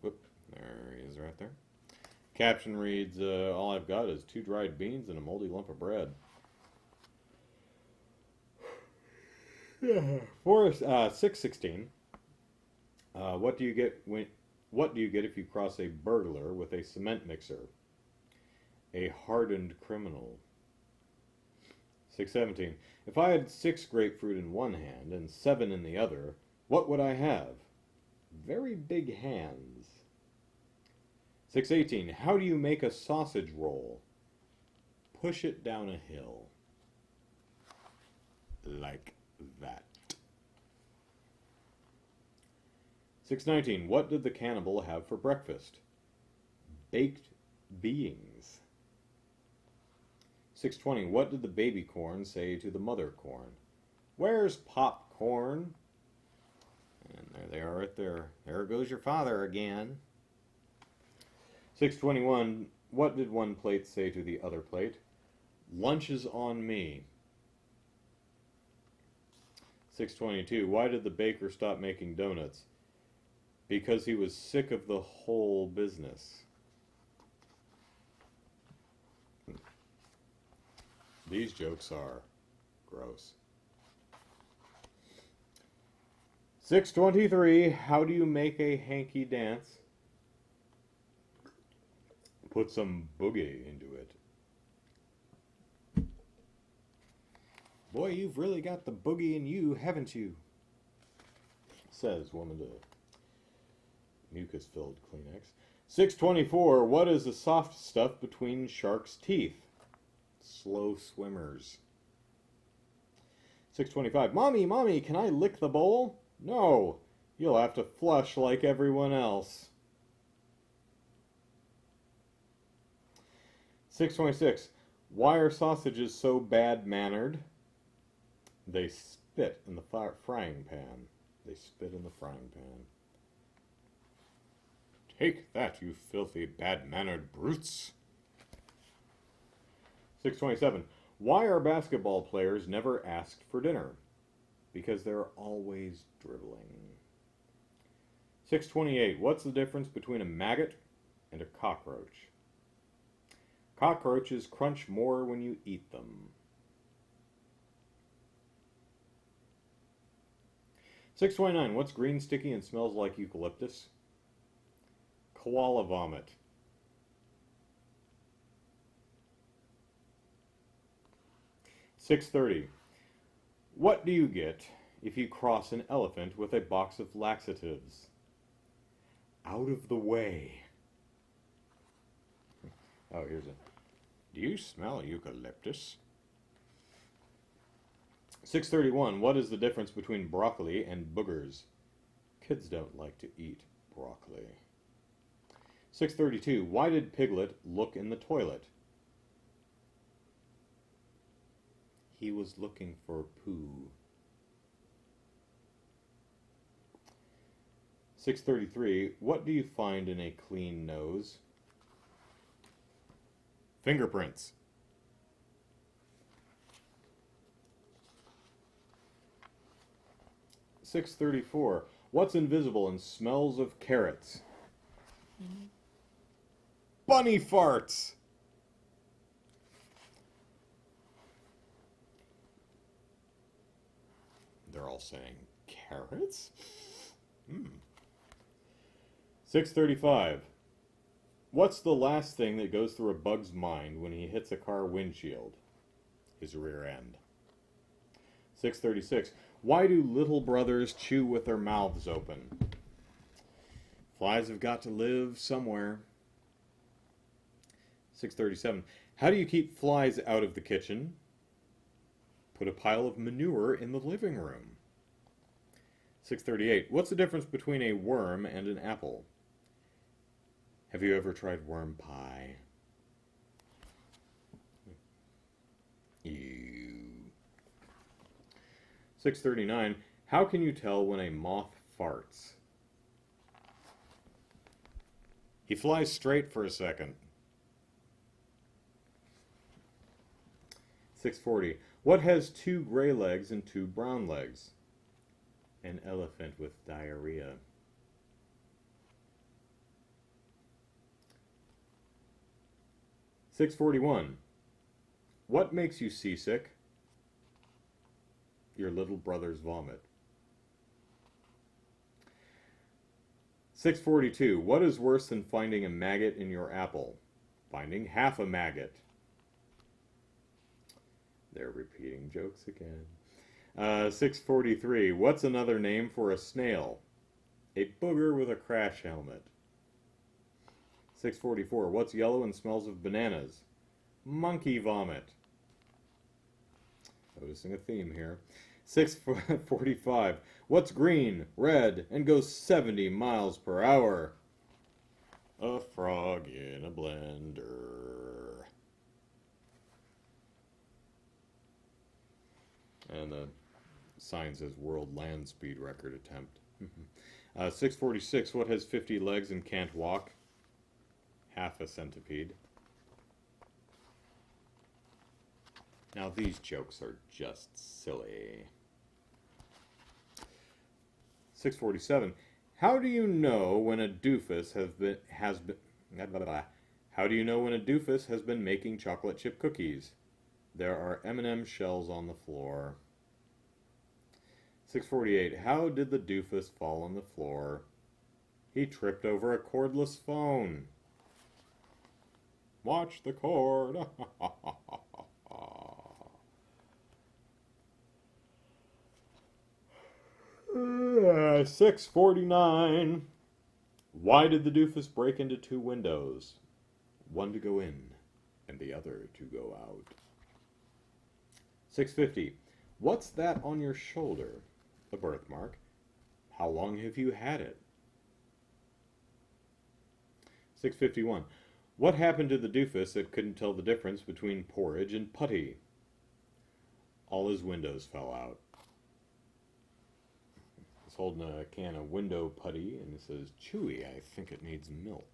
Whoop, there he is right there. Caption reads, all I've got is 2 dried beans and a moldy lump of bread. For 616, what do you get if you cross a burglar with a cement mixer? A hardened criminal. 617. If I had 6 grapefruit in one hand and 7 in the other, what would I have? Very big hands. 618. How do you make a sausage roll? Push it down a hill. Like that. 619. What did the cannibal have for breakfast? Baked beings. 620. What did the baby corn say to the mother corn? Where's popcorn? And there they are right there. There goes your father again. 621. What did one plate say to the other plate? Lunch is on me. 622. Why did the baker stop making donuts? Because he was sick of the whole business. These jokes are gross. 623. How do you make a hanky dance? Put some boogie into it. Boy, you've really got the boogie in you, haven't you? Says woman to mucus-filled Kleenex. 624. What is the soft stuff between sharks' teeth? Slow swimmers. 625. Mommy, can I lick the bowl? No, you'll have to flush like everyone else. 626. Why are sausages so bad-mannered? They spit in the frying pan. They spit in the frying pan. Take that, you filthy, bad-mannered brutes. 627. Why are basketball players never asked for dinner? Because they're always dribbling. 628. What's the difference between a maggot and a cockroach? Cockroaches crunch more when you eat them. 629. What's green, sticky, and smells like eucalyptus? Koala vomit. 630. What do you get if you cross an elephant with a box of laxatives? Out of the way. Oh, here's a... Do you smell eucalyptus? 631. What is the difference between broccoli and boogers? Kids don't like to eat broccoli. 632. Why did Piglet look in the toilet? He was looking for poo. 633. What do you find in a clean nose? Fingerprints. 634. What's invisible and smells of carrots? Bunny farts. They're all saying carrots? 635. What's the last thing that goes through a bug's mind when he hits a car windshield? His rear end. 636. Why do little brothers chew with their mouths open? Flies have got to live somewhere. 637. How do you keep flies out of the kitchen? Put a pile of manure in the living room. 638. What's the difference between a worm and an apple? Have you ever tried worm pie? Ew. 639. How can you tell when a moth farts? He flies straight for a second. 640. What has 2 gray legs and 2 brown legs? An elephant with diarrhea. 641. What makes you seasick? Your little brother's vomit. 642. What is worse than finding a maggot in your apple? Finding half a maggot. They're repeating jokes again. 643. What's another name for a snail? A booger with a crash helmet. 644. What's yellow and smells of bananas? Monkey vomit. Noticing a theme here. 6:45. What's green, red, and goes 70 miles per hour? A frog in a blender. And the sign says world land speed record attempt. 6:46. What has 50 legs and can't walk? Half a centipede. Now these jokes are just silly. 6:47. How do you know when a doofus How do you know when a doofus has been making chocolate chip cookies? There are M&M shells on the floor. 6:48. How did the doofus fall on the floor? He tripped over a cordless phone. Watch the cord. 6:49. Why did the doofus break into two windows? One to go in and the other to go out. 6:50. What's that on your shoulder? A birthmark. How long have you had it? 6:51. What happened to the doofus that couldn't tell the difference between porridge and putty? All his windows fell out. He's holding a can of window putty and it says, "Chewy, I think it needs milk."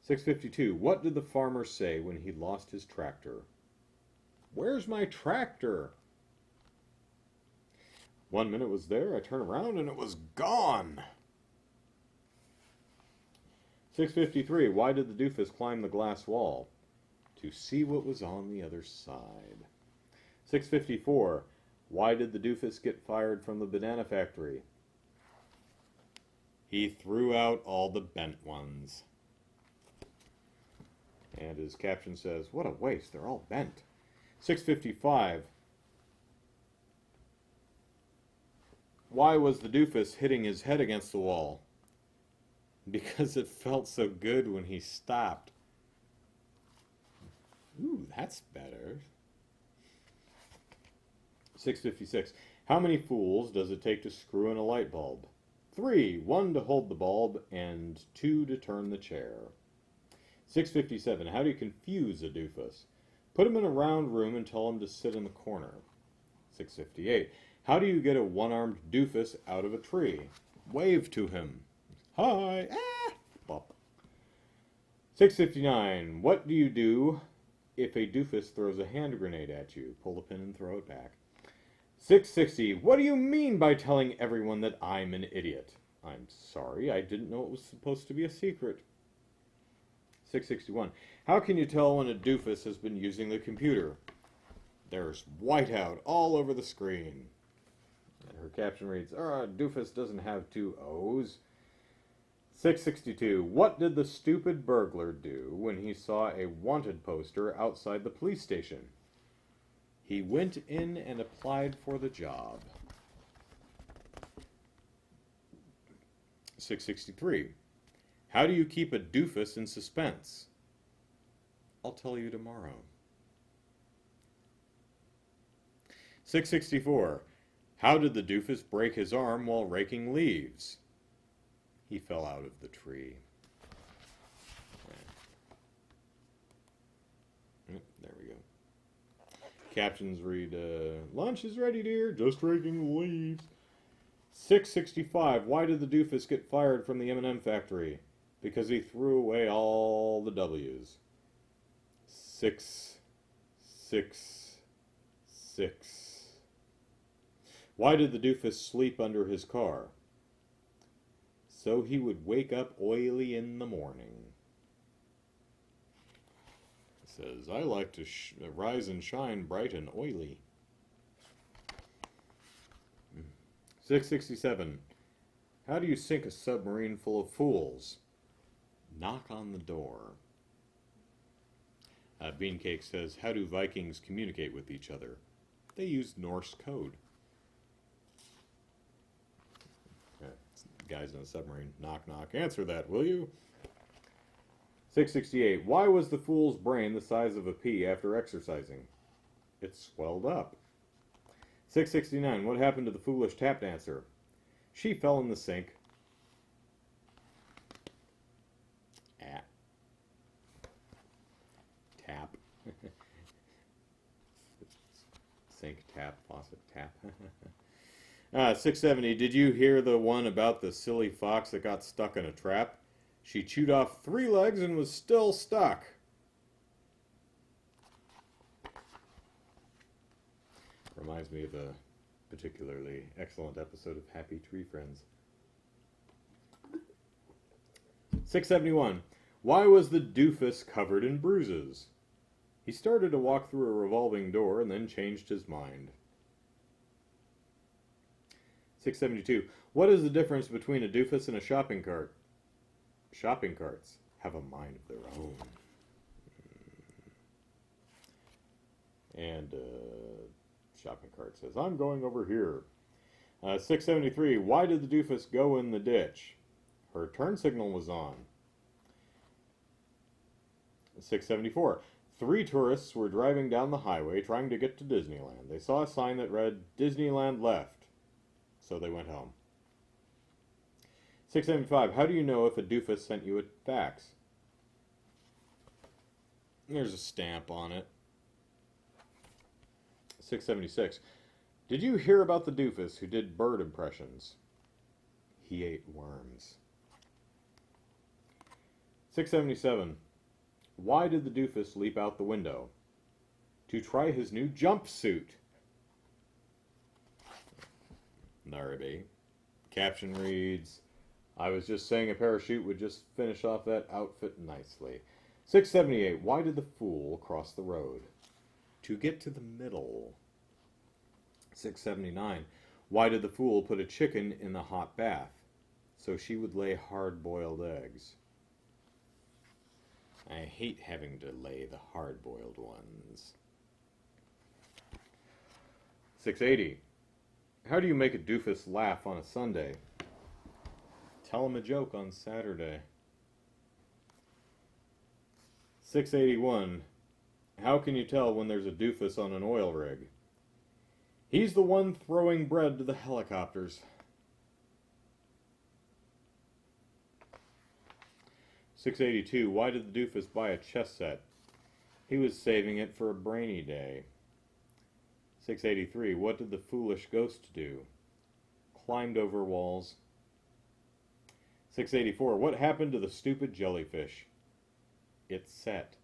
6:52. What did the farmer say when he lost his tractor? Where's my tractor? 1 minute was there, I turned around and it was gone. 6:53. Why did the doofus climb the glass wall? To see what was on the other side. 6:54. Why did the doofus get fired from the banana factory? He threw out all the bent ones. And his caption says, "What a waste, they're all bent." 6:55. Why was the doofus hitting his head against the wall? Because it felt so good when he stopped. Ooh, that's better. 6:56. How many fools does it take to screw in a light bulb? 3. 1 to hold the bulb and 2 to turn the chair. 6:57. How do you confuse a doofus? Put him in a round room and tell him to sit in the corner. 6:58. How do you get a one-armed doofus out of a tree? Wave to him. Hi! Ah! Bop. 6:59. What do you do if a doofus throws a hand grenade at you? Pull the pin and throw it back. 6:60. What do you mean by telling everyone that I'm an idiot? I'm sorry, I didn't know it was supposed to be a secret. 6:61. How can you tell when a doofus has been using the computer? There's whiteout all over the screen. And her caption reads, doofus doesn't have 2 O's. 6:62. What did the stupid burglar do when he saw a wanted poster outside the police station? He went in and applied for the job. 6:63. How do you keep a doofus in suspense? I'll tell you tomorrow. 6:64. How did the doofus break his arm while raking leaves? He fell out of the tree. There we go. Captions read, lunch is ready, dear. Just raking the leaves. 6:65. Why did the doofus get fired from the M&M factory? Because he threw away all the W's. 6. Why did the doofus sleep under his car? So he would wake up oily in the morning. It says, I like to rise and shine bright and oily. 6:67. How do you sink a submarine full of fools? Knock on the door. Beancake says, how do Vikings communicate with each other? They use Norse code. Guys in a submarine. Knock, knock. Answer that, will you? 6:68. Why was the fool's brain the size of a pea after exercising? It swelled up. 669. What happened to the foolish tap dancer? She fell in the sink. Ah. Tap. Sink, tap, faucet, tap. 670. Did you hear the one about the silly fox that got stuck in a trap? She chewed off 3 legs and was still stuck. Reminds me of a particularly excellent episode of Happy Tree Friends. 671. Why was the doofus covered in bruises? He started to walk through a revolving door and then changed his mind. 672. What is the difference between a doofus and a shopping cart? Shopping carts have a mind of their own. And shopping cart says, I'm going over here. 673. Why did the doofus go in the ditch? Her turn signal was on. 674. 3 tourists were driving down the highway trying to get to Disneyland. They saw a sign that read, Disneyland left. So they went home. 675. How do you know if a doofus sent you a fax? There's a stamp on it. 676. Did you hear about the doofus who did bird impressions? He ate worms. 677. Why did the doofus leap out the window? To try his new jumpsuit. Narraby. Caption reads, I was just saying a parachute would just finish off that outfit nicely. 678. Why did the fool cross the road? To get to the middle. 679. Why did the fool put a chicken in the hot bath? So she would lay hard-boiled eggs. I hate having to lay the hard-boiled ones. 680. How do you make a doofus laugh on a Sunday? Tell him a joke on Saturday. 681. How can you tell when there's a doofus on an oil rig? He's the one throwing bread to the helicopters. 682. Why did the doofus buy a chess set? He was saving it for a brainy day. 683. What did the foolish ghost do? Climbed over walls. 684. What happened to the stupid jellyfish? It set.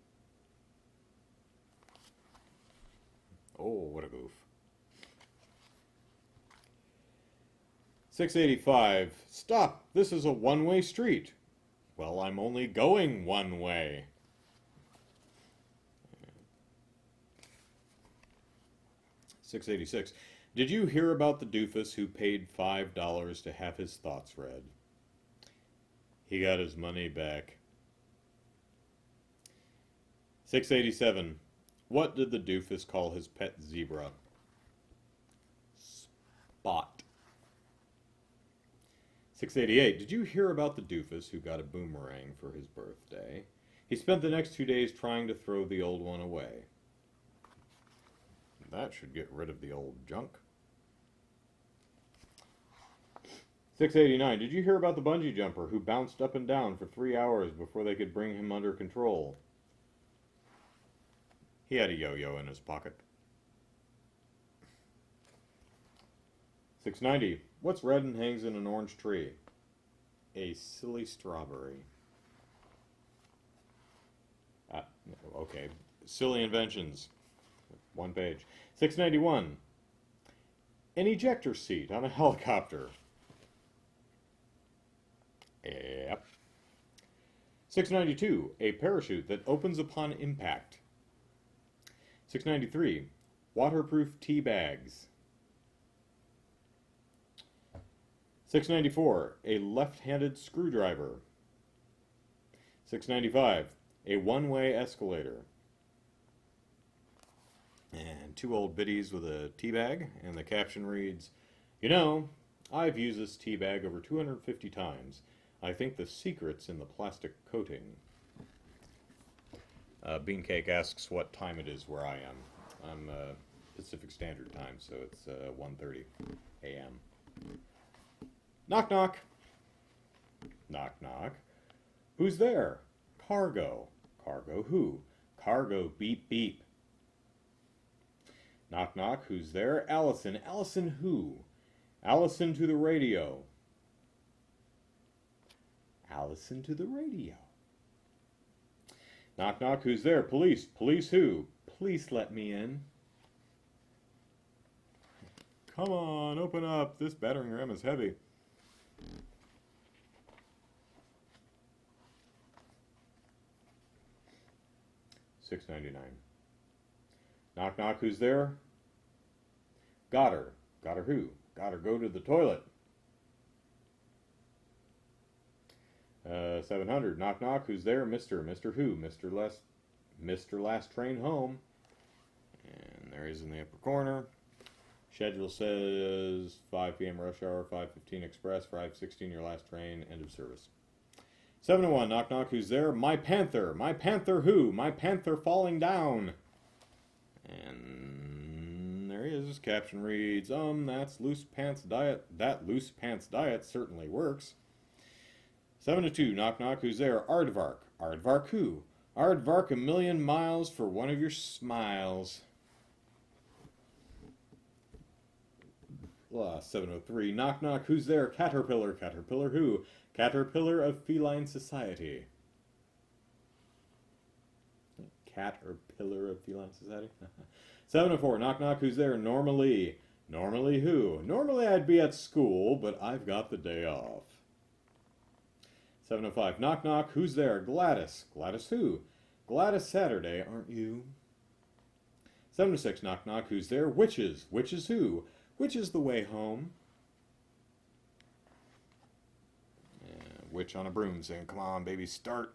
Oh, what a goof. 685. Stop! This is a one-way street. Well, I'm only going one way. 686. Did you hear about the doofus who paid $5 to have his thoughts read? He got his money back. 687. What did the doofus call his pet zebra? Spot. 688. Did you hear about the doofus who got a boomerang for his birthday? He spent the next 2 days trying to throw the old one away. That should get rid of the old junk. 689. Did you hear about the bungee jumper who bounced up and down for 3 hours before they could bring him under control? He had a yo-yo in his pocket. 690. What's red and hangs in an orange tree? A silly strawberry. Okay. Silly inventions. 1 page. 691. An ejector seat on a helicopter. Yep. 692. A parachute that opens upon impact. 693. Waterproof tea bags. 694. A left-handed screwdriver. 695. A one-way escalator. And 2 old biddies with a tea bag, and the caption reads, You know, I've used this tea bag over 250 times. I think the secret's in the plastic coating. Beancake asks what time it is where I am. I'm Pacific Standard Time, so it's 1:30 a.m. Knock, knock. Knock, knock. Who's there? Cargo. Cargo who? Cargo beep, beep. Knock, knock. Who's there? Allison. Allison who? Allison to the radio. Allison to the radio. Knock, knock. Who's there? Police. Police who? Police let me in. Come on, open up. This battering ram is heavy. $6.99. Knock, knock. Who's there? Got her. Got her who? Got her go to the toilet. 700. Knock, knock. Who's there? Mr. Mr. who? Mr. Last Train Home. And there he is in the upper corner. Schedule says 5 p.m. rush hour, 5:15 express, 5:16 your last train, end of service. 701. Knock, knock. Who's there? My Panther. My Panther who? My Panther falling down. And there he is. Caption reads, that's loose pants diet. That loose pants diet certainly works. 702. Knock, knock. Who's there? Aardvark. Aardvark who? Aardvark a million miles for one of your smiles. 703. Knock, knock. Who's there? Caterpillar. Caterpillar who? Caterpillar of feline society. Caterpillar of feline society? 704. Knock, knock. Who's there? Normally. Normally who? Normally I'd be at school, but I've got the day off. 705. Knock, knock. Who's there? Gladys. Gladys who? Gladys Saturday, aren't you? 706. Knock, knock. Who's there? Witches. Witches who? Which is the way home? Witch on a broom saying, come on, baby, start.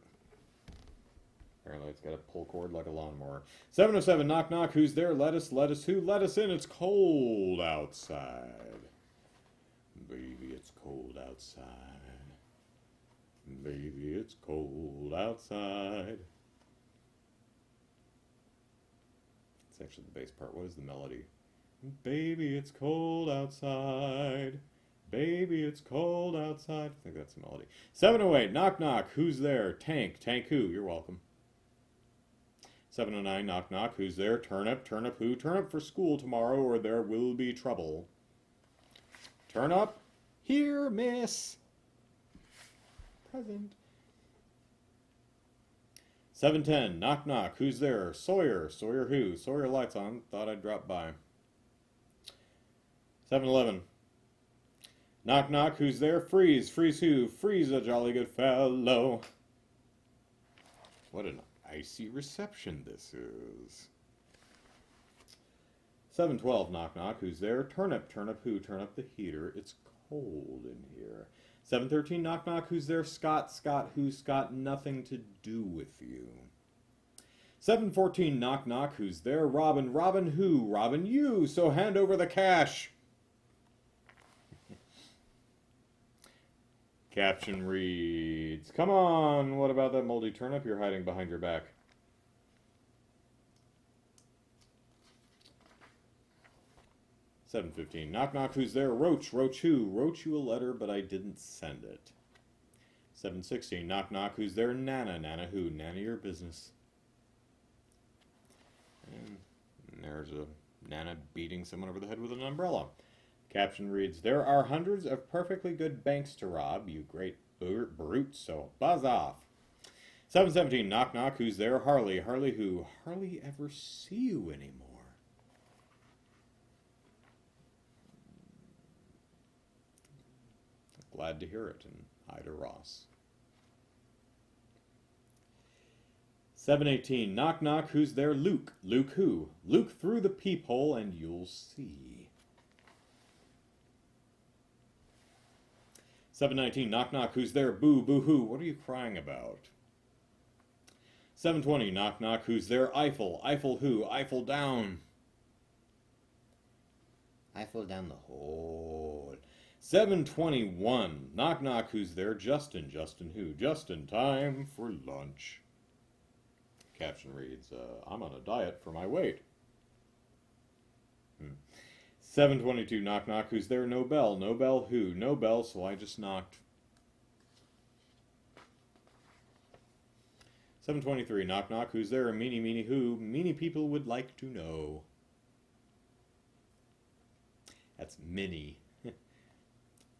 Apparently it's got a pull cord like a lawnmower. 707. Knock, knock. Who's there? Lettuce. Lettuce who? Let us in. It's cold outside. Baby, it's cold outside. Baby, it's cold outside. It's actually the bass part. What is the melody? Baby, it's cold outside. Baby, it's cold outside. I think that's the melody. 708. Knock, knock. Who's there? Tank. Tank who? You're welcome. 709. Knock, knock. Who's there? Turnip. Turnip who? Turnip for school tomorrow or there will be trouble. Turnip. Here, miss. Present. 710. Knock, knock. Who's there? Sawyer. Sawyer who? Sawyer lights on. Thought I'd drop by. 711. Knock, knock. Who's there? Freeze. Freeze who? Freeze a jolly good fellow. What an icy reception this is. 712. Knock, knock. Who's there? Turnip. Turnip who? Turn up the heater. It's cold in here. 713. Knock, knock. Who's there? Scott. Scott who? Scott nothing to do with you. 714. Knock, knock. Who's there? Robin. Robin who? Robin you. So hand over the cash. Caption reads, come on, what about that moldy turnip you're hiding behind your back? $7.15. Knock, knock, who's there? Roach. Roach who? Wrote you a letter, but I didn't send it. $7.16. Knock, knock, who's there? Nana. Nana who? Nana your business. And there's a Nana beating someone over the head with an umbrella. Caption reads, there are hundreds of perfectly good banks to rob, you great brute, so buzz off. 7:17. Knock, knock, who's there? Harley. Harley who? Hardly ever see you anymore. Glad to hear it, and hi to Ross. 7:18. Knock, knock, who's there? Luke. Luke who? Luke through the peephole and you'll see. 7:19. Knock, knock, who's there? Boo, boo hoo. What are you crying about? 7:20. Knock, knock, who's there? Eiffel. Eiffel who? Eiffel down. Eiffel down the hole. 7:21. Knock, knock, who's there? Justin. Justin who? Justin, time for lunch. Caption reads, I'm on a diet for my weight. 7:22, knock knock, who's there? No bell. No bell who? No bell, so I just knocked. 7:23, knock knock, who's there? Meanie meanie who? Meanie people would like to know. That's mini.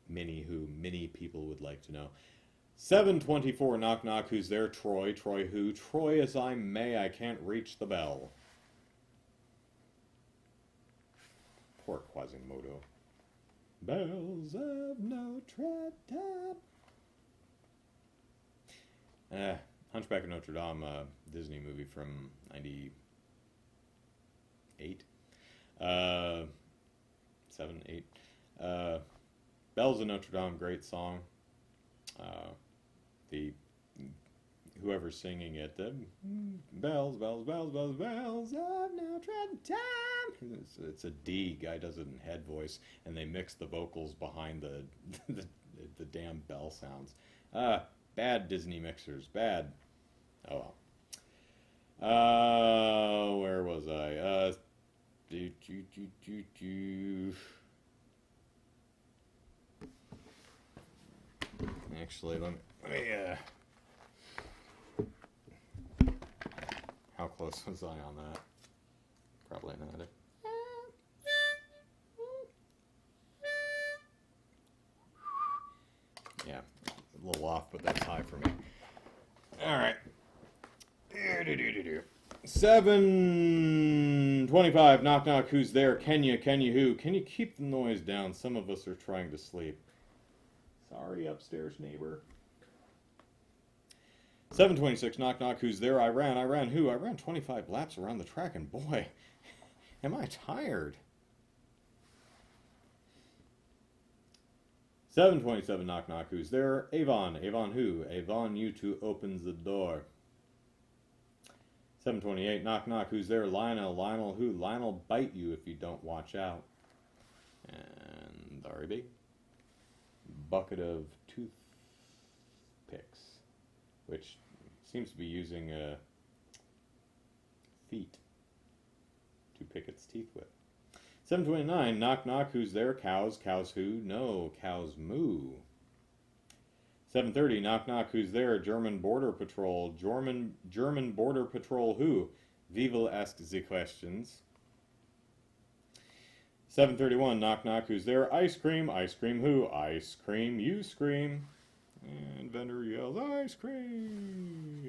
Mini who? Many people would like to know. 7:24, knock knock, who's there? Troy. Troy who? Troy as I may, I can't reach the bell. Poor Quasimodo. Bells of Notre Dame. Hunchback of Notre Dame, Disney movie from 98. 7, 8. Bells of Notre Dame, great song. The whoever's singing it, the bells, bells, bells, bells, bells of Notre Dame. It's a D. Guy does it in head voice, and they mix the vocals behind the the damn bell sounds. Bad Disney mixers, bad. Oh well. Where was I? Actually, let me how close was I on that? Probably not. Yeah, a little off, but that's high for me. All right. 7:25. Knock knock. Who's there? Can you who? Can you keep the noise down? Some of us are trying to sleep. Sorry, upstairs neighbor. 7:26. Knock knock. Who's there? I ran who? I ran 25 laps around the track, and boy, am I tired. 7:27. Knock knock. Who's there? Avon. Avon who? Avon you two opens the door. 7:28. Knock knock. Who's there? Lionel. Lionel who? Lionel bite you if you don't watch out. And Darby. Bucket of toothpicks, which seems to be using feet to pick its teeth with. 7:29. Knock knock. Who's there? Cows. Cows who? No, cows moo. 7:30. Knock knock. Who's there? German border patrol. German border patrol who? We will ask the questions. 7:31. Knock knock. Who's there? Ice cream. Ice cream who? Ice cream you scream. And vendor yells ice cream.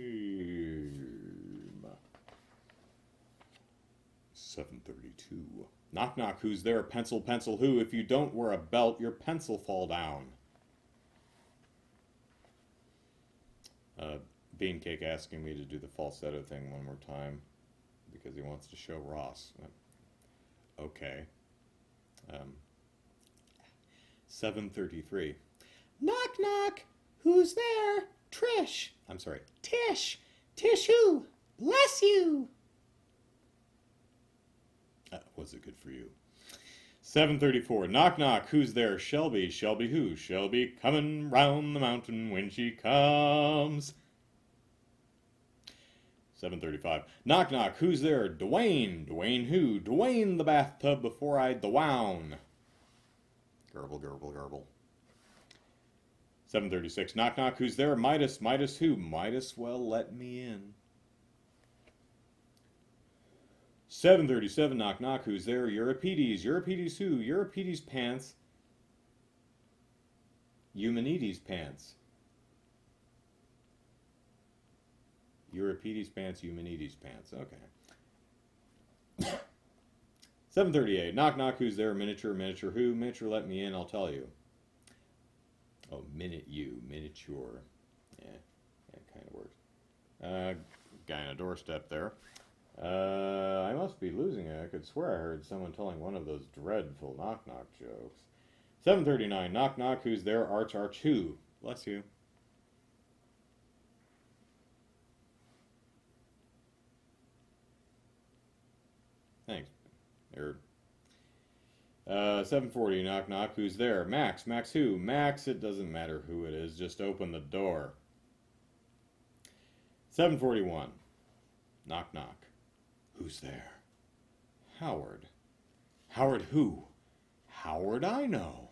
7:32. Knock knock. Who's there? Pencil pencil who? If you don't wear a belt, your pencil fall down. Beancake asking me to do the falsetto thing one more time because he wants to show Ross. Okay. 7:33. Knock knock. Who's there? Trish. I'm sorry. Tish. Tish who? Bless you. Was it good for you? 7:34. Knock knock. Who's there? Shelby. Shelby who? Shelby coming round the mountain when she comes. 7:35. Knock knock. Who's there? Dwayne. Dwayne who? Dwayne the bathtub before I dwown. Gurble, gurble, gurble. 7:36. Knock knock. Who's there? Midas. Midas who? Midas well let me in. 7:37. Knock knock. Who's there? Euripides. Euripides who? Euripides pants. Eumenides pants. Euripides pants, Eumenides pants. Okay. 7:38. Knock knock. Who's there? Miniature. Miniature who? Miniature let me in, I'll tell you. Oh, minute you. Miniature. Yeah, that kind of works. Guy on a doorstep there. I must be losing it. I could swear I heard someone telling one of those dreadful knock knock jokes. 7:39. Knock knock. Who's there? Arch arch who? Bless you. Thanks. 7:40. Knock knock. Who's there? Max. Max who? Max. It doesn't matter who it is. Just open the door. 7:41. Knock knock. Who's there? Howard. Howard who? How would I know?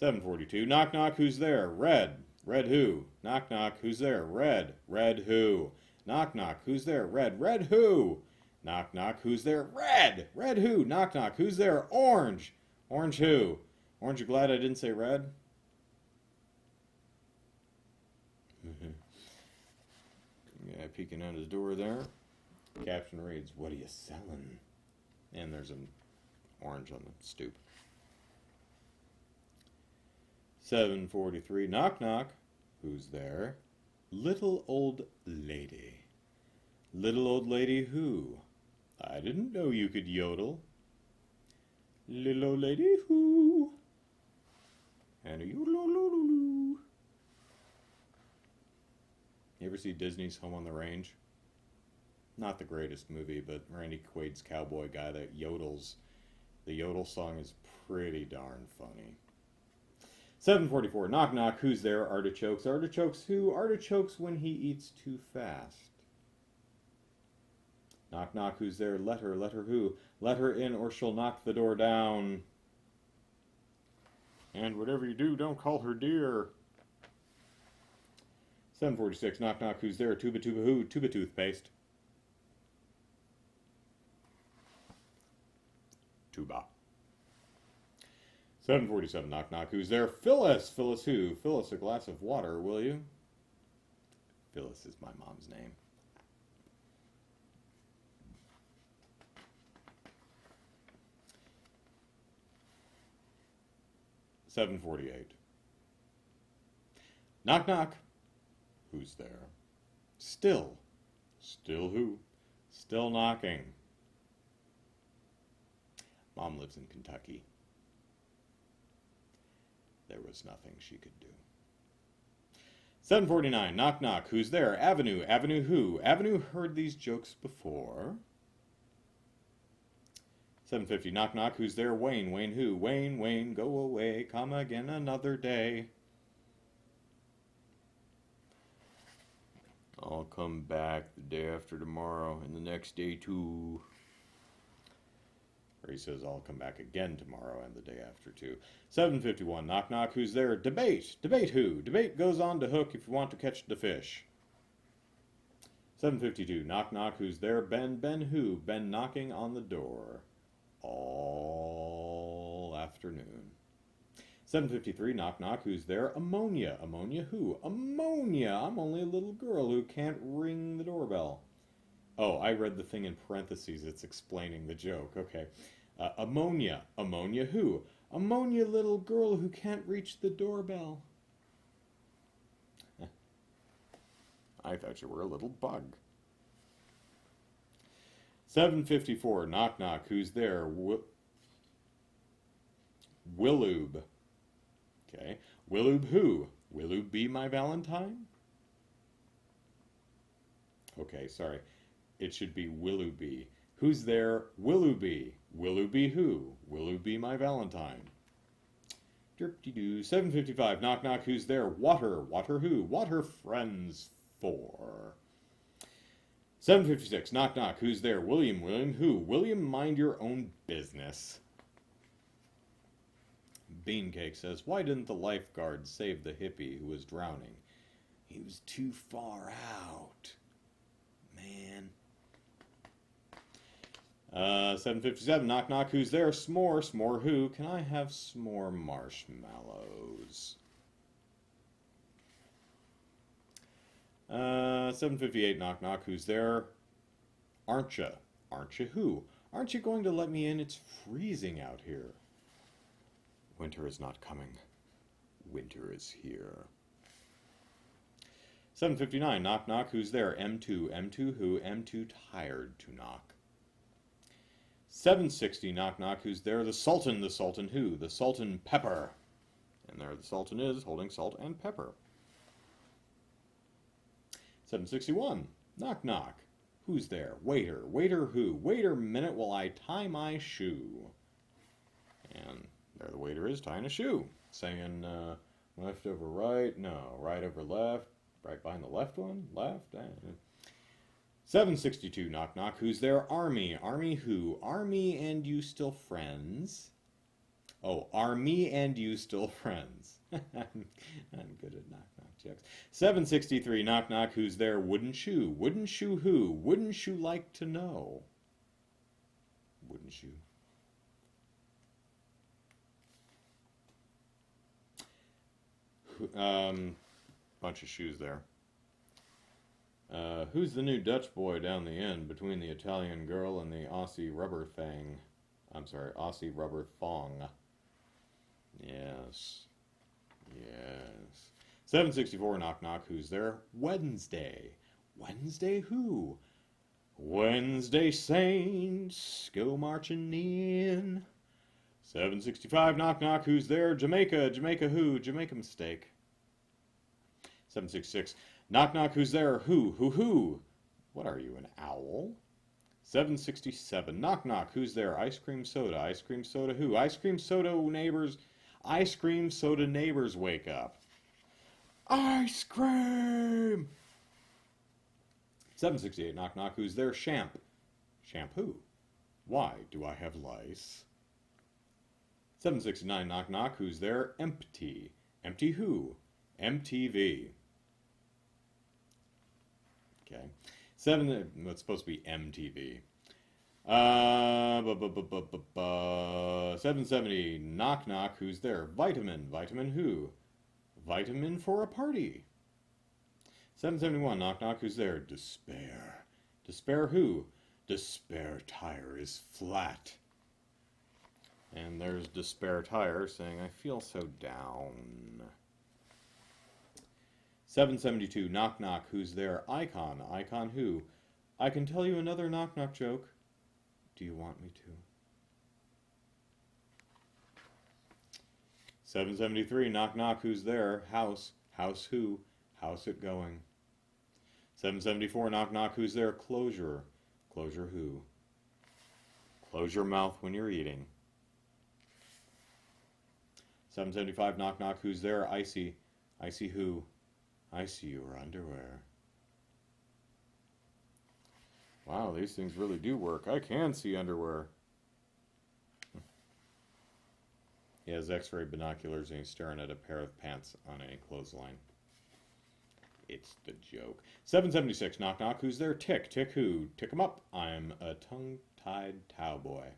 7:42. Knock, knock, who's there? Red. Red who? Knock, knock, who's there? Red. Red who? Knock, knock, who's there? Red. Red who? Knock, knock, who's there? Red. Red who? Knock, knock, who's there? Orange. Orange who? Aren't you glad I didn't say red? Yeah, peeking out his door there. Caption reads, "What are you selling?" And there's an orange on the stoop. 7:43. Knock, knock. Who's there? Little old lady. Little old lady who? I didn't know you could yodel. Little old lady who? And a yodel. You ever see Disney's Home on the Range? Not the greatest movie, but Randy Quaid's cowboy guy that yodels. The yodel song is pretty darn funny. 7:44. Knock, knock. Who's there? Artichokes. Artichokes who? Artichokes when he eats too fast. Knock, knock. Who's there? Let her. Let her who? Let her in or she'll knock the door down. And whatever you do, don't call her dear. 7:46. Knock, knock. Who's there? Tuba, tuba who? Tuba toothpaste. Tuba. 7:47. Knock, knock. Who's there? Phyllis. Phyllis who? Phyllis a glass of water, will you? Phyllis is my mom's name. 7:48. Knock, knock. Who's there? Still. Still who? Still knocking. Mom lives in Kentucky. There was nothing she could do. 7:49. Knock, knock. Who's there? Avenue. Avenue who? Avenue heard these jokes before. 7:50. Knock, knock. Who's there? Wayne. Wayne who? Wayne, Wayne, go away. Come again another day. I'll come back the day after tomorrow and the next day too. Or he says, I'll come back again tomorrow and the day after too. 7:51. Knock, knock. Who's there? Debate. Debate who? Debate goes on to hook if you want to catch the fish. 7:52. Knock, knock. Who's there? Ben. Ben who? Ben knocking on the door. All afternoon. 7:53. Knock, knock. Who's there? Ammonia. Ammonia who? Ammonia. I'm only a little girl who can't ring the doorbell. Oh, I read the thing in parentheses. It's explaining the joke. Okay. Ammonia. Ammonia who? Ammonia, little girl who can't reach the doorbell. I thought you were a little bug. 7:54. Knock, knock. Who's there? Willoob. Okay. Willoob who? Willoob be my Valentine? Okay, sorry. It should be Willoughby. Who's there? Willoughby. Willoughby who? Willoughby my Valentine. Derp-de-doo. 7:55. Knock, knock. Who's there? Water. Water who? Water friends for. 7:56. Knock, knock. Who's there? William. William who? William, mind your own business. Beancake says, why didn't the lifeguard save the hippie who was drowning? He was too far out. Man. 7:57. Knock, knock. Who's there? S'more. S'more who? Can I have s'more marshmallows? 7:58. Knock, knock. Who's there? Aren't ya? Aren't ya who? Aren't you going to let me in? It's freezing out here. Winter is not coming. Winter is here. 7:59. Knock, knock. Who's there? M2. M2 who? M2 tired to knock. 7:60. Knock, knock. Who's there? The Sultan. The Sultan who? The Sultan Pepper. And there the Sultan is, holding salt and pepper. 7:61. Knock, knock. Who's there? Waiter. Waiter who? Waiter minute while I tie my shoe. And there the waiter is tying a shoe. Saying, left over right. No, right over left. Right behind the left one. Left. 762, knock knock, who's there? Army. Army who? Army and you still friends? Oh, are me and you still friends? I'm good at knock knock jokes. 763, knock knock, who's there? Wooden shoe. Wooden shoe who? Wouldn't you like to know? Wooden shoe. Bunch of shoes there. Who's the new Dutch boy down the end between the Italian girl and the Aussie rubber thing? I'm sorry, Aussie rubber thong. Yes. Yes. 764, knock knock, who's there? Wednesday. Wednesday who? Wednesday saints go marching in. 765, knock knock, who's there? Jamaica. Jamaica who? Jamaica mistake. 766, knock knock, who's there? Who? What are you, an owl? 767, knock knock, who's there? Ice cream soda. Ice cream soda who? Ice cream soda neighbors. Ice cream soda neighbors wake up. Ice cream! 768, knock knock, who's there? Shampoo. Why do I have lice? 769, knock knock, who's there? Empty. Empty who? MTV. Okay. It's supposed to be MTV. 770, knock knock, who's there? Vitamin. Vitamin who? Vitamin for a party. 771, knock knock, who's there? Despair. Despair who? Despair tire is flat. And there's Despair Tire saying, I feel so down. 772, knock knock, who's there? Icon. Icon who? I can tell you another knock knock joke. Do you want me to? 773, knock knock, who's there? House. House who? House it going. 774, knock knock, who's there? Closure. Closure who? Close your mouth when you're eating. 775, knock knock, who's there? Icy. Icy who? Icy your underwear. Wow, these things really do work. I can see underwear. He has x-ray binoculars and he's staring at a pair of pants on a clothesline. It's the joke. 776, knock knock, who's there? Tick. Tick who? Tick 'em up. I'm a tongue-tied cowboy.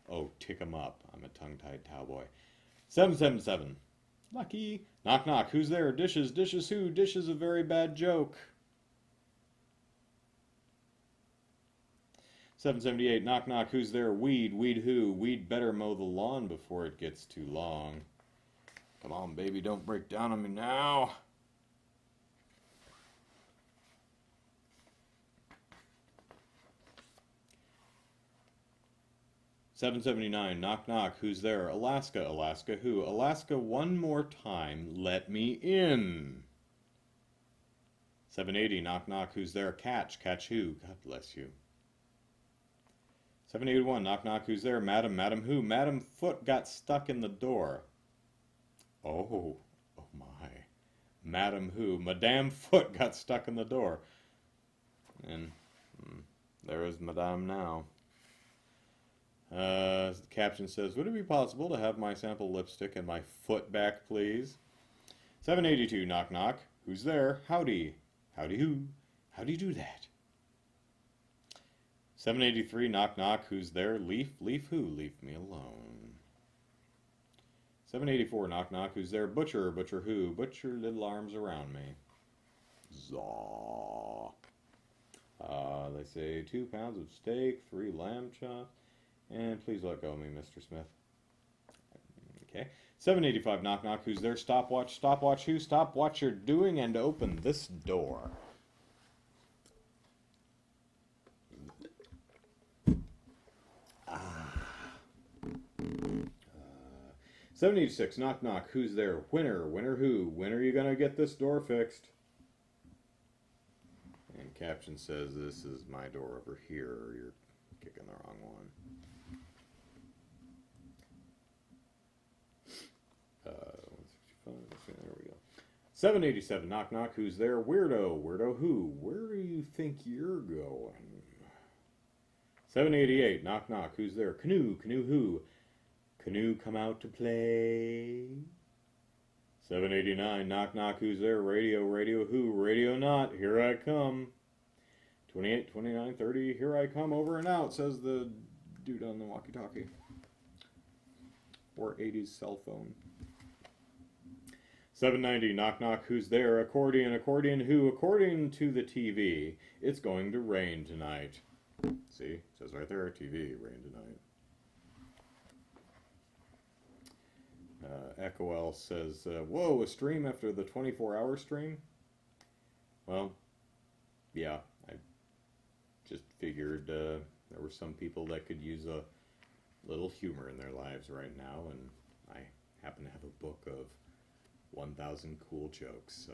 Oh, tick 'em up. I'm a tongue-tied cowboy. 777. Lucky. Knock knock. Who's there? Dishes. Dishes who? Dishes a very bad joke. 778. Knock knock. Who's there? Weed. Weed who? Weed better mow the lawn before it gets too long. Come on, baby. Don't break down on me now. $7.79. Knock knock. Who's there? Alaska. Alaska who? Alaska one more time. Let me in. $7.80. Knock knock. Who's there? Catch. Catch who? God bless you. $7.81. Knock knock. Who's there? Madam. Madam who? Madam Foot got stuck in the door. Oh my. Madam who? Madame Foot got stuck in the door. And there is Madame now. The caption says, would it be possible to have my sample lipstick and my foot back, please? 782, knock knock. Who's there? Howdy. Howdy who? How'd you do that? 783, knock knock. Who's there? Leaf. Leaf who? Leave me alone. 784, knock knock. Who's there? Butcher. Butcher who? Butcher little arms around me. Zaw. They say 2 pounds of steak, 3 lamb chops. And please let go of me, Mr. Smith. Okay. 785, knock knock. Who's there? Stopwatch. Stopwatch who? Stop what you're doing and open this door. 786, knock knock. Who's there? Winner. Winner who? When are you gonna get this door fixed? And caption says, this is my door over here. You're kicking the wrong one. 165, there we go. 787, knock knock, who's there? Weirdo, weirdo who? Where do you think you're going? 788, knock knock, who's there? Canoe, canoe who? Canoe come out to play. 789, knock knock, who's there? Radio, radio who? Radio not, here I come. 28, 29, 30, here I come, over and out, says the dude on the walkie-talkie. Or 80s cell phone. 790, knock knock, who's there? Accordion, accordion who? According to the TV, it's going to rain tonight. See, it says right there, TV, rain tonight. Echo L says, whoa, a stream after the 24-hour stream? Well, yeah, I just figured there were some people that could use a little humor in their lives right now, and I happen to have a book of 1,000 cool jokes, so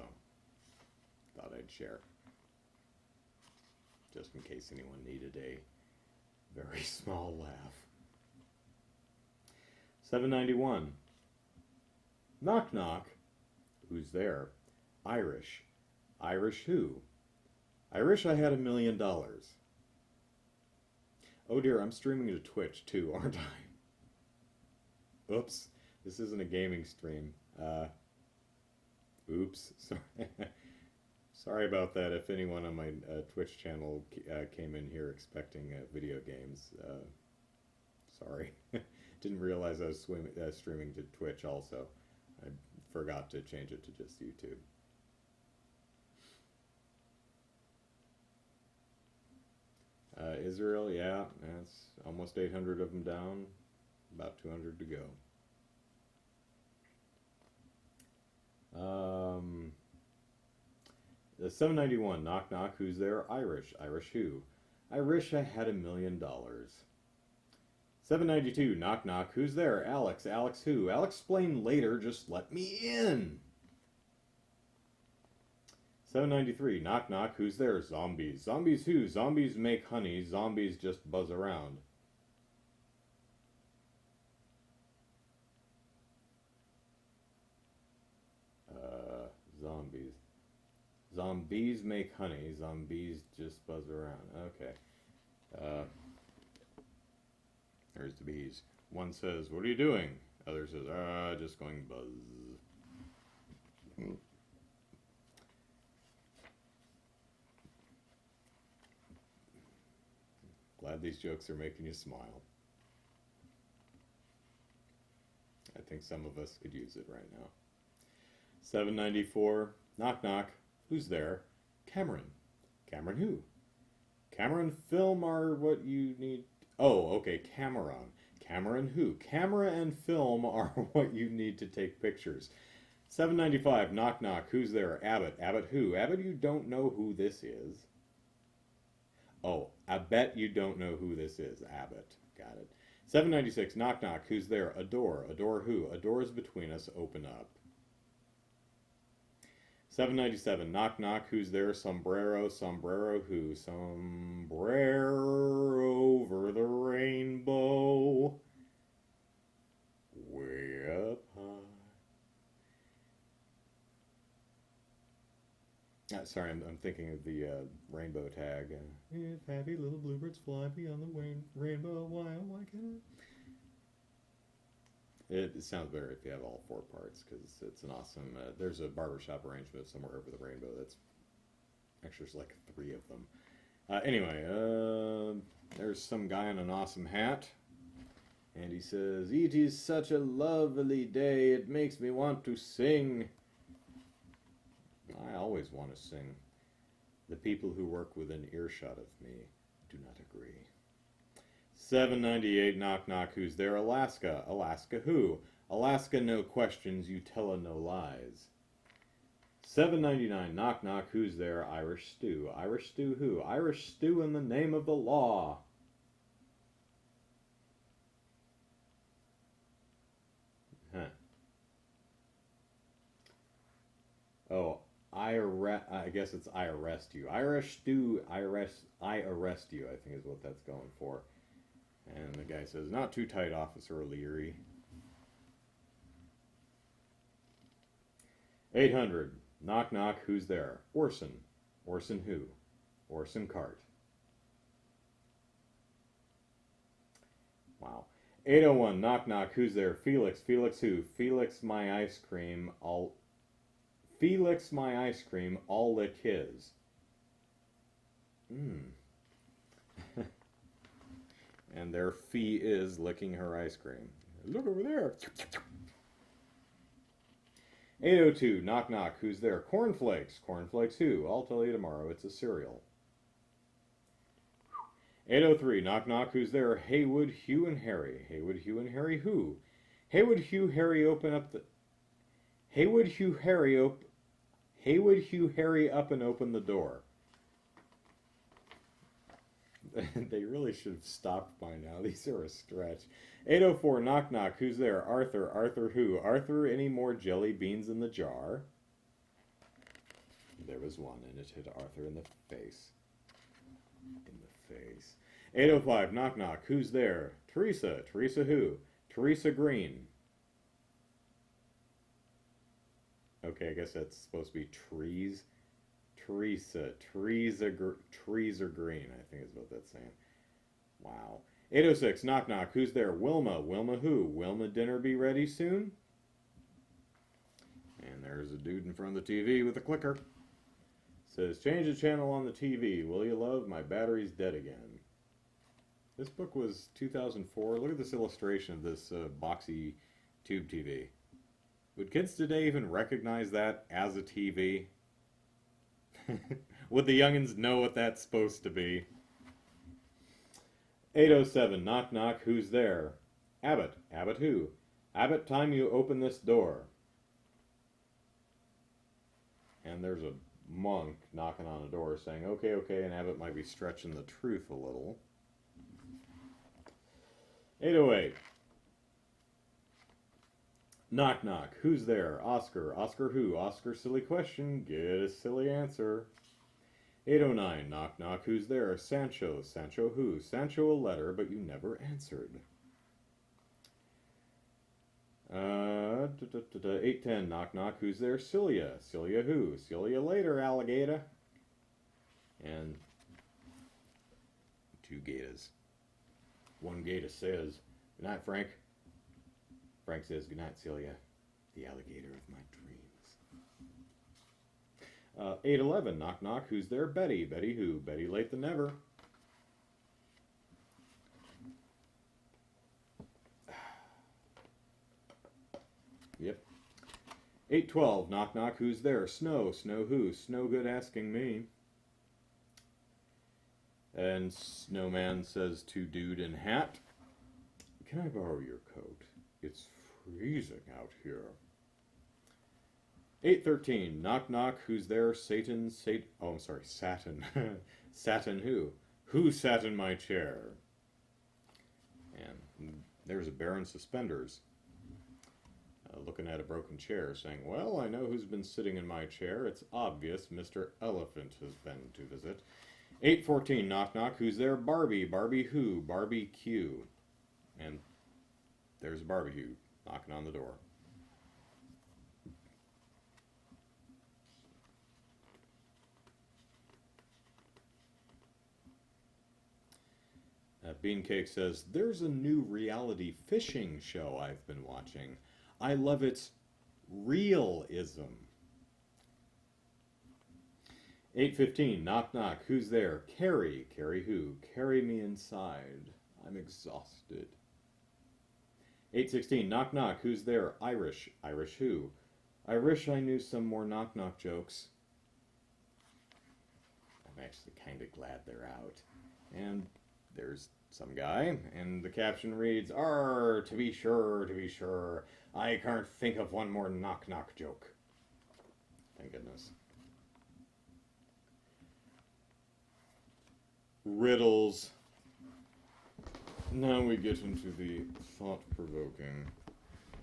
thought I'd share. Just in case anyone needed a very small laugh. 791. Knock knock. Who's there? Irish. Irish who? I wish I had $1 million. Oh dear, I'm streaming to Twitch too, aren't I? Oops, this isn't a gaming stream. Oops, sorry. Sorry about that if anyone on my Twitch channel came in here expecting video games. Sorry. Didn't realize I was streaming to Twitch also. I forgot to change it to just YouTube. Israel, yeah, that's almost 800 of them down, about 200 to go. 791, knock knock, who's there? Irish. Irish who? I wish I had $1 million. 792, knock knock, who's there? Alex. Alex who? I'll explain later, just let me in. 793, knock knock, who's there? Zombies. Zombies who? Zombies make honey, zombies just buzz around. Zombies. Zombies make honey, zombies just buzz around. Okay. There's the bees. One says, what are you doing? Other says, just going buzz. Glad these jokes are making you smile. I think some of us could use it right now. 794, knock knock, who's there? Cameron. Cameron who? Cameron film are what you need. Oh, okay, Cameron. Cameron who? Camera and film are what you need to take pictures. 795, knock knock, who's there? Abbott. Abbott who? Abbott, you don't know who this is. Oh, I bet you don't know who this is. Abbott. Got it. 796, knock knock, who's there? A door. A door who? A door is between us, open up. 797, knock knock, who's there? Sombrero. Sombrero who? Sombrero over the rainbow. Way up high. Sorry, I'm thinking of the rainbow tag. If happy little bluebirds fly beyond the rainbow, why can't I? It sounds better if you have all 4 parts, because it's an awesome... there's a barbershop arrangement somewhere over the rainbow that's... Actually, there's like 3 of them. Anyway, there's some guy in an awesome hat. And he says, "It is such a lovely day, it makes me want to sing." I always want to sing. The people who work within earshot of me do not agree. 798, knock knock, who's there? Alaska. Alaska who? Alaska, no questions, you tell no lies. 799, knock knock, who's there? Irish stew. Irish stew who? Irish stew in the name of the law. Huh. Oh, I guess it's I arrest you. Irish stew, I arrest you, I think is what that's going for. And the guy says, "Not too tight, Officer O'Leary." 800, Knock, knock, who's there? Orson. Orson who? Orson Cart. Wow. 801, knock, knock, who's there? Felix. Felix who? Felix my ice cream. Felix my ice cream. I'll lick his. And their fee is licking her ice cream. Look over there. 802, knock, knock, who's there? Cornflakes. Cornflakes who? I'll tell you tomorrow, it's a cereal. 803, knock, knock, who's there? Haywood, Hugh, and Harry. Haywood, Hugh, and Harry who? Haywood, Hugh, Harry open up the... Haywood, Hugh, Harry Haywood, Hugh, Harry up and open the door. They really should have stopped by now. These are a stretch. 804, knock, knock, who's there? Arthur. Arthur who? Arthur, any more jelly beans in the jar? There was one, and it hit Arthur in the face. In the face. 805, knock, knock, who's there? Teresa. Teresa who? Teresa Green. Okay, I guess that's supposed to be trees. Teresa. Trees are green, I think is what that's saying. Wow. 806, knock, knock, who's there? Wilma. Wilma who? Wilma dinner be ready soon? And there's a dude in front of the TV with a clicker. Says, change the channel on the TV, will you, love? My battery's dead again. This book was 2004. Look at this illustration of this boxy tube TV. Would kids today even recognize that as a TV? Would the youngins know what that's supposed to be? 807, knock, knock, who's there? Abbott. Abbott who? Abbott, time you open this door. And there's a monk knocking on a door saying, okay, okay, and Abbott might be stretching the truth a little. 808. Knock, knock, who's there? Oscar. Oscar who? Oscar, silly question, get a silly answer. 809, knock, knock, who's there? Sancho. Sancho who? Sancho a letter, but you never answered. 810, knock, knock, who's there? Celia. Celia who? Celia later, alligator. And 2 gators. 1 gator says, good night, Frank. Frank says, good night, Celia, the alligator of my dreams. 811, knock, knock, who's there? Betty. Betty who? Betty late than never. Yep. 812, knock, knock, who's there? Snow. Snow who? Snow good asking me. And Snowman says to dude in hat, can I borrow your coat? It's freezing out here. 813, knock, knock, who's there? Satan, oh, I'm sorry, Satin. Satin who? Who sat in my chair? And there's a bear in suspenders. Looking at a broken chair, saying, well, I know who's been sitting in my chair. It's obvious Mr. Elephant has been to visit. 814, knock, knock, who's there? Barbie. Barbie who? Barbie Q. And there's Barbie knocking on the door. Beancake says, there's a new reality fishing show I've been watching. I love its realism. 815, knock, knock, who's there? Carrie. Carrie who? Carry me inside. I'm exhausted. 816, knock, knock, who's there? Irish. Irish who? I wish I knew some more knock, knock jokes. I'm actually kind of glad they're out. And there's some guy, and the caption reads, "Arr, to be sure, I can't think of one more knock-knock joke." Thank goodness. Riddles. Now we get into the thought-provoking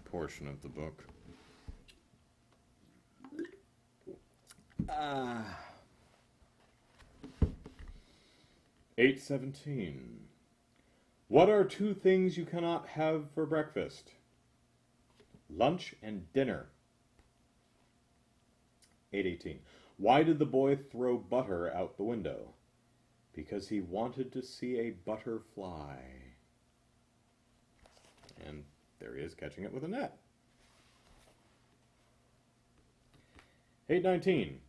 portion of the book. 817. What are 2 things you cannot have for breakfast? Lunch and dinner. 8:18. Why did the boy throw butter out the window? Because he wanted to see a butterfly. And there he is catching it with a net. 8:19.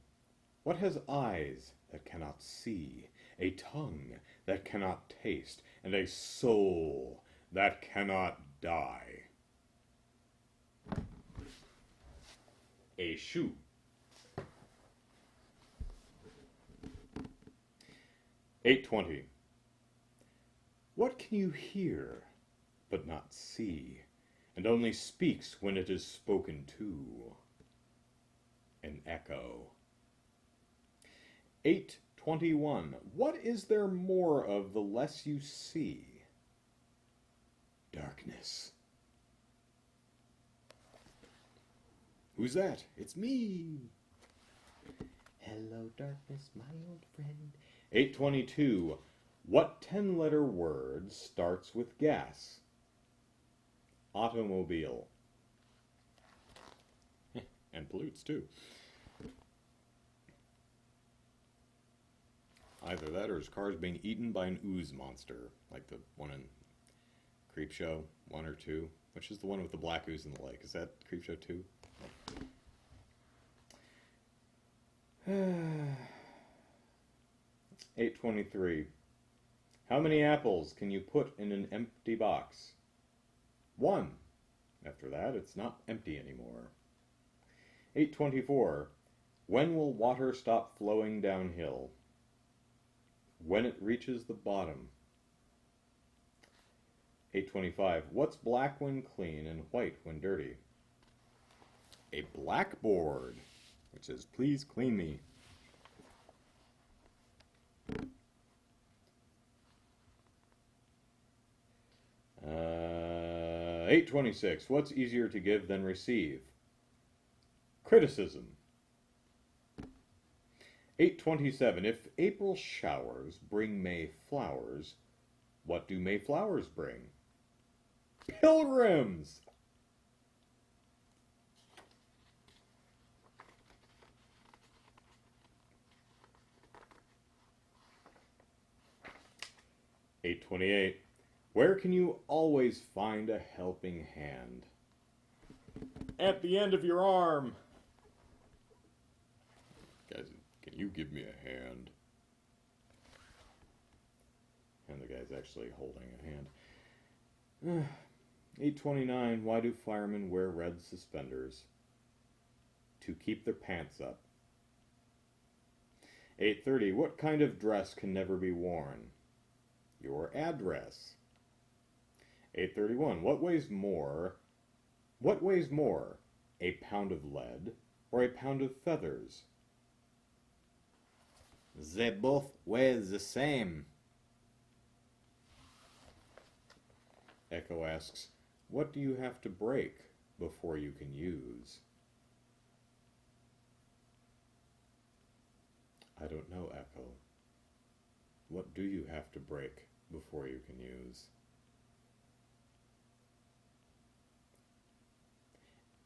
What has eyes that cannot see, a tongue that cannot taste, and a soul that cannot die? A shoe. 8:20. What can you hear but not see, and only speaks when it is spoken to? An echo. 8:21. What is there more of the less you see? Darkness. Who's that? It's me. Hello, darkness, my old friend. 8:22. What 10-letter word starts with gas? Automobile. And pollutes, too. Either that or his car's being eaten by an ooze monster, like the one in Creepshow 1 or 2. Which is the one with the black ooze in the lake? Is that Creepshow 2? 8:23. How many apples can you put in an empty box? 1. After that, it's not empty anymore. 8:24. When will water stop flowing downhill? When it reaches the bottom. 8:25. What's black when clean and white when dirty? A blackboard, which says, please clean me. 8:26. What's easier to give than receive? Criticism. 8:27. If April showers bring May flowers, what do May flowers bring? Pilgrims! 8:28. Where can you always find a helping hand? At the end of your arm. Guys, can you give me a hand? And the guy's actually holding a hand. 8:29. Why do firemen wear red suspenders? To keep their pants up. 8:30. What kind of dress can never be worn? Your address. 8:31. What weighs more, a pound of lead or a pound of feathers? They both weigh the same. Echo asks, what do you have to break before you can use? I don't know, Echo. What do you have to break before you can use?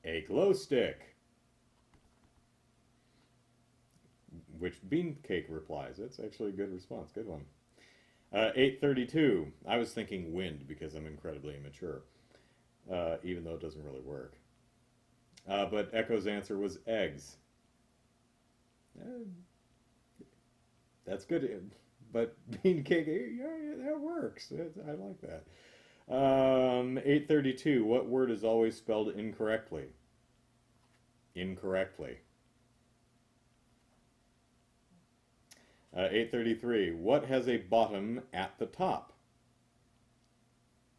A glow stick. Which Beancake replies. That's actually a good response. Good one. 8:32. I was thinking wind because I'm incredibly immature. Even though it doesn't really work. But Echo's answer was eggs. That's good. But Beancake, yeah, that works. I like that. 8:32. What word is always spelled incorrectly? Incorrectly. 8:33. What has a bottom at the top?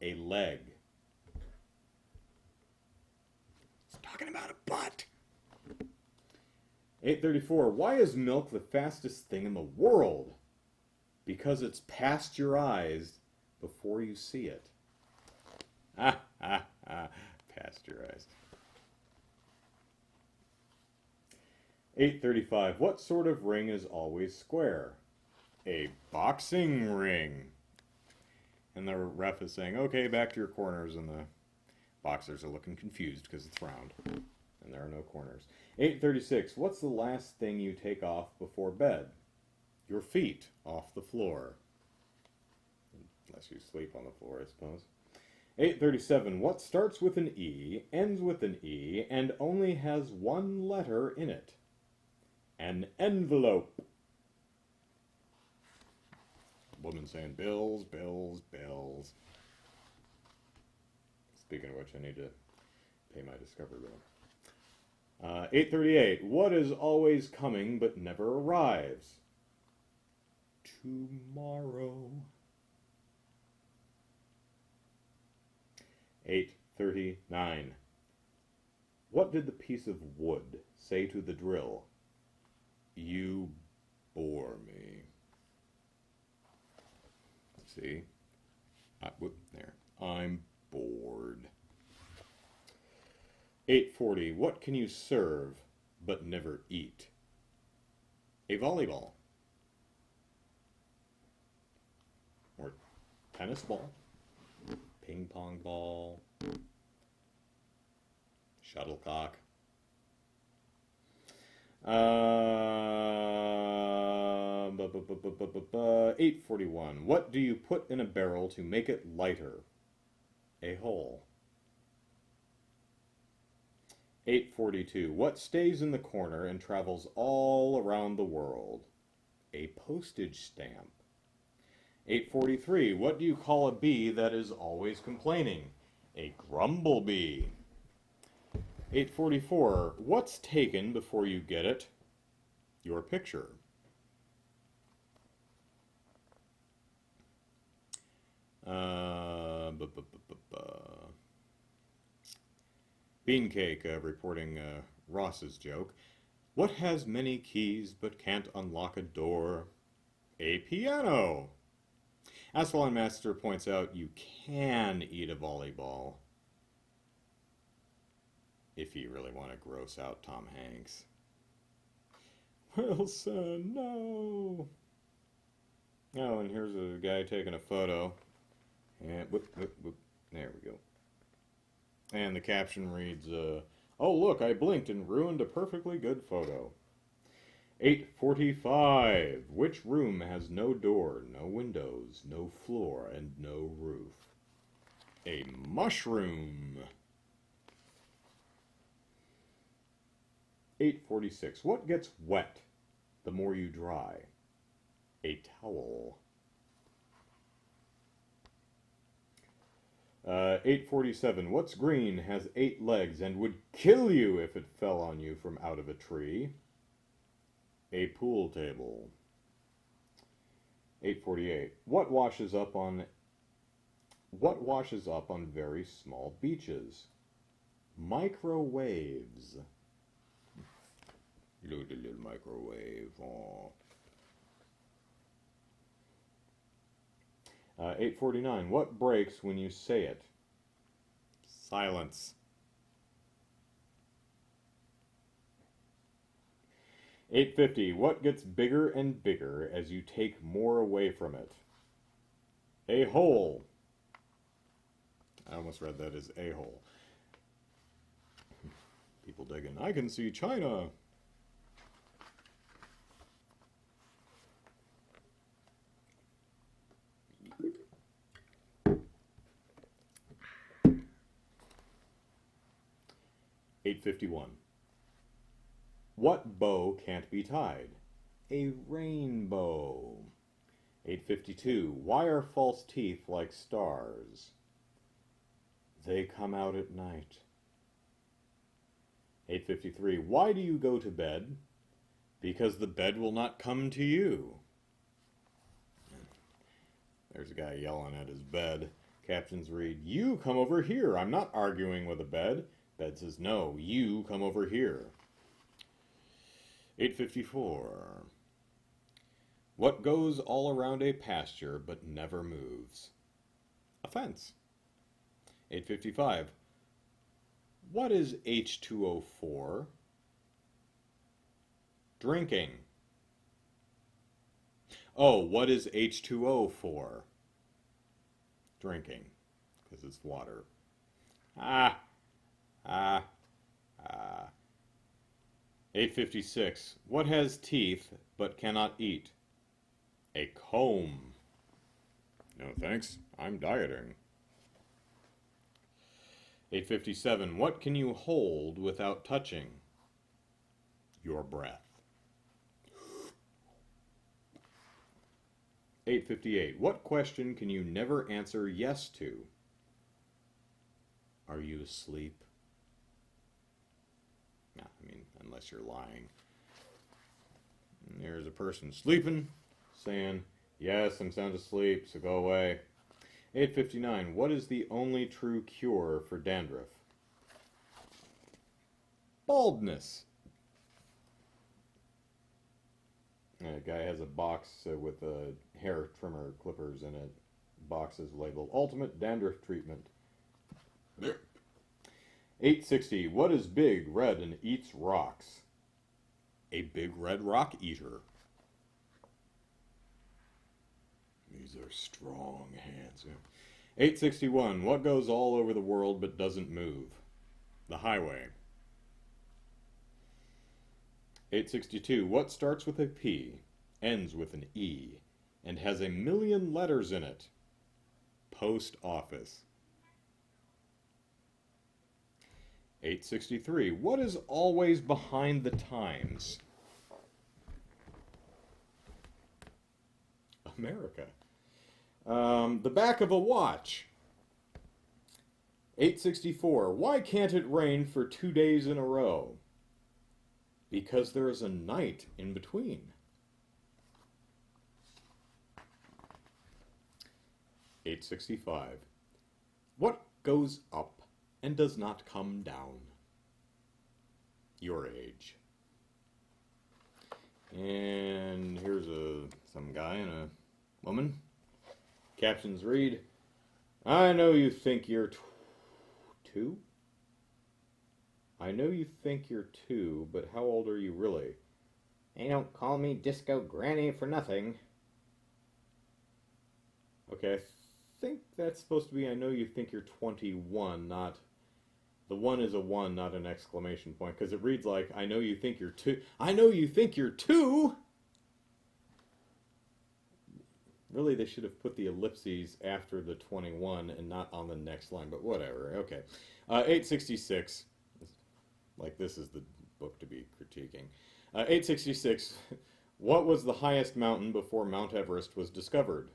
A leg. It's talking about a butt. 8:34. Why is milk the fastest thing in the world? Because it's pasteurized before you see it. Pasteurized. 8:35. What sort of ring is always square? A boxing ring. And the ref is saying, okay, back to your corners, and the boxers are looking confused because it's round. and there are no corners. 836. What's the last thing you take off before bed? Your feet off the floor. Unless you sleep on the floor, I suppose. 837. What starts with an E, ends with an E, and only has one letter in it? An envelope. Woman saying bills, bills, bills. Speaking of which, I need to pay my Discover bill. 838. What is always coming but never arrives? Tomorrow. 839. What did the piece of wood say to the drill? You bore me. See? There. I'm bored. 840. What can you serve but never eat? A volleyball. Or tennis ball. Ping pong ball. Shuttlecock. 841. What do you put in a barrel to make it lighter? A hole. 842. What stays in the corner and travels all around the world? A postage stamp. 843. What do you call a bee that is always complaining? A grumblebee. 844. What's taken before you get it? Your picture. Beancake reporting Ross's joke. What has many keys but can't unlock a door? A piano. Asphalt Master points out you can eat a volleyball if you really want to gross out Tom Hanks. Wilson, no! Oh, and here's a guy taking a photo. And whoop, whoop, whoop. There we go. And the caption reads, oh look, I blinked and ruined a perfectly good photo. 845. Which room has no door, no windows, no floor, and no roof? A mushroom. 846. What gets wet the more you dry? A towel. 847. What's green, has 8 legs, and would kill you if it fell on you from out of a tree? A pool table. 848. What washes up on very small beaches? Microwaves. Little microwave. Aww. 849. What breaks when you say it? Silence. 850. What gets bigger and bigger as you take more away from it? A hole. I almost read that as a-hole. People digging. I can see China. 851. What bow can't be tied? A rainbow. 852. Why are false teeth like stars? They come out at night. 853. Why do you go to bed? Because the bed will not come to you. There's a guy yelling at his bed. Captions read, you come over here. I'm not arguing with a bed. Bed says, no, you come over here. 854. What goes all around a pasture but never moves? A fence. 855. What is H2O for? Drinking. Oh, what is H2O for? Drinking, because it's water. 856. What has teeth but cannot eat? A comb. No thanks, I'm dieting. 857. What can you hold without touching? Your breath. 858. What question can you never answer yes to? Are you asleep? No, I mean, unless you're lying. And there's a person sleeping, saying, yes, I'm sound asleep, so go away. 859. What is the only true cure for dandruff? Baldness. A guy has a box with hair trimmer clippers in it. Box is labeled Ultimate Dandruff Treatment. There. 860. What is big, red, and eats rocks? A big red rock eater. These are strong hands. 861. What goes all over the world but doesn't move? The highway. 862. What starts with a P, ends with an E, and has 1,000,000 letters in it? Post office. 863. What is always behind the times? America. The back of a watch. 864. Why can't it rain for 2 days in a row? Because there is a night in between. 865. What goes up and does not come down? Your age. And here's some guy and a woman. Captions read, I know you think you're two? I know you think you're 2, but how old are you really? They don't call me Disco Granny for nothing. Okay, I think that's supposed to be I know you think you're 21, not... The 1 is a 1, not an exclamation point, because it reads like, I know you think you're 2. I know you think you're 2? Really, they should have put the ellipses after the 21 and not on the next line, but whatever. Okay. 866. Like this is the book to be critiquing. 866. What was the highest mountain before Mount Everest was discovered?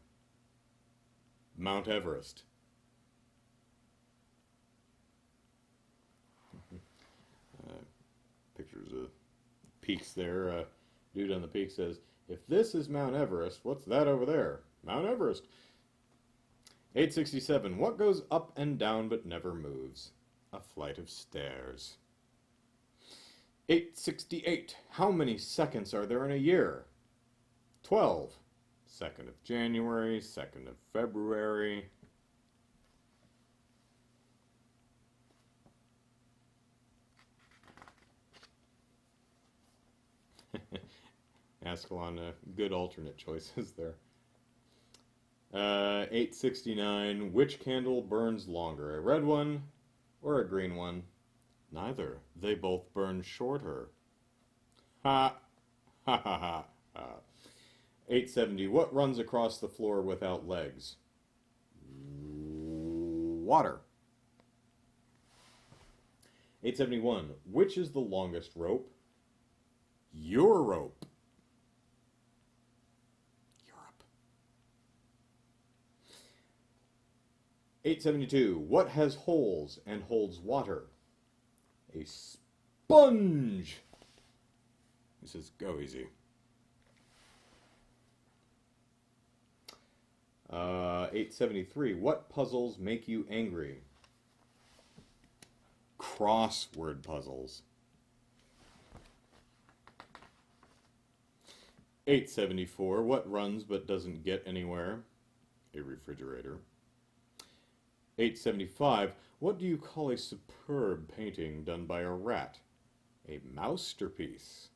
Mount Everest. Pictures of peaks there. Dude on the peak says, if this is Mount Everest, what's that over there? Mount Everest. 867. What goes up and down but never moves? A flight of stairs. 868. How many seconds are there in a year? 12. 2nd of January, 2nd of February. Ascalon, good alternate choices there. 869. Which candle burns longer, a red one or a green one? Neither. They both burn shorter. Ha! Ha ha ha ha. 870. What runs across the floor without legs? Water. 871. Which is the longest rope? Your rope. Europe. 872. What has holes and holds water? A sponge. He says, go easy. 873. What puzzles make you angry? Crossword puzzles. 874. What runs but doesn't get anywhere? A refrigerator. 875. What do you call a superb painting done by a rat? A masterpiece.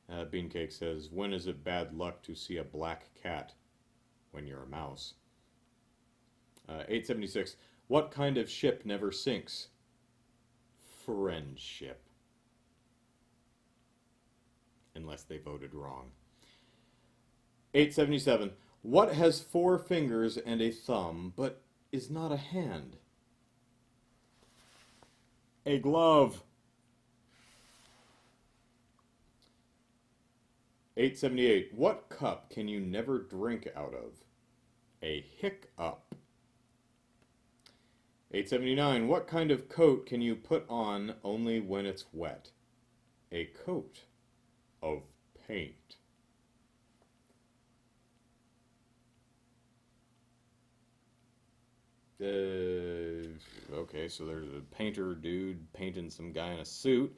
Beancake says, when is it bad luck to see a black cat? When you're a mouse. 876. What kind of ship never sinks? friendship. Unless they voted wrong. 877. What has 4 fingers and a thumb, but is not a hand? A glove. 878. What cup can you never drink out of? A hiccup. 879. What kind of coat can you put on only when it's wet? A coat of paint. Okay, so there's a painter dude painting some guy in a suit,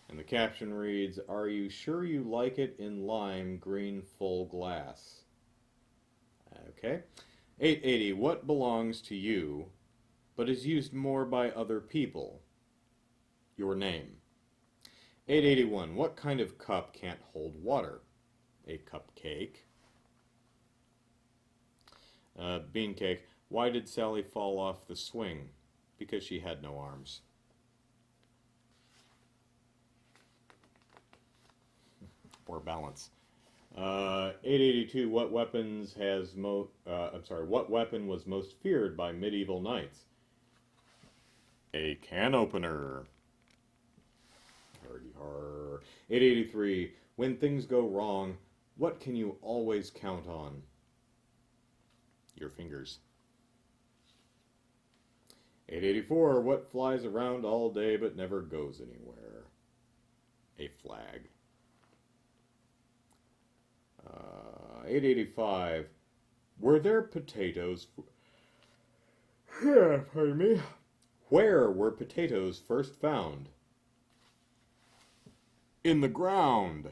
and the caption reads, "Are you sure you like it in lime green full glass?" Okay. 880. What belongs to you, but is used more by other people? Your name. 881. What kind of cup can't hold water? A cupcake. Bean cake. Why did Sally fall off the swing? Because she had no arms. Or balance. 882. What weapons has what weapon was most feared by medieval knights? A can opener. 883. When things go wrong, what can you always count on? Your fingers. 884. What flies around all day but never goes anywhere? A flag. 885. Were there potatoes... Pardon me. Where were potatoes first found? In the ground.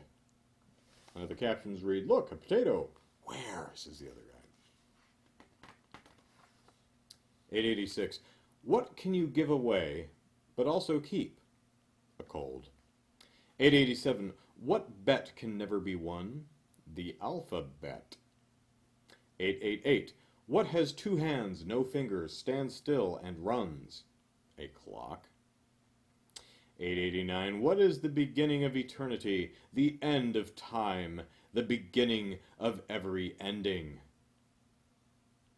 The captions read, "Look, a potato." Where? Says the other guy. 886. What can you give away, but also keep? A cold. 887. What bet can never be won? The alphabet. 888. What has 2 hands, no fingers, stands still, and runs? A clock. 889. What is the beginning of eternity, the end of time, the beginning of every ending?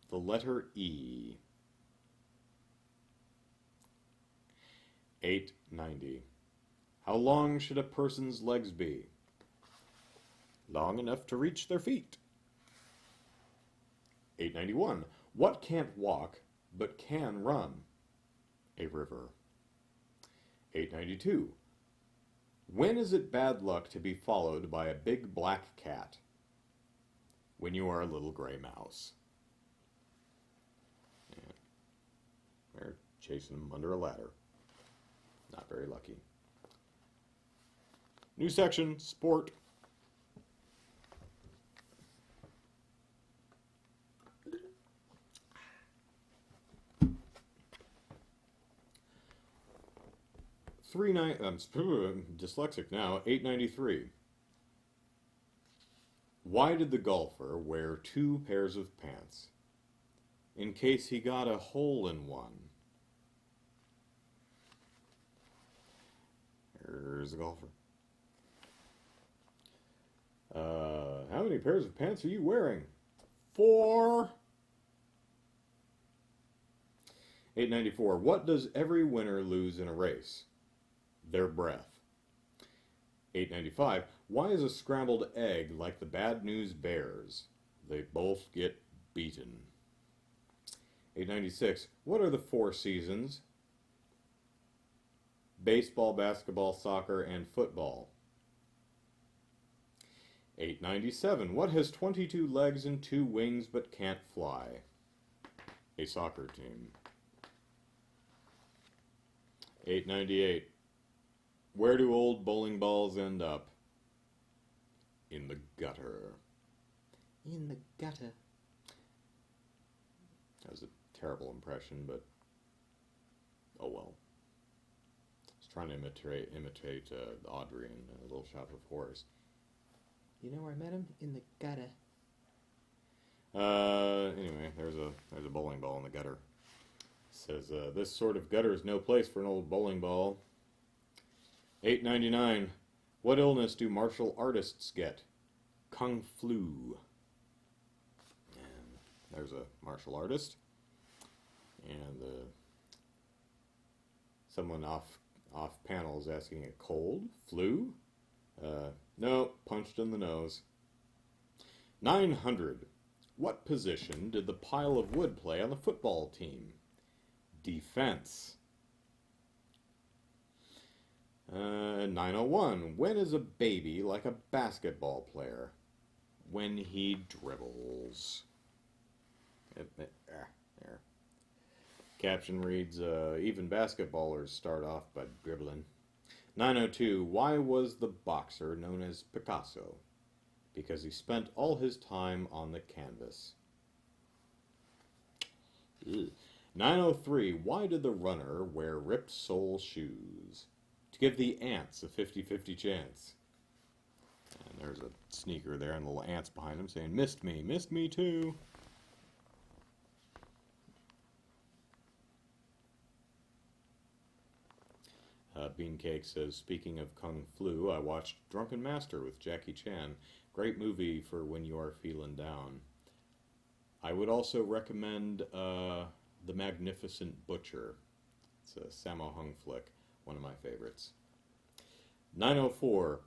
The letter E. 890. How long should a person's legs be? Long enough to reach their feet. 891. What can't walk, but can run? A river. 892. When is it bad luck to be followed by a big black cat? When you are a little gray mouse. Yeah. They're chasing them under a ladder. Not very lucky. New section, sport. I'm dyslexic now. 893. Why did the golfer wear 2 pairs of pants? In case he got a hole in one. There's the golfer. How many pairs of pants are you wearing? 4. 894. What does every winner lose in a race? Their breath. 895. Why is a scrambled egg like the Bad News Bears? They both get beaten. 896. What are the 4 seasons? Baseball, basketball, soccer, and football. 897. What has 22 legs and 2 wings but can't fly? A soccer team. 898. Where do old bowling balls end up? In the gutter. In the gutter. That was a terrible impression, but oh well. I was trying to imitate Audrey in Little Shop of Horrors. You know where I met him? In the gutter. Anyway, there's a bowling ball in the gutter. It says, this sort of gutter is no place for an old bowling ball. $8.99. What illness do martial artists get? Kung flu. And there's a martial artist. And someone off panel is asking a cold? Flu? No, punched in the nose. 900. What position did the pile of wood play on the football team? Defense. 901. When is a baby like a basketball player? When he dribbles. There. Caption reads, even basketballers start off by dribbling. 902. Why was the boxer known as Picasso? Because he spent all his time on the canvas. 903. Why did the runner wear ripped sole shoes? To give the ants a 50-50 chance. And there's a sneaker there and little ants behind him saying, missed me too. Beancake says, speaking of Kung Flu, I watched Drunken Master with Jackie Chan. Great movie for when you are feeling down. I would also recommend The Magnificent Butcher. It's a Sammo Hung flick, one of my favorites. 904.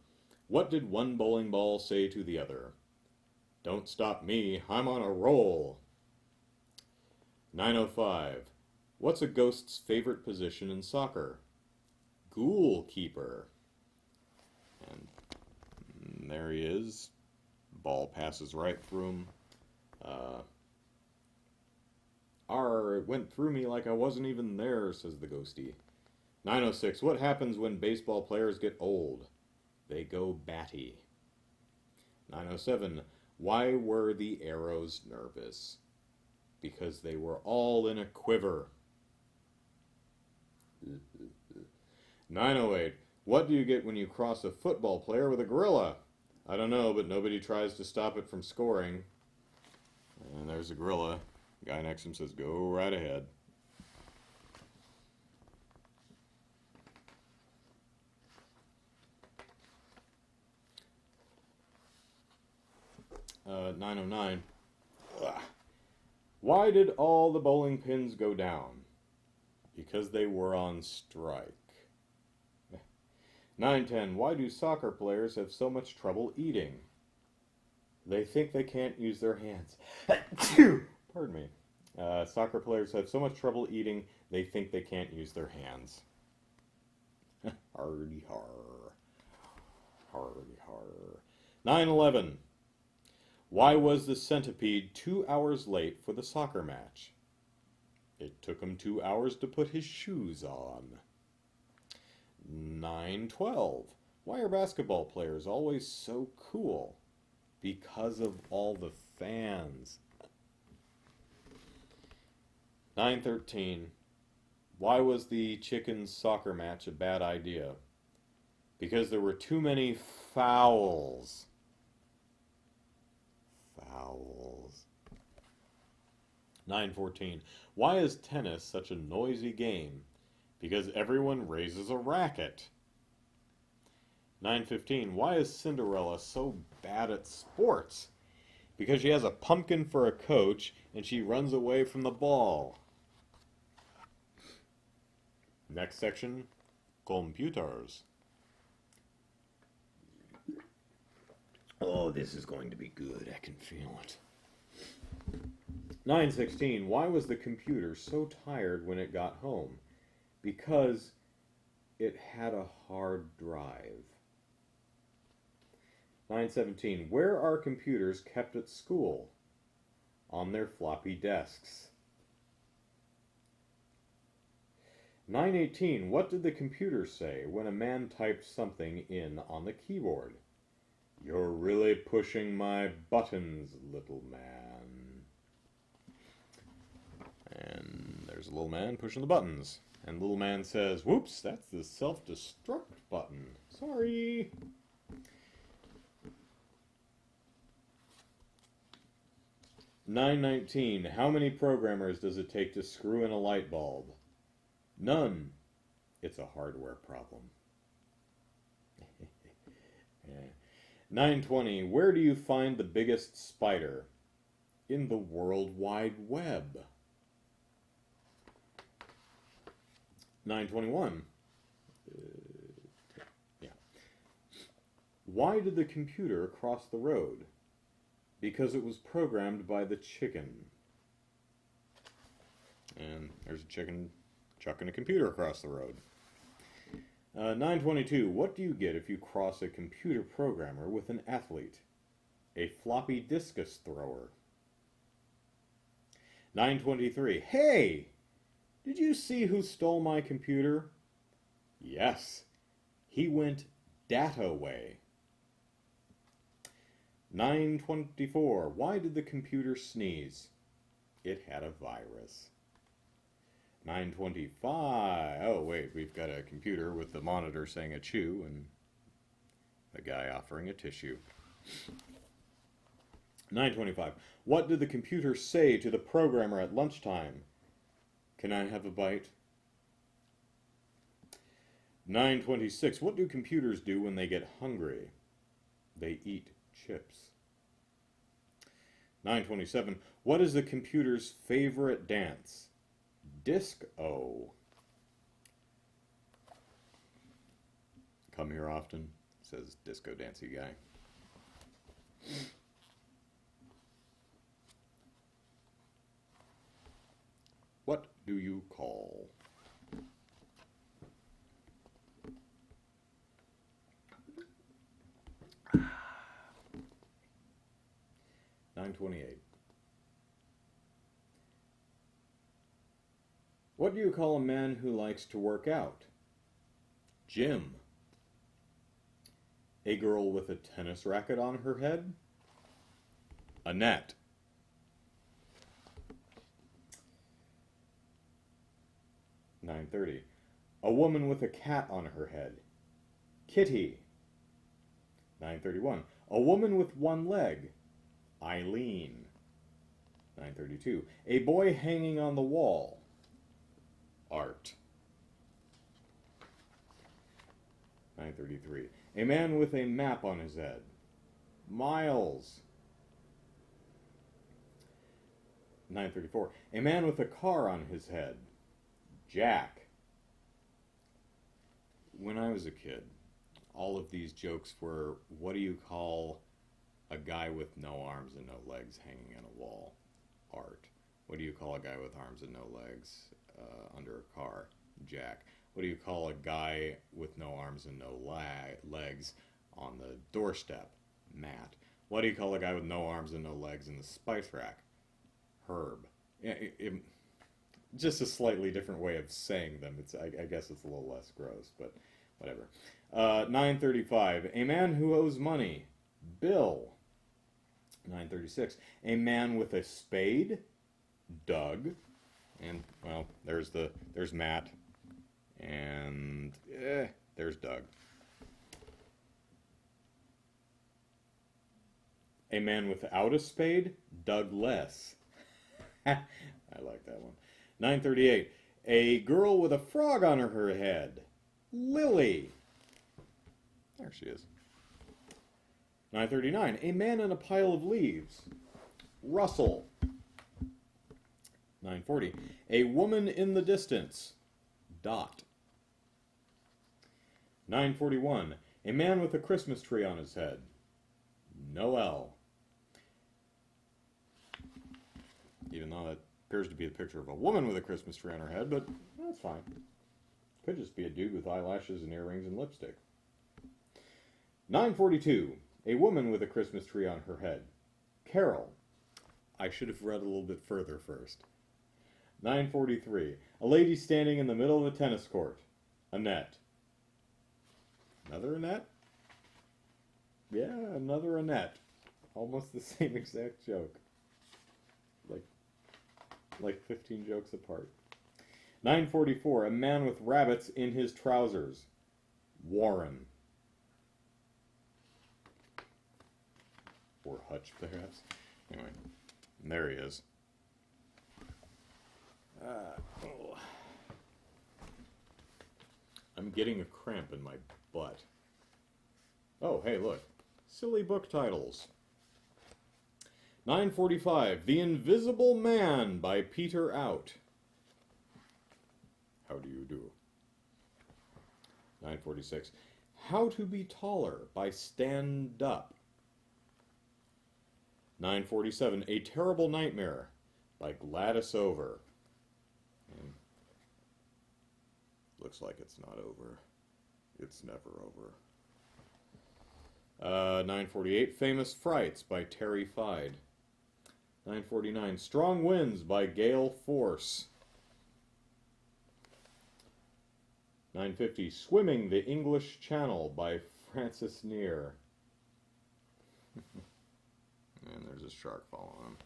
What did one bowling ball say to the other? Don't stop me, I'm on a roll. 905. What's a ghost's favorite position in soccer? Goalkeeper. And there he is. Ball passes right through him. It went through me like I wasn't even there, says the ghosty. 906. What happens when baseball players get old? They go batty. 907. Why were the arrows nervous? Because they were all in a quiver. 908. What do you get when you cross a football player with a gorilla? I don't know, but nobody tries to stop it from scoring. And there's a gorilla. The guy next to him says, go right ahead. Uh, 909. Ugh. Why did all the bowling pins go down? Because they were on strike. 910. Why do soccer players have so much trouble eating? They think they can't use their hands. Pardon me. Soccer players have so much trouble eating, they think they can't use their hands. Hardy har. Hardy har. 911. Why was the centipede 2 hours late for the soccer match? It took him 2 hours to put his shoes on. 912. Why are basketball players always so cool? Because of all the fans. 913. Why was the chickens soccer match a bad idea? Because there were too many fouls. Fouls. 914. Why is tennis such a noisy game? Because everyone raises a racket. 915. Why is Cinderella so bad at sports? Because she has a pumpkin for a coach and she runs away from the ball. Next section, computers. Oh, this is going to be good. I can feel it. 916. Why was the computer so tired when it got home? Because it had a hard drive. 917. Where are computers kept at school? On their floppy desks. 918. What did the computer say when a man typed something in on the keyboard? You're really pushing my buttons, little man. And there's a little man pushing the buttons. And little man says, whoops, that's the self-destruct button. Sorry. $9.19. How many programmers does it take to screw in a light bulb? None. It's a hardware problem. 920. Where do you find the biggest spider? In the World Wide Web. 921. Yeah. Why did the computer cross the road? Because it was programmed by the chicken. And there's a chicken chucking a computer across the road. 922. What do you get if you cross a computer programmer with an athlete? A floppy discus thrower. 923. Hey! Did you see who stole my computer? Yes. He went dat-away. 924. Why did the computer sneeze? It had a virus. 925. Oh, wait, we've got a computer with the monitor saying achoo and the guy offering a tissue. 925. What did the computer say to the programmer at lunchtime? Can I have a bite? 926. What do computers do when they get hungry? They eat chips. 927. What is the computer's favorite dance? Disco. Come here often, says disco dancey guy. What do you call? $9.28. What do you call a man who likes to work out? Jim. A girl with a tennis racket on her head? Annette. $9.30. A woman with a cat on her head. Kitty. $9.31. A woman with one leg. Eileen. $9.32. A boy hanging on the wall. Art. $9.33. A man with a map on his head. Miles. $9.34. A man with a car on his head. Jack. When I was a kid, all of these jokes were, what do you call a guy with no arms and no legs hanging on a wall? Art. What do you call a guy with arms and no legs under a car? Jack. What do you call a guy with no arms and no legs on the doorstep? Matt. What do you call a guy with no arms and no legs in the spice rack? Herb. Just a slightly different way of saying them. I guess it's a little less gross, but whatever. 9:35. A man who owes money. Bill. 9:36. A man with a spade. Doug. And, well, there's Matt. And there's Doug. A man without a spade. Douglas. I like that one. 9:38. A girl with a frog on her head. Lily. There she is. 9:39. A man in a pile of leaves. Russell. 9:40. A woman in the distance. Dot. 9:41. A man with a Christmas tree on his head. Noel. Even though that appears to be a picture of a woman with a Christmas tree on her head, but that's fine. Could just be a dude with eyelashes and earrings and lipstick. 9:42. A woman with a Christmas tree on her head. Carol. I should have read a little bit further first. 9:43. A lady standing in the middle of a tennis court. Annette. Another Annette? Yeah, another Annette. Almost the same exact joke. Like 15 jokes apart. 9:44. A man with rabbits in his trousers. Warren. Or Hutch, perhaps. Anyway, there he is. I'm getting a cramp in my butt. Oh, hey, look. Silly book titles. 945, The Invisible Man by Peter Out. How do you do? 946, How to Be Taller by Stand Up. 947, A Terrible Nightmare by Gladys Over. And looks like it's not over. It's never over. 948, Famous Frights by Terry Fide. 949, Strong Winds by Gale Force. 950, Swimming the English Channel by Francis Near. And there's a shark following him.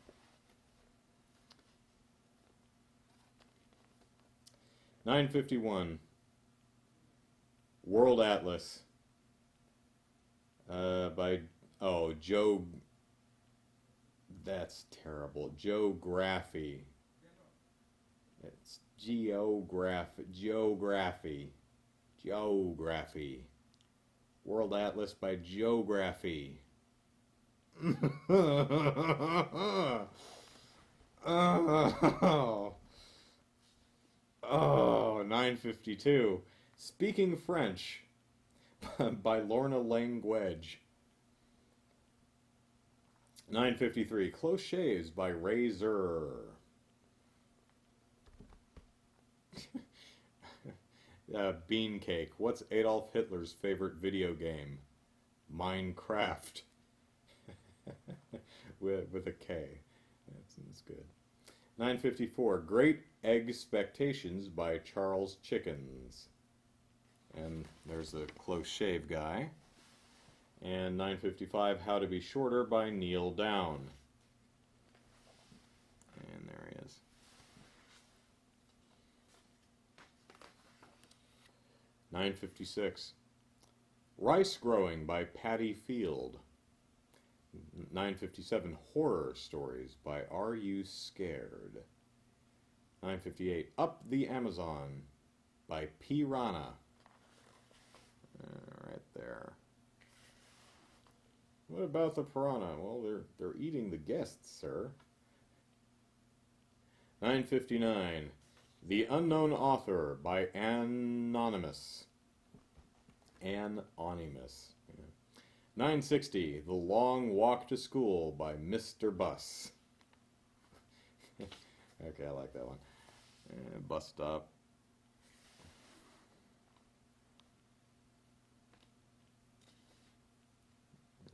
951, World Atlas by, Joe, that's terrible, Geography. It's Geography. World Atlas by Geography. Oh, 952. Speaking French by Lorna Language. 953. Close Shaves by Razor. Beancake. What's Adolf Hitler's favorite video game? Minecraft. with a K. That's good. 954. Great Expectations by Charles Chickens. And there's the Close Shave guy. And 955. How to Be Shorter by Neil Down. And there he is. 956. Rice Growing by Patty Field. 957. Horror Stories by Are You Scared? 958. Up the Amazon by Piranha. Right there. What about the piranha? Well, they're eating the guests, sir. 959. The Unknown Author by Anonymous. Anonymous. Yeah. 960. The Long Walk to School by Mr. Bus. Okay, I like that one. Bus stop.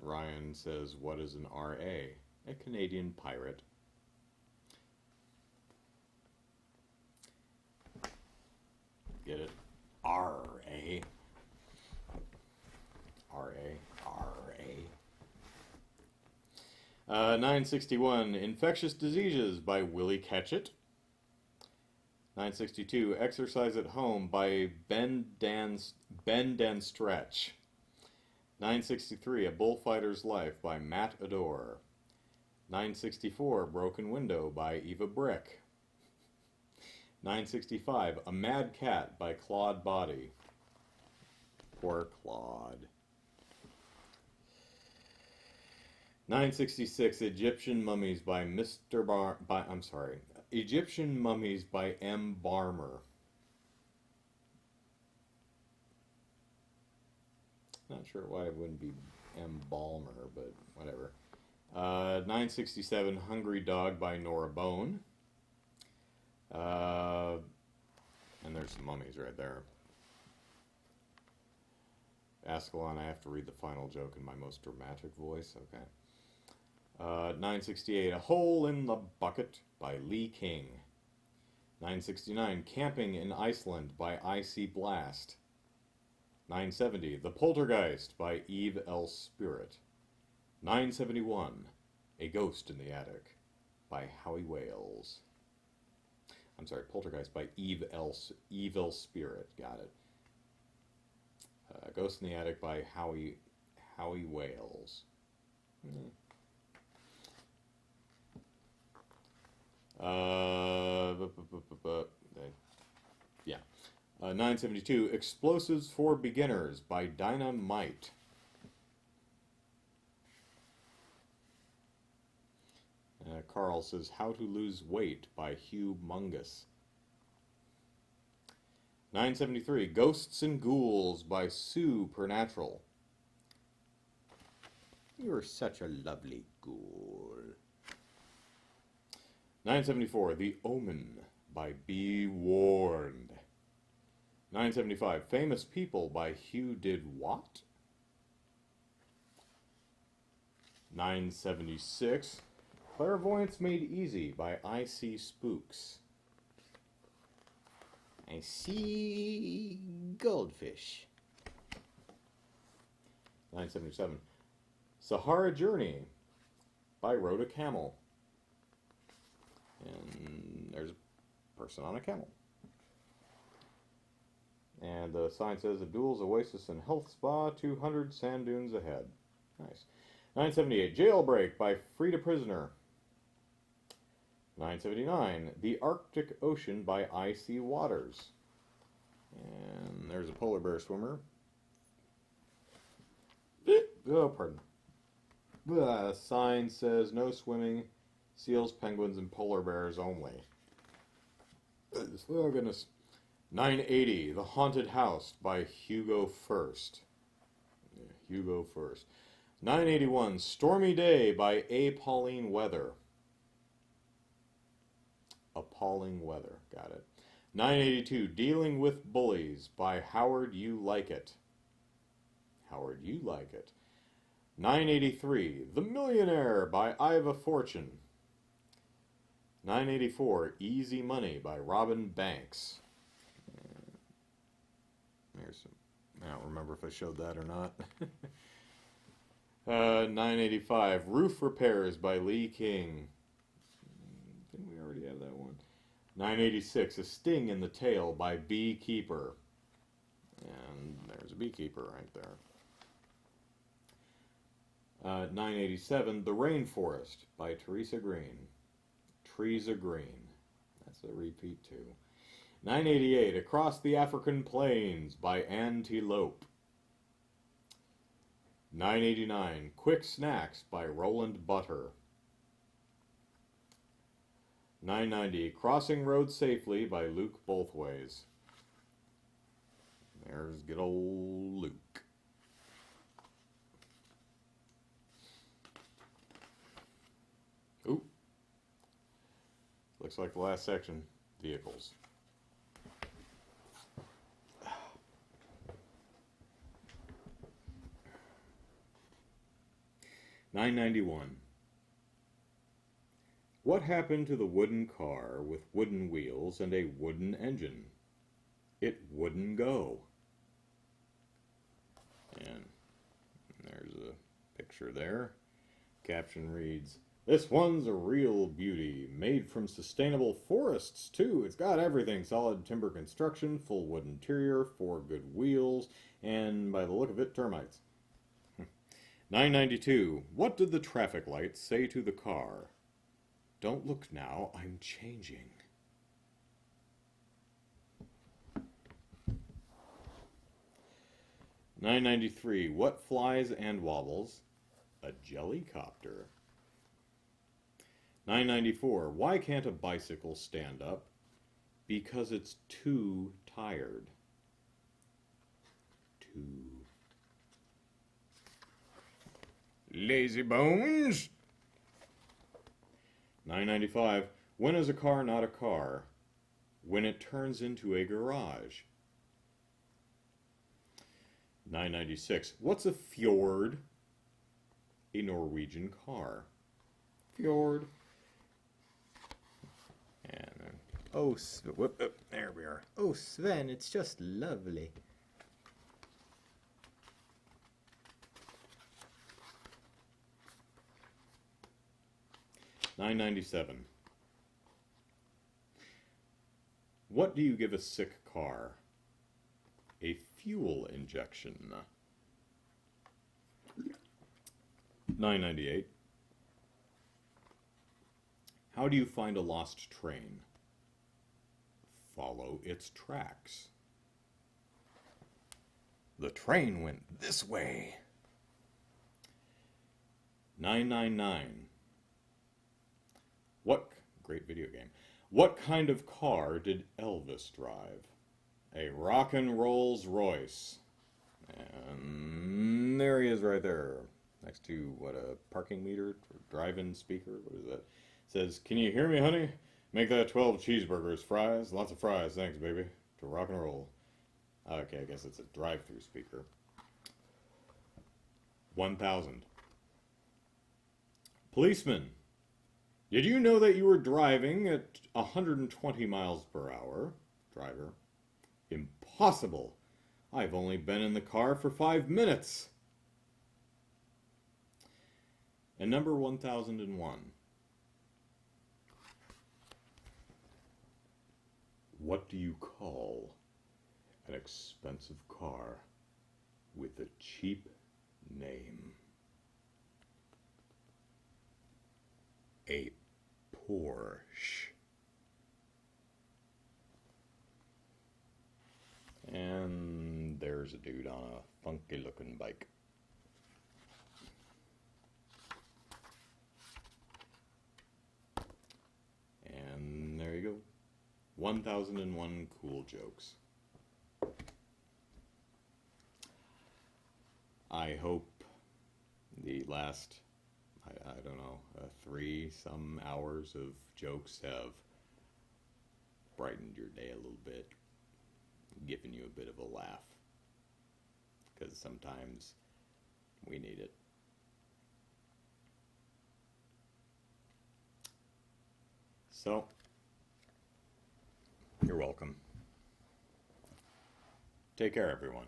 Ryan says, what is an RA? A Canadian pirate. Get it? R.A. R.A. R.A. 961, Infectious Diseases by Willie Ketchett. 962, Exercise at Home by Bend and Stretch. 963, A Bullfighter's Life by Matt Adore. 964, Broken Window by Eva Brick. 965, A Mad Cat by Claude Body. Poor Claude. 966, Egyptian Mummies by Egyptian Mummies by M. Barmer. Not sure why it wouldn't be M. Balmer, but whatever. 967, Hungry Dog by Nora Bone. And there's some mummies right there. Ascalon, I have to read the final joke in my most dramatic voice. Okay. 968, A Hole in the Bucket by Lee King. 969, Camping in Iceland by Icy Blast. 970, The Poltergeist by Eve L. Spirit. 971, A Ghost in the Attic by Howie Wales. I'm sorry, Poltergeist by Evil Spirit. Got it. Ghost in the Attic by Howie Wales. Yeah. 972, Explosives for Beginners by Dynamite. Carl says How to Lose Weight by Hugh Mungus. 973, Ghosts and Ghouls by Sue Pernatural. You're such a lovely ghoul. 974, The Omen by Be Warned. 975, Famous People by Hugh Did What? 976, Clairvoyance Made Easy by I See Spooks. I see goldfish. 977, Sahara Journey by Rhoda Camel. And there's a person on a camel. And the sign says Abdul's Oasis and Health Spa, 200 sand dunes ahead. Nice. 978, Jailbreak by Frida Prisoner. 979, The Arctic Ocean by Icy Waters. And there's a polar bear swimmer. Oh, pardon. The sign says no swimming, seals, penguins, and polar bears only. Oh, goodness. 980, The Haunted House by Hugo First. Yeah, Hugo First. 981, Stormy Day by A. Pauline Weather. Appalling Weather, got it. 982, Dealing with Bullies by Howard You Like It. Howard You Like It. 983, The Millionaire by Iva Fortune. 984, Easy Money by Robin Banks. There's some, I don't remember if I showed that or not. 985, Roof Repairs by Lee King. Didn't we already have that one? 986, A Sting in the Tail by Beekeeper. And there's a beekeeper right there. 987, The Rainforest by Teresa Green. Teresa Green. That's a repeat too. 988, Across the African Plains by Antelope. 989, Quick Snacks by Roland Butter. 990, Crossing Road Safely by Luke Bothways. There's good old Luke. Ooh. Looks like the last section. Vehicles. $9.91. What happened to the wooden car with wooden wheels and a wooden engine? It wouldn't go. And there's a picture there. Caption reads, "This one's a real beauty, made from sustainable forests too. It's got everything, solid timber construction, full wood interior, 4 good wheels, and by the look of it, termites." 992. What did the traffic lights say to the car? Don't look now, I'm changing. 993. What flies and wobbles? A jellycopter. 994. Why can't a bicycle stand up? Because it's too tired. Too. Lazy bones. 995. When is a car not a car? When it turns into a garage. 996. What's a fjord? A Norwegian car. Fjord. And Oh, there we are. Oh, Sven, it's just lovely. $9.97. What do you give a sick car? A fuel injection. $9.98. How do you find a lost train? Follow its tracks. The train went this way. $9.99. What, great video game. What kind of car did Elvis drive? A rockin' Rolls Royce. And there he is right there. Next to, what, a parking meter? Or drive-in speaker? What is that? It says, can you hear me, honey? Make that 12 cheeseburgers, fries. Lots of fries, thanks, baby. To rock and roll. Okay, I guess it's a drive-through speaker. 1,000. Policeman, did you know that you were driving at 120 miles per hour? Driver, impossible. I've only been in the car for 5 minutes. And number 1001. What do you call an expensive car with a cheap name? A Porsche. And there's a dude on a funky looking bike. And there you go. 1001 cool jokes. I hope the last, I don't know, 3-some hours of jokes have brightened your day a little bit, given you a bit of a laugh, because sometimes we need it. So, you're welcome. Take care, everyone.